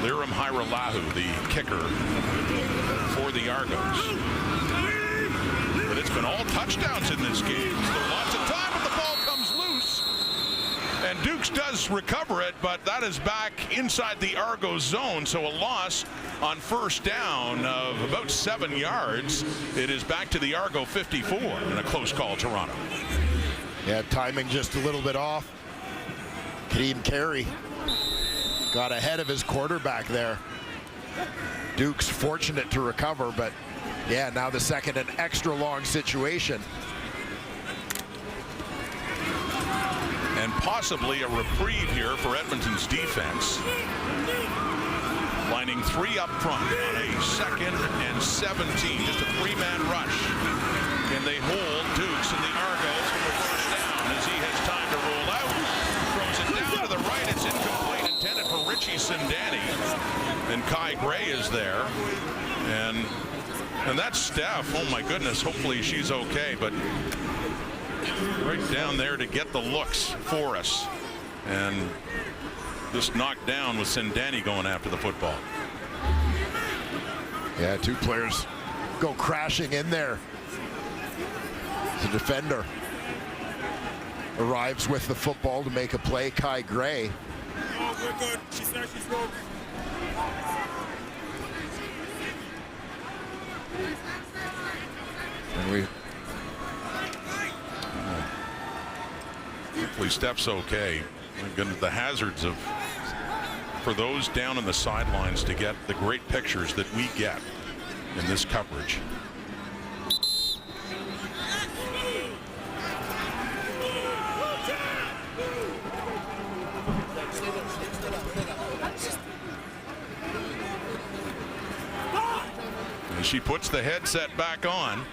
Liram Hiralahu, the kicker for the Argos. But it's been all touchdowns in this game. Still lots of time, but the ball comes loose. And Dukes does recover it, but that is back inside the Argos zone. So a loss on first down of about 7 yards. It is back to the Argo 54 in a close call, Toronto. Yeah, timing just a little bit off. Kadeem Carey got ahead of his quarterback there. Duke's fortunate to recover, but yeah, now the second and extra long situation. And possibly a reprieve here for Edmonton's defense. Lining 3 up front on a 2nd and 17, just a 3-man rush. Can they hold Dukes and the Argos for the first down as he has time to roll out? Throws it down to the right, it's incomplete, intended for Richie Sindani. And Kai Gray is there. And that's Steph. Oh my goodness, hopefully she's okay, but right down there to get the looks for us. And just knocked down with Sindani going after the football. Yeah, 2 players go crashing in there. The defender arrives with the football to make a play. Kai Gray. Oh, we're good. She said she's good. And hopefully Steph's okay. My goodness, the hazards of for those down on the sidelines to get the great pictures that we get in this coverage. And she puts the headset back on.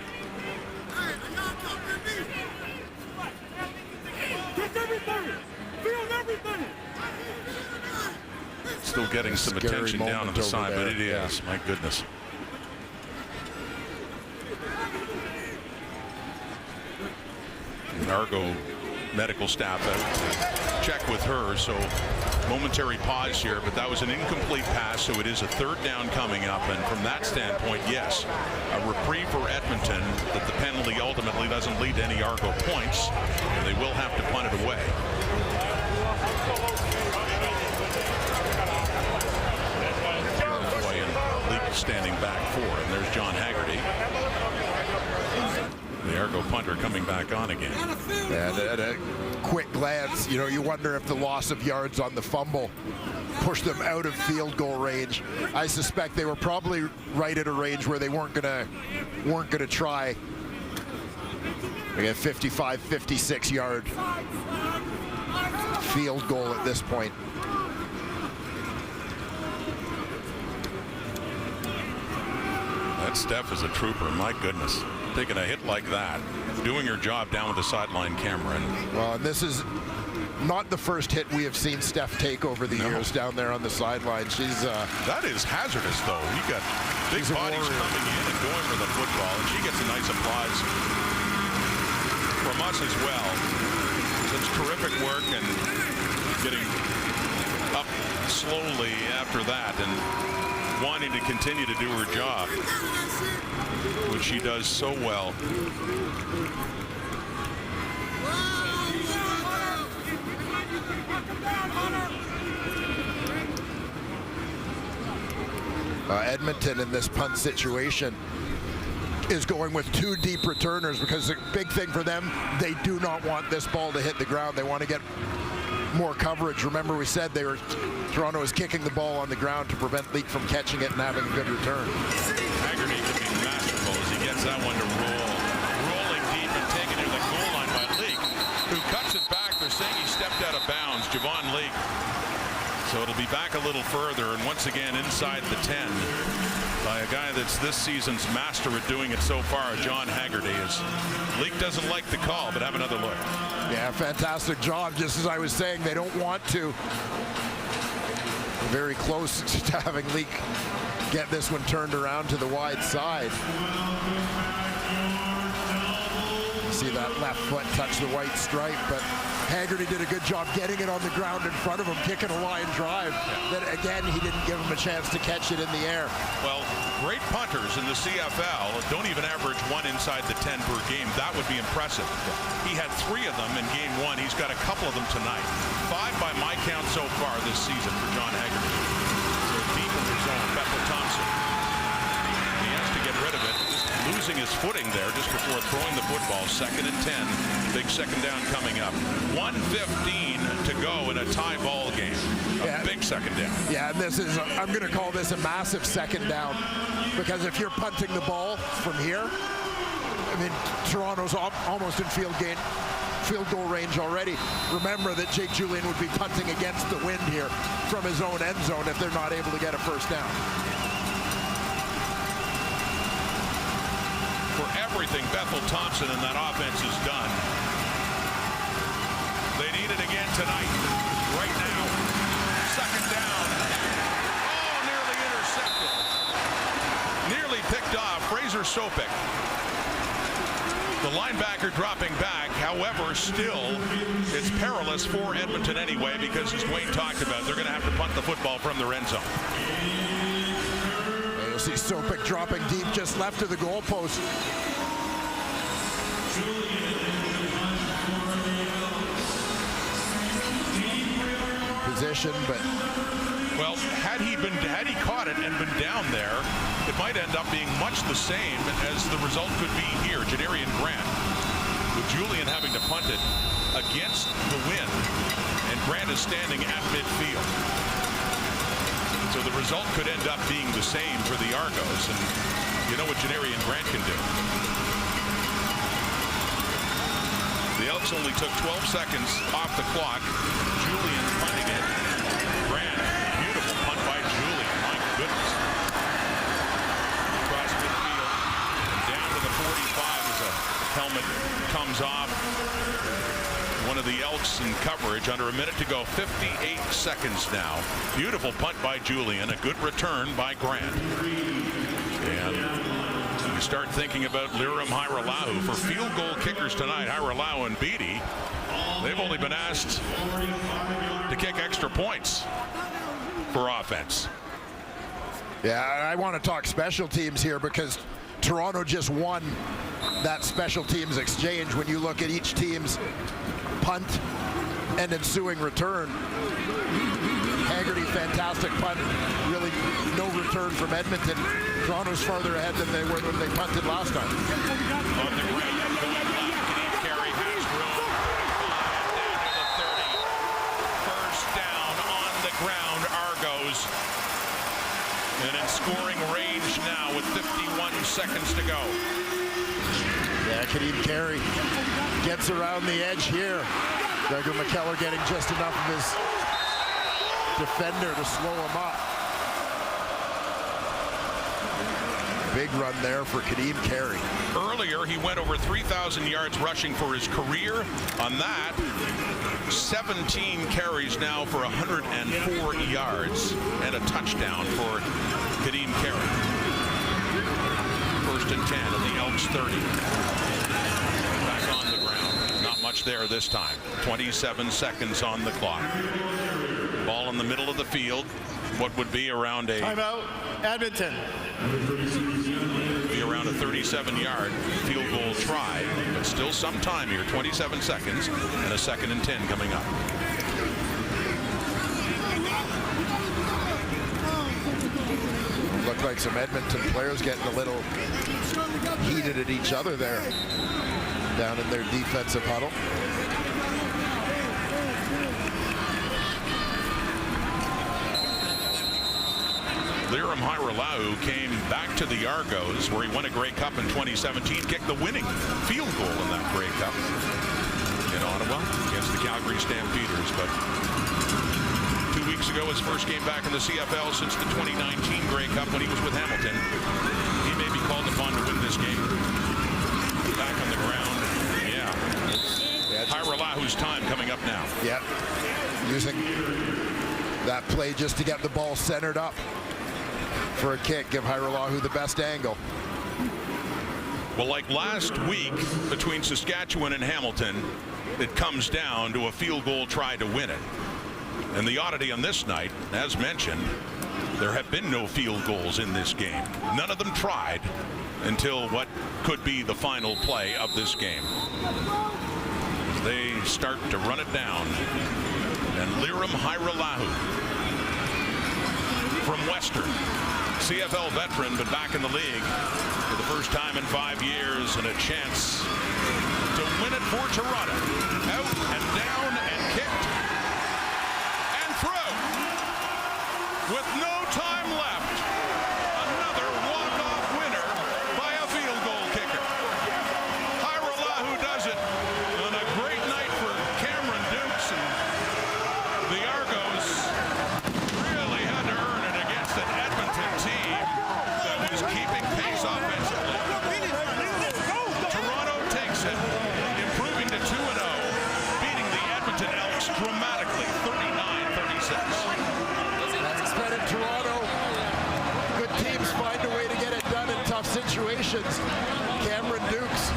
Still getting some attention down on the side, but it is, my goodness. And Argo medical staff check with her, so momentary pause here, but that was an incomplete pass, so it is a 3rd down coming up, and from that standpoint, yes, a reprieve for Edmonton that the penalty ultimately doesn't lead to any Argo points, and they will have to punt it away. Standing back 4, and there's John Haggerty. The Argo punter coming back on again. And at a quick glance, you wonder if the loss of yards on the fumble pushed them out of field goal range. I suspect they were probably right at a range where they weren't gonna try. They got 55, 56 yard field goal at this point. That Steph is a trooper, my goodness. Taking a hit like that, doing her job down with the sideline camera. Well, and this is not the first hit we have seen Steph take over the years down there on the sideline. She's that is hazardous, though. You got big bodies coming in and going for the football, and she gets a nice applause from us as well. Such terrific work and getting up slowly after that and wanting to continue to do her job, which she does so well. Edmonton in this punt situation is going with 2 deep returners, because the big thing for them, they do not want this ball to hit the ground. They want to get more coverage. Remember, we said Toronto is kicking the ball on the ground to prevent Leak from catching it and having a good return. Haggerty can be masterful as he gets that one to roll. Rolling deep and taken to the goal line by Leak, who cuts it back. They're saying he stepped out of bounds, Javon Leak. So it'll be back a little further, and once again inside the 10 by a guy that's this season's master at doing it so far, John Haggerty. Leak doesn't like the call, but have another look. Yeah, fantastic job. Just as I was saying, they don't want to. Very close to having Leak get this one turned around to the wide side. See that left foot touch the white stripe, but Haggerty did a good job getting it on the ground in front of him, kicking a line drive. That again, he didn't give him a chance to catch it in the air. Well, great punters in the CFL don't even average 1 inside the 10 per game. That would be impressive. He had 3 of them in game 1. He's got a couple of them tonight. 5 by my count so far this season for John Haggerty. So deep in the zone, Bethel Thompson. He has to get rid of it. Losing his footing there just before throwing the football. 2nd and 10. Big second down coming up. 1:15 to go in a tie ball game. A big second down. Yeah, and I'm going to call this a massive second down, because if you're punting the ball from here, I mean, Toronto's almost in field goal range already. Remember that Jake Julian would be punting against the wind here from his own end zone if they're not able to get a first down. For everything Bethel Thompson and that offense has done, they need it again tonight. Right now, second down. Oh, nearly intercepted. Nearly picked off. Fraser Sopik, the linebacker, dropping back. However, still, it's perilous for Edmonton anyway, because as Dwayne talked about, they're going to have to punt the football from their end zone. You'll see Sopik dropping deep just left of the goalpost. Position, but well, had he caught it and been down there, it might end up being much the same as the result could be here. Jadarian Grant, with Julian having to punt it against the wind, and Grant is standing at midfield. So the result could end up being the same for the Argos, and you know what Jadarian Grant can do. The Elks only took 12 seconds off the clock. Julian punting it. Grant, beautiful punt by Julian. My goodness. Across midfield, down to the 45 as a helmet comes off. One of the Elks in coverage, under a minute to go, 58 seconds now. Beautiful punt by Julian, a good return by Grant. And you start thinking about Liram Hiralau for field goal kickers tonight. Hiralau and Beattie, they've only been asked to kick extra points for offense. yeah, I want to talk special teams here, because Toronto just won that special teams exchange. When you look at each team's punt and ensuing return, Haggerty, fantastic punt, really no return from Edmonton. Toronto's farther ahead than they were when they punted last time. On the ground, going left, Carey has room. Down to the 30. First down on the ground, Argos. And in scoring range now with 51 seconds to go. Yeah, Kadeem Carey gets around the edge here. Gregor McKellar getting just enough of his defender to slow him up. Big run there for Kadeem Carey. Earlier, he went over 3,000 yards rushing for his career. On that, 17 carries now for 104 yards and a touchdown for Kadeem Carey. First and 10 at the Elks 30. Back on the ground. Not much there this time. 27 seconds on the clock. Ball in the middle of the field. What would be around a... Timeout, Edmonton. Be around a 37-yard field goal try, but still some time here. 27 seconds and a 2nd and 10 coming up. Look looked like some Edmonton players getting a little heated at each other there down in their defensive huddle. Liram Hajrullahu came back to the Argos, where he won a Grey Cup in 2017, kicked the winning field goal in that Grey Cup in Ottawa against the Calgary Stampeders. But 2 weeks ago, his first game back in the CFL since the 2019 Grey Cup when he was with Hamilton. He may be called upon to win this game. Back on the ground. Yeah. Hajrulahu's time coming up now. Yeah. Using that play just to get the ball centered up for a kick, give Hajrullahu the best angle. Well, like last week between Saskatchewan and Hamilton, it comes down to a field goal try to win it. And the oddity on this night, as mentioned, there have been no field goals in this game. None of them tried until what could be the final play of this game. They start to run it down. And Liram Hajrullahu from Western, CFL veteran, but back in the league for the first time in 5 years, and a chance to win it for Toronto. Out and down and kicked and through with no time left. Another walk-off winner by a field goal kicker. Hajrullahu does it on a great night for Cameron Dukes, and the Argos really had to earn it against an Edmonton team that was keeping pace offensively. Toronto takes it, improving to 2-0, beating the Edmonton Elks dramatically, 39-36. That's credit Toronto. Good teams find a way to get it done in tough situations. Cameron Dukes,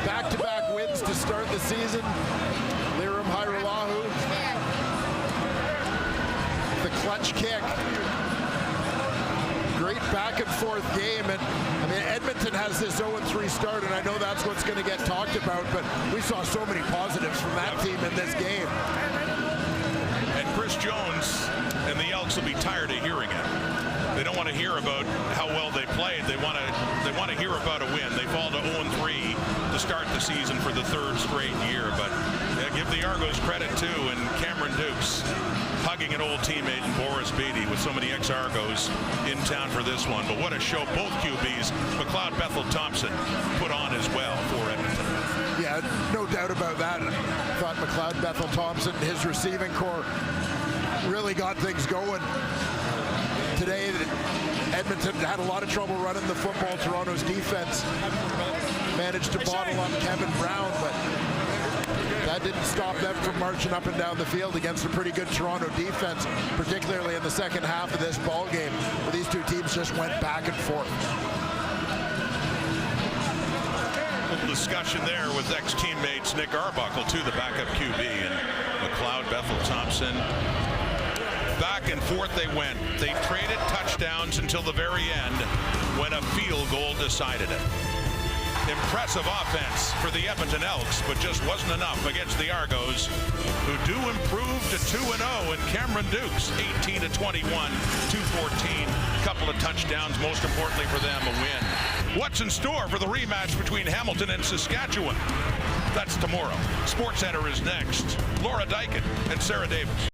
back-to-back wins to start the season. Liram Hajrullahu, the clutch kick. Great back and forth game, and I mean, Edmonton has this 0-3 start, and I know that's what's going to get talked about, but we saw so many positives from that team in this game. And Chris Jones and the Elks will be tired of hearing it. They don't want to hear about how well they played. They want to hear about a win. They fall to 0-3 to start the season for the third straight year, but give the Argos credit too, and Cameron Dukes hugging an old teammate in Boris Beatty with so many ex-Argos in town for this one. But what a show both QBs, McLeod Bethel Thompson, put on as well for Edmonton. Yeah, no doubt about that. I thought McLeod Bethel Thompson, his receiving core, really got things going. Today, Edmonton had a lot of trouble running the football. Toronto's defense managed to bottle up Kevin Brown, but that didn't stop them from marching up and down the field against a pretty good Toronto defense, particularly in the second half of this ball game, where these two teams just went back and forth. A little discussion there with ex-teammates Nick Arbuckle, too, the backup QB, and McLeod Bethel Thompson. Back and forth they went. They traded touchdowns until the very end when a field goal decided it. Impressive offense for the Edmonton Elks, but just wasn't enough against the Argos, who do improve to 2-0, and Cameron Dukes 18-21, 214, couple of touchdowns, most importantly for them, a win. What's in store for the rematch between Hamilton and Saskatchewan? That's tomorrow. SportsCenter is next. Laura Dyken and Sarah Davis.